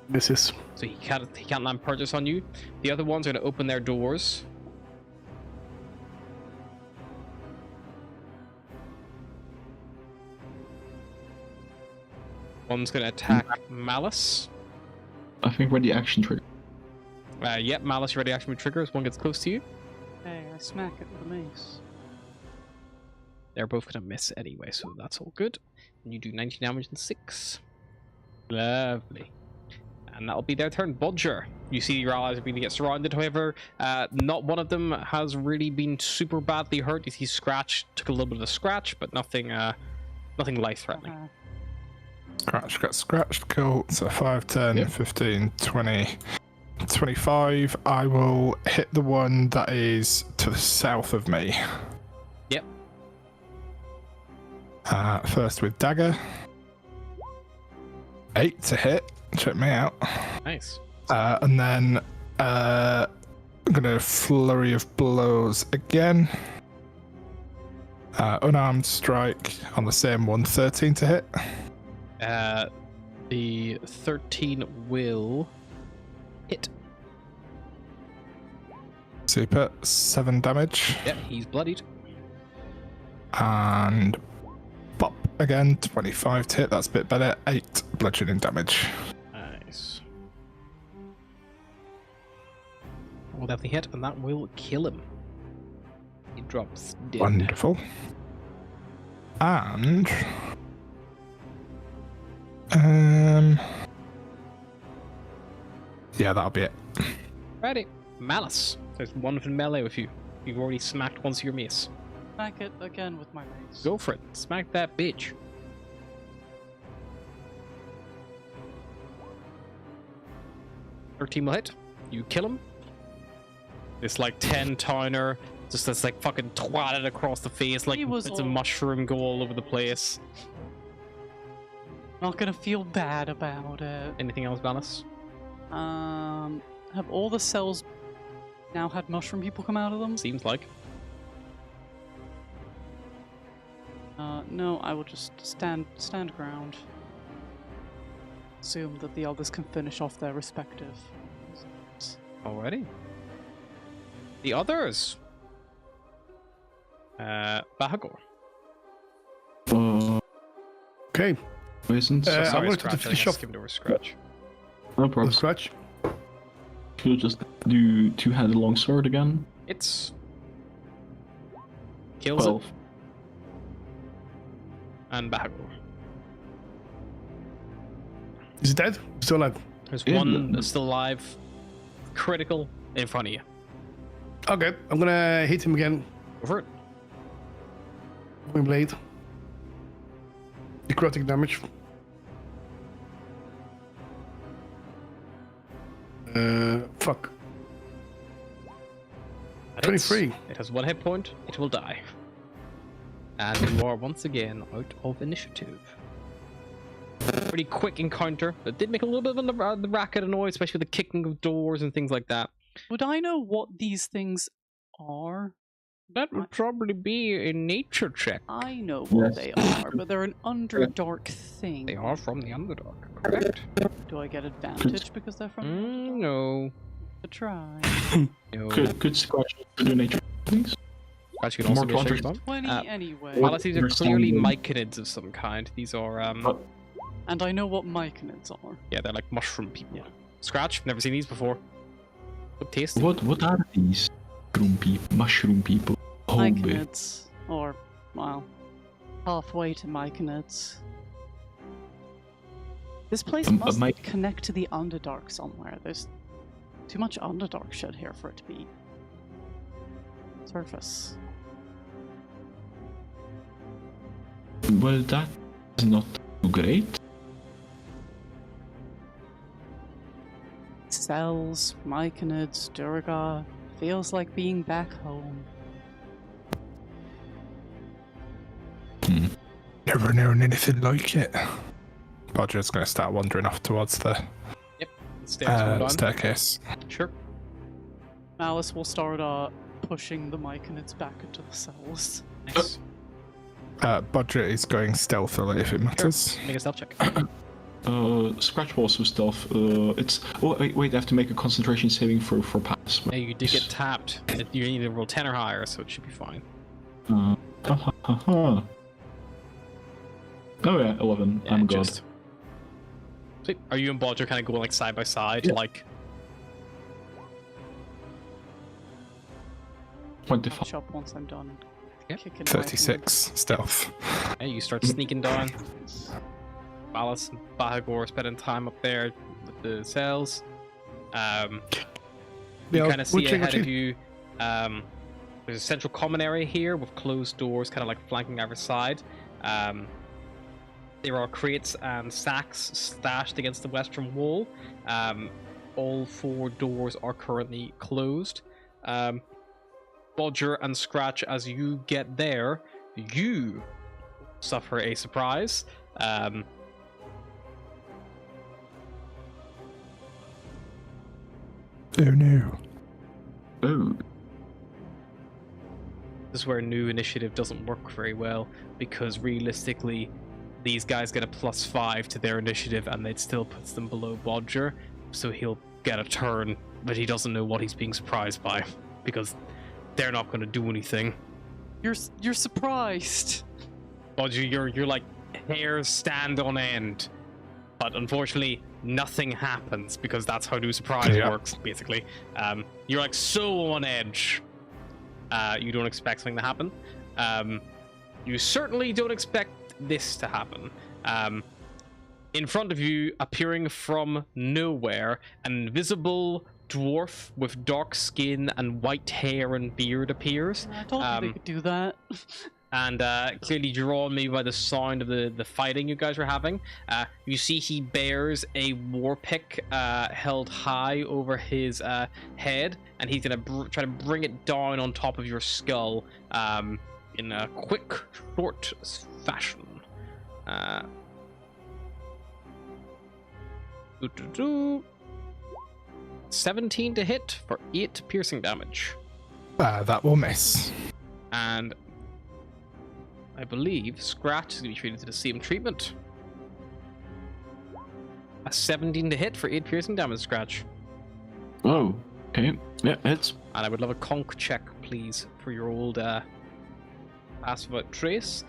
S2: This is.
S1: So he can't land purchase on you. The other ones are going to open their doors. One's going to attack Malice.
S4: I think we're the action trigger.
S1: Yep, Malice, ready action with trigger as one gets close to you.
S3: Hey, I smack it with a mace.
S1: They're both going to miss anyway, so that's all good. And you do 19 damage and 6. Lovely. And that'll be their turn. Bodger, you see your allies are beginning to get surrounded. However, not one of them has really been super badly hurt. You see Scratch took a little bit of a scratch, but nothing life-threatening.
S5: Scratch got scratched. Cool. So 5, 10, 15, 20, 25. I will hit the one that is to the south of me.
S1: Yep.
S5: First with dagger. 8 to hit. Check me out.
S1: Nice.
S5: And then I'm gonna flurry of blows again. Unarmed strike on the same one. 13 to hit.
S1: The 13 will hit.
S5: Super. 7 damage.
S1: Yep, he's bloodied.
S5: And pop again. 25 to hit. That's a bit better. 8 bludgeoning damage.
S1: Nice. Will definitely hit, and that will kill him. He drops dead.
S5: Wonderful. And yeah, that'll be it.
S1: Ready. Malice. There's one in melee with you. You've already smacked once your mace.
S3: Smack it again with my mace.
S1: Go for it. Smack that bitch. Team will hit. You kill him. This 10 towner just that's fucking twatted across the face it's a mushroom go all over the place.
S3: Not gonna feel bad about it.
S1: Anything else, Malice?
S3: Have all the cells now had mushroom people come out of them?
S1: Seems like.
S3: No, I will just stand ground. Assume that the others can finish off their respective.
S1: Alrighty. The others. Bahagor.
S2: Okay.
S4: Poisons.
S2: I'm
S1: Sorry,
S2: going to
S1: Scratch.
S2: finish
S1: I
S2: off
S1: skimmed over Scratch.
S4: No problem.
S2: Scratch.
S4: You'll just do two-handed longsword again.
S1: It's kills
S4: 12.
S1: it. And Bahagor.
S2: Is he dead? Still alive.
S1: There's
S4: Yeah,
S1: one
S4: no.
S1: that's still alive. Critical in front of you.
S2: Okay, I'm gonna hit him again.
S1: Go for it.
S2: Wing blade. Necrotic damage. Fuck.
S1: That hits.
S2: 23.
S1: It has 1 hit point. It will die. And you are once again out of initiative. Pretty quick encounter. It did make a little bit of the racket of noise, especially with the kicking of doors and things like that.
S3: Would I know what these things are?
S1: That would probably be a nature check.
S3: I know what
S4: Yes.
S3: they are, but they're an Underdark thing.
S1: They are from the Underdark, correct?
S3: Do I get advantage because they're from the Underdark?
S1: No.
S3: To try.
S1: No.
S4: Could Scratch to do nature, please?
S1: Scratch, you can also
S4: More
S1: do a
S4: to
S1: shake
S3: 20
S1: Uh,
S3: anyway.
S1: Well, these are
S4: Understand
S1: clearly
S4: them.
S1: myconids of some kind. These are,
S3: And I know what myconids are.
S1: yeah, they're like mushroom people. Scratch, never seen these before. Good taste.
S4: What are these mushroom people?
S3: Myconids. Or, well, halfway to myconids. This place must connect to the Underdark somewhere. There's too much Underdark shit here for it to be surface.
S4: Well, that is not great.
S3: Cells, myconids, Durga. Feels like being back home.
S5: Never known anything like it. Bodger's going to start wandering off towards the
S1: Stairs come down.
S5: staircase.
S1: Sure.
S3: Malice will start pushing the myconids back into the cells.
S1: Nice.
S5: Bodger is going stealthily if it matters.
S1: Make a stealth check.
S4: Scratch will also stealth. It's. Oh, wait, I have to make a concentration saving for pass.
S1: Yeah, you did get tapped. You need to roll 10 or higher, so it should be fine.
S4: Oh yeah, 11.
S1: Yeah,
S4: I'm god.
S1: Sweet. Are you and Bodger kind of going like side by side,
S4: Yeah.
S1: like?
S4: 25.
S3: Catch up once I'm done.
S1: Yep.
S3: Kicking
S5: 36 stealth.
S1: Yeah, you start sneaking down. Malice and Bahagor spending time up there with the cells. You
S2: Yeah,
S1: kind of see
S2: watching,
S1: ahead of
S2: watching.
S1: you. There's a central common area here with closed doors, kind of like flanking either side. There are crates and sacks stashed against the western wall. All 4 doors are currently closed. Bodger and Scratch, as you get there, you suffer a surprise.
S5: Oh no.
S4: Oh.
S1: This is where new initiative doesn't work very well, because realistically, these guys get a +5 to their initiative, and it still puts them below Bodger, so he'll get a turn, but he doesn't know what he's being surprised by, because they're not going to do anything.
S3: You're surprised.
S1: Bodger, you're like hairs stand on end, but unfortunately, nothing happens because that's how new surprise
S5: Yeah.
S1: works. Basically, you're like so on edge. You don't expect something to happen. You certainly don't expect this to happen. In front of you, appearing from nowhere, an invisible dwarf with dark skin and white hair and beard appears.
S3: I told you they could do that.
S1: And clearly drawn maybe by the sound of the fighting you guys were having. You see he bears a war pick held high over his head, and he's gonna try to bring it down on top of your skull in a quick, short fashion. 17 to hit for 8 piercing damage.
S5: That will miss.
S1: And I believe Scratch is going to be treated to the same treatment. A 17 to hit for 8 piercing damage, Scratch.
S4: Oh. Okay. Yeah, it's.
S1: And I would love a conk check, please, for your old pass without trace.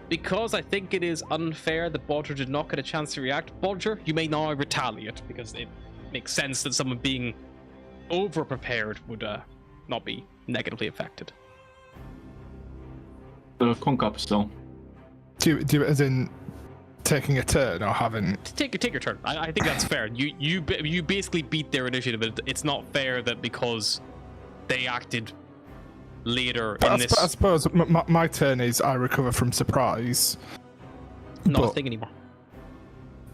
S1: Because I think it is unfair that Bodger did not get a chance to react. Bodger, you may now retaliate, because it makes sense that someone being over-prepared would not be negatively affected.
S4: Conk up still.
S5: Do you as in taking a turn or having?
S1: Take your turn. I think that's fair. You basically beat their initiative. But it's not fair that because they acted later in this.
S5: I suppose my turn is I recover from surprise.
S1: Not a
S5: but-
S1: thing anymore.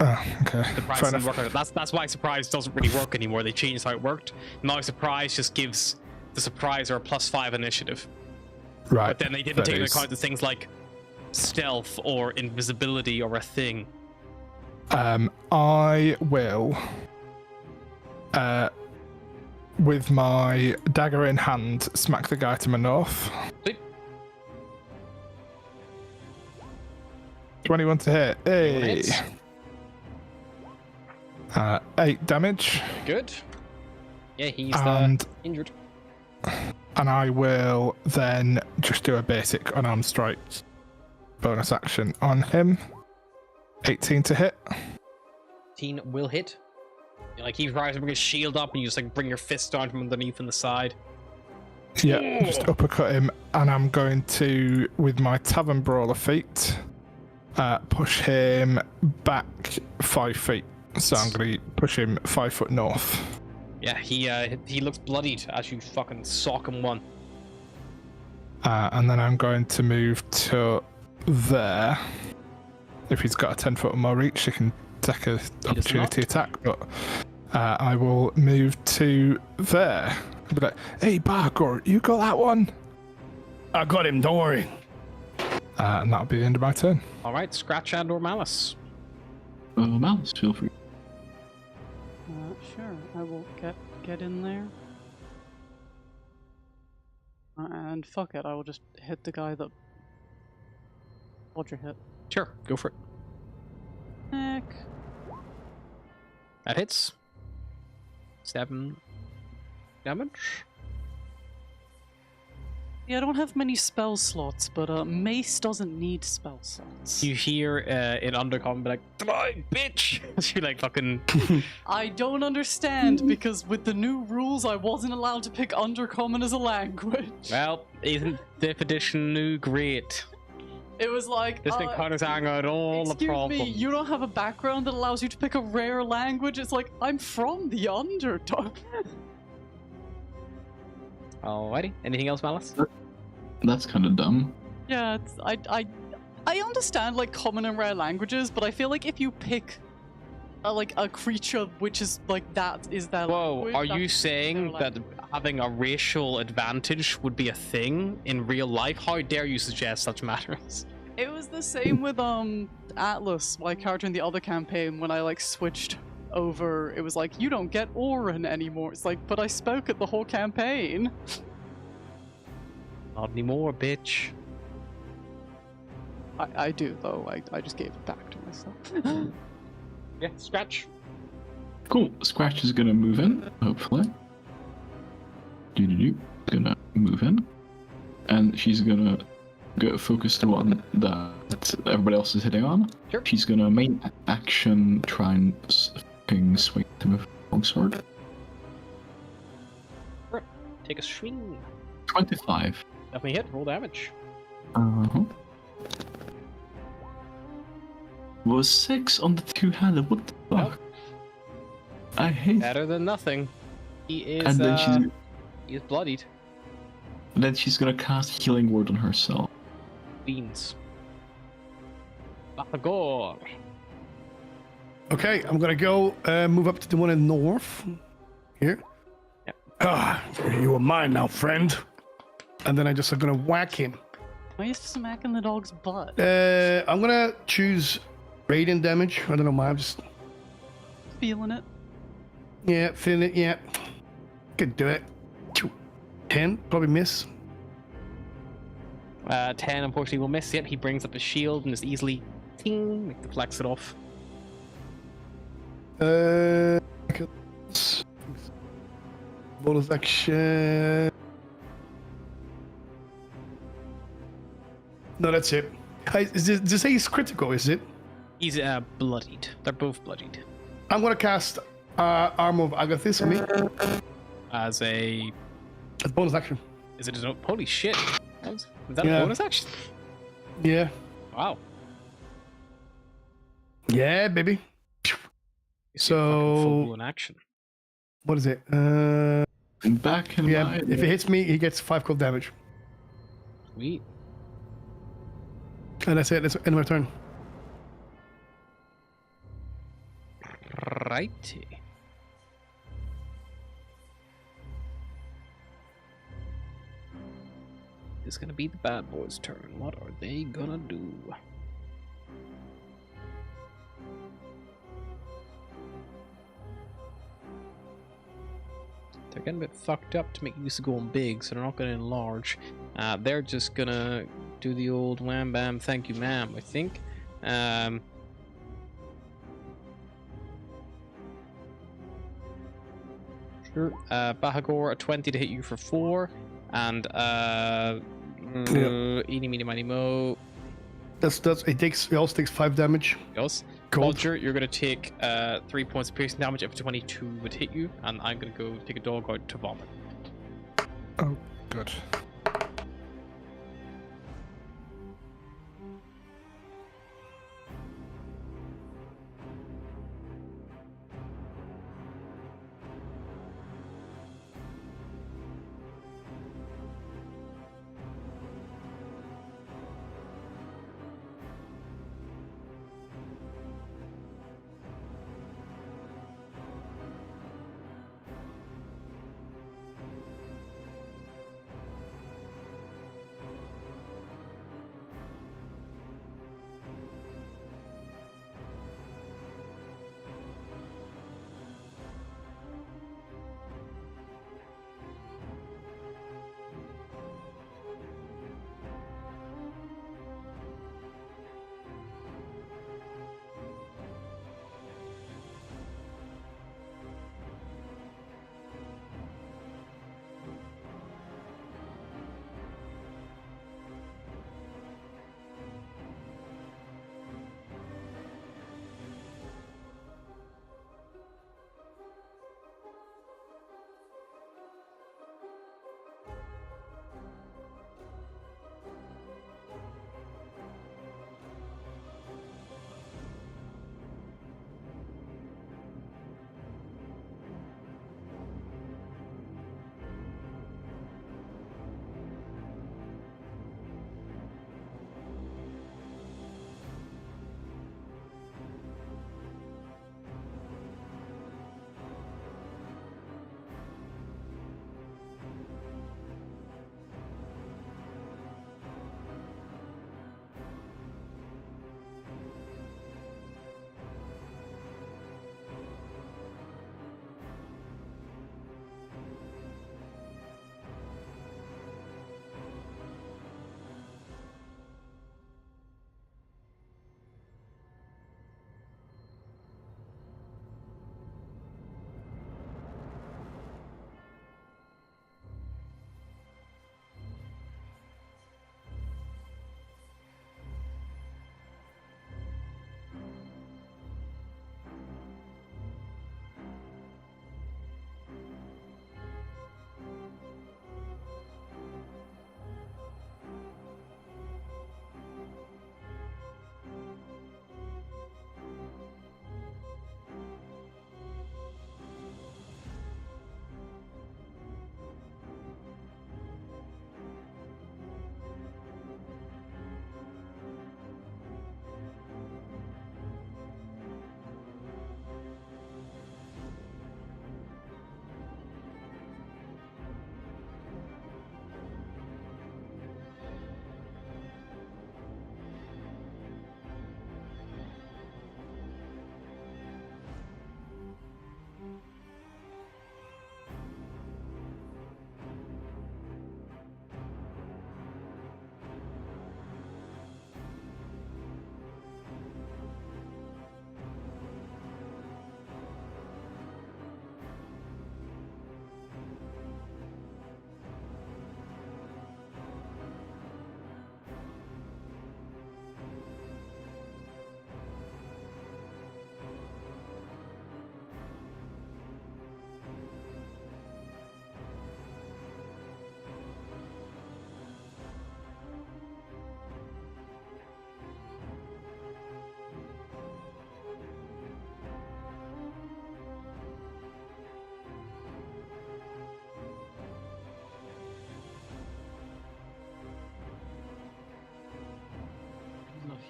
S5: Okay.
S1: Surprise
S5: Fair
S1: doesn't
S5: enough.
S1: work. That's why surprise doesn't really work anymore. They changed how it worked. Now surprise just gives the surprise or a +5 initiative.
S5: Right.
S1: But then they didn't take into account the things like stealth or invisibility or a thing.
S5: I will, with my dagger in hand, smack the guy to my north.
S1: Sweet.
S5: 21 to hit. Hey.
S1: Hits.
S5: 8 damage.
S1: Good. Yeah, he's
S5: And
S1: injured.
S5: and I will then just do a basic unarmed strike bonus action on him. 18 to hit.
S1: 18 will hit. Like he tries to bring his shield up, and you just like bring your fist down from underneath on the side.
S5: Yeah, just uppercut him, and I'm going to, with my Tavern Brawler feat, push him back 5 feet. So I'm going to push him 5 foot north.
S1: Yeah, he looks bloodied as you fucking sock him one.
S5: And then I'm going to move to there. If he's got a 10 foot or more reach, he can take an opportunity attack. But I will move to there. I'll be like, hey, Barker, you got that one?
S2: I got him, don't worry.
S5: And that'll be the end of my turn.
S1: All right, Scratch and or Malice.
S4: Malice, feel free.
S3: Sure, I will get in there. And fuck it, I will just hit the guy that Roger hit.
S1: Sure, go for it.
S3: Heck.
S1: That hits. 7 damage.
S3: Yeah, I don't have many spell slots, but Mace doesn't need spell slots.
S1: You hear in Undercommon be like, "Die, bitch!" She like fucking.
S3: I don't understand, because with the new rules, I wasn't allowed to pick Undercommon as a language.
S1: Well, isn't 5th edition new great?
S3: It was like,
S1: This thing counters out all the
S3: excuse
S1: problems.
S3: me, you don't have a background that allows you to pick a rare language? It's like, I'm from the Underdark.
S1: Alrighty. Anything else, Malice?
S4: That's kind of dumb.
S3: Yeah, it's, I understand like common and rare languages, but I feel like if you pick like a creature which is like that is that.
S1: Whoa,
S3: language,
S1: are
S3: that's
S1: you saying
S3: their
S1: that
S3: language.
S1: having a racial advantage would be a thing in real life? How dare you suggest such matters?
S3: It was the same with Atlas, my character in the other campaign, when I like switched over. It was like, you don't get Orin anymore. It's like, but I spoke it the whole campaign.
S1: Not anymore, bitch.
S3: I do though. I just gave it back to myself.
S1: Yeah, Scratch.
S4: Cool. Scratch is gonna move in, hopefully. Gonna move in. And she's gonna go focus the one that everybody else is hitting on.
S1: Sure.
S4: She's gonna main action try and fucking swing him with a longsword.
S1: Take a swing.
S4: 25.
S1: Definitely hit. Roll damage.
S4: Uh-huh. Was 6 on the two-handed. What the fuck?
S1: Nope.
S4: I hate.
S1: Better than nothing. He is.
S4: And then
S1: he is bloodied.
S4: she's gonna cast Healing Word on herself.
S1: Beans. Batagor.
S2: Okay, I'm gonna go move up to the one in the north. Here.
S1: Yep.
S2: Ah, you are mine now, friend. And then I just are gonna whack him.
S3: Why are you smacking the dog's butt?
S2: I'm gonna choose radiant damage. I don't know why. I'm just
S3: Feeling it.
S2: feeling it. Yeah, could do it. 10, probably miss.
S1: 10 unfortunately will miss. Yep, he brings up his shield and just easily ting, deflects it off.
S2: Bonus action. No, that's it. Does it say he's critical? Is it?
S1: He's bloodied. They're both bloodied.
S2: I'm gonna cast Armor of Agathis on me.
S1: As a
S2: As bonus action.
S1: is it a holy shit? Was that
S2: Yeah.
S1: a bonus action?
S2: Yeah.
S1: Wow.
S2: Yeah, baby. So-
S1: full blown action.
S2: What is it?
S4: Back in
S2: Yeah.
S4: my...
S2: If it hits me, he gets 5 cold damage,
S1: Sweet.
S2: and that's it. That's end of my turn.
S1: Righty. It's gonna be the bad boys' turn. What are they gonna do? They're getting a bit fucked up to make use of going big, so they're not gonna enlarge. They're just gonna do the old wham bam thank you ma'am, I think. Sure. Bahagor, a 20 to hit you for 4, and eeny meeny miny mo.
S2: It also takes 5 damage.
S1: Yes.
S2: Cold.
S1: Bulger, you're gonna take 3 points of piercing damage if 22 would hit you, and I'm gonna go take a dog out to vomit.
S5: Oh, good.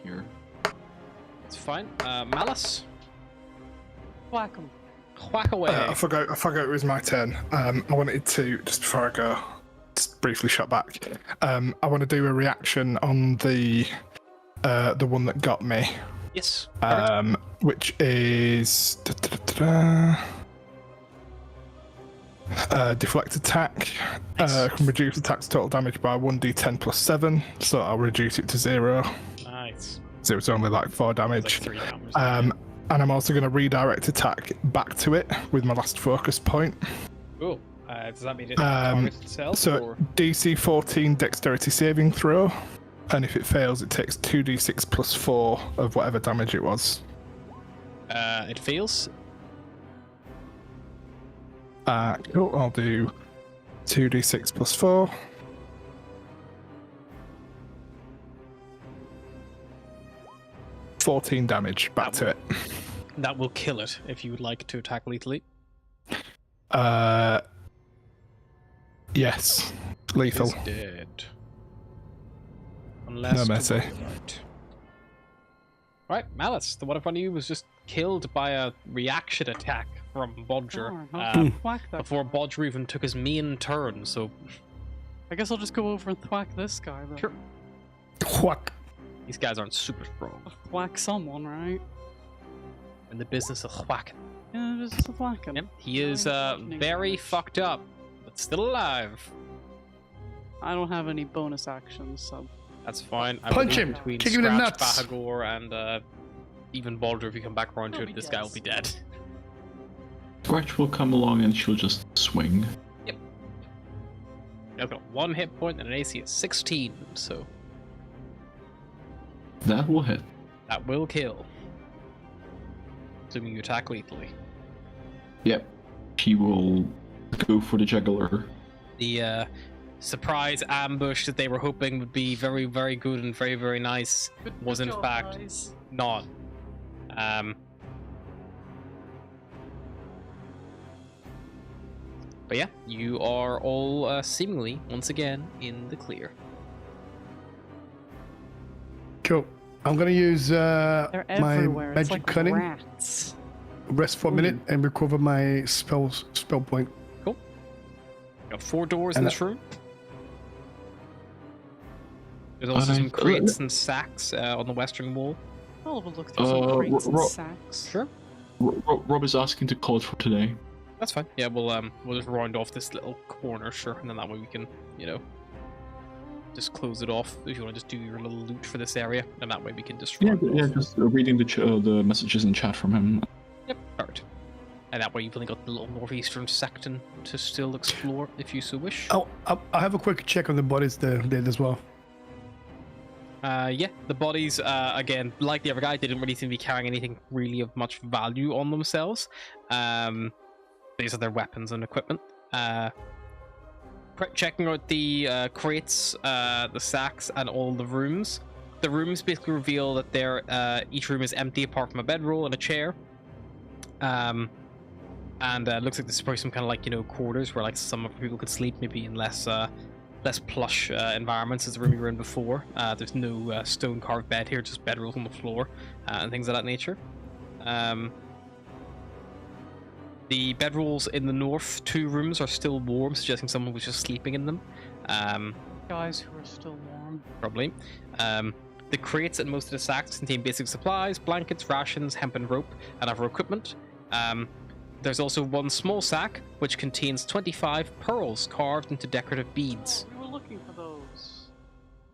S4: Here.
S1: It's fine. Malice,
S3: Whack 'em.
S1: whack away.
S5: I forgot it was my turn. I wanted to, just before I go, briefly shot back. I want to do a reaction on the one that got me,
S1: Yes.
S5: which is deflect attack. Can reduce attack's total damage by 1d10 plus 7, so I'll reduce it to 0.
S1: Nice.
S5: So it's only like 4
S1: Like
S5: damage.
S1: 3 damage.
S5: And I'm also going to redirect attack back to it with my last focus point.
S1: Cool. Does that mean it targets itself?
S5: So
S1: or?
S5: DC 14 dexterity saving throw, and if it fails, it takes 2d6 plus 4 of whatever damage it was.
S1: It fails.
S5: Cool, I'll do 2d6 plus 4. $14 damage back to it.
S1: That will kill it if you would like to attack lethally.
S5: Yes. Lethal.
S1: It's dead. Unless
S5: No mercy.
S1: Right, Malice, the one in front of you was just killed by a reaction attack from Bodger
S3: Thwack that
S1: before
S3: guy.
S1: Bodger even took his main turn, so
S3: I guess I'll just go over and thwack this guy then.
S1: Sure.
S2: Quack.
S1: these guys aren't super strong.
S3: Thwack someone, right?
S1: In the business of whacking.
S3: Yeah, just a thwacking.
S1: Yep, he is
S3: Thwacking
S1: very
S3: damage.
S1: fucked up, but still alive.
S3: I don't have any bonus actions, so
S1: That's fine. I
S2: Punch
S1: will
S2: him!
S1: between
S2: Kick him in the
S1: Scratch,
S2: nuts!
S1: Bahagor, and even Baldur. If you come back around to
S3: He'll
S1: it,
S3: be
S1: this guy will
S3: dead
S1: be dead.
S4: Scratch will come along and she'll just swing.
S1: I've got 1 hit point and an AC of 16, so
S4: That will hit.
S1: that will kill. Assuming you attack lethally.
S4: Yep. She will go for the juggler.
S1: The surprise ambush that they were hoping would be very, very good and very, very nice was in fact not. But yeah, you are all seemingly once again in the clear.
S2: Cool. I'm gonna use
S3: they're
S2: my
S3: everywhere. It's
S2: magic
S3: like
S2: cunning,
S3: rats.
S2: rest for a minute, and recover my spell point.
S1: Got 4 doors in
S2: And
S1: this room. There's also some crates and sacks on the western wall.
S3: I'll have a look through some crates and
S4: Ro-
S3: sacks.
S1: Sure.
S4: Rob is asking to call it for today.
S1: That's fine. Yeah, we'll just round off this little corner, sure, and then that way we can, just close it off. If you want to just do your little loot for this area, and that way we can just round it off.
S4: Just reading the messages in chat from him.
S1: Yep, perfect. And that way you've only got the little northeastern section to still explore if you so wish.
S2: Oh, I have a quick check on the bodies there as well.
S1: Yeah, the bodies, again, like the other guy, they didn't really seem to be carrying anything really of much value on themselves. These are their weapons and equipment. Checking out the crates, the sacks, and all the rooms. The rooms basically reveal that each room is empty apart from a bedroll and a chair. And looks like this is probably some kind of quarters where some people could sleep, maybe in less plush environments as the room you were in before. There's no stone carved bed here, just bedrolls on the floor and things of that nature. The bedrolls in the north 2 rooms are still warm, suggesting someone was just sleeping in them.
S3: Guys who are still warm.
S1: Probably. The crates and most of the sacks contain basic supplies, blankets, rations, hemp and rope, and other equipment. There's also 1 small sack, which contains 25 pearls carved into decorative beads.
S3: Oh, we were looking for those.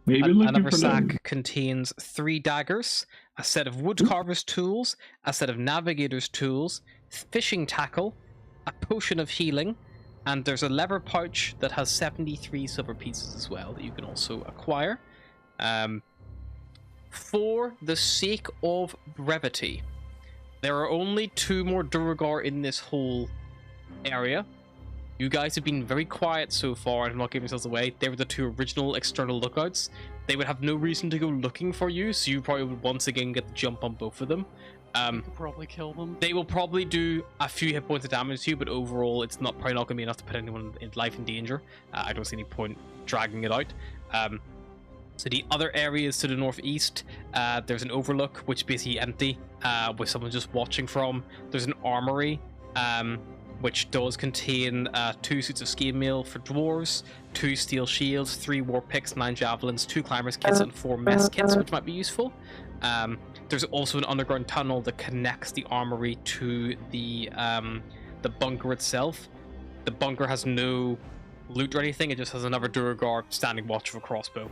S4: Maybe looking
S1: Another
S4: for
S1: sack
S4: them.
S1: contains 3 daggers, a set of woodcarver's tools, a set of navigator's tools, fishing tackle, a potion of healing, and there's a lever pouch that has 73 silver pieces as well that you can also acquire. For the sake of brevity, there are only 2 more Duergar in this whole area. You guys have been very quiet so far and have not given yourselves away. They were the 2 original external lookouts. They would have no reason to go looking for you, so you probably would once again get the jump on both of them.
S3: We could probably kill them.
S1: They will probably do a few hit points of damage to you, but overall it's probably not going to be enough to put anyone in life in danger. I don't see any point dragging it out. So the other areas to the northeast, there's an overlook, which is basically empty, with someone just watching from. There's an armory, which does contain 2 suits of ski mail for dwarves, 2 steel shields, 3 war picks, 9 javelins, 2 climbers kits, and 4 mess kits, which might be useful. There's also an underground tunnel that connects the armory to the bunker itself. The bunker has no loot or anything; it just has another Duergar standing watch with a crossbow,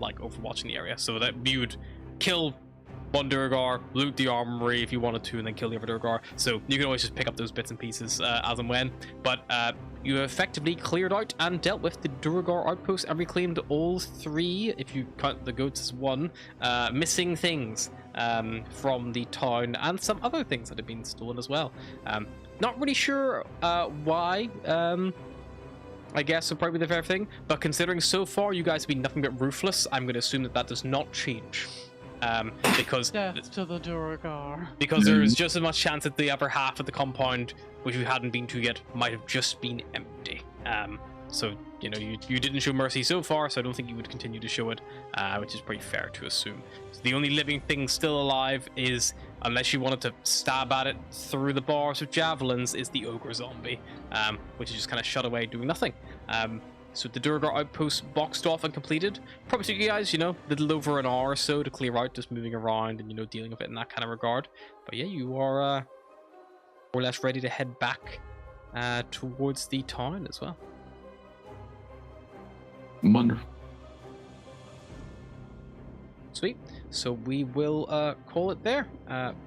S1: like overwatching the area. So that you would kill one Duergar, loot the armory if you wanted to, and then kill the other Duergar. So you can always just pick up those bits and pieces as and when. But you have effectively cleared out and dealt with the Duergar outpost and reclaimed all 3, if you count the goats as 1, missing things from the town, and some other things that have been stolen as well. Not really sure why. I guess would probably be the fair thing. But considering so far you guys have been nothing but ruthless, I'm going to assume that does not change. Because
S3: death to the Duergar.
S1: Because there's just as much chance that the upper half of the compound, which you hadn't been to yet, might have just been empty. So you know you didn't show mercy so far, so I don't think you would continue to show it, which is pretty fair to assume. So the only living thing still alive is, unless you wanted to stab at it through the bars of javelins, is the ogre zombie, which is just kind of shut away doing nothing. So the Duergar outpost boxed off and completed. Probably took you guys, a little over an hour or so to clear out, just moving around and, dealing with it in that kind of regard. But yeah, you are more or less ready to head back towards the town as well.
S4: Wonderful.
S1: Sweet. So we will call it there.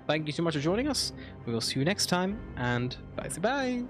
S1: Thank you so much for joining us. We will see you next time, and bye-bye.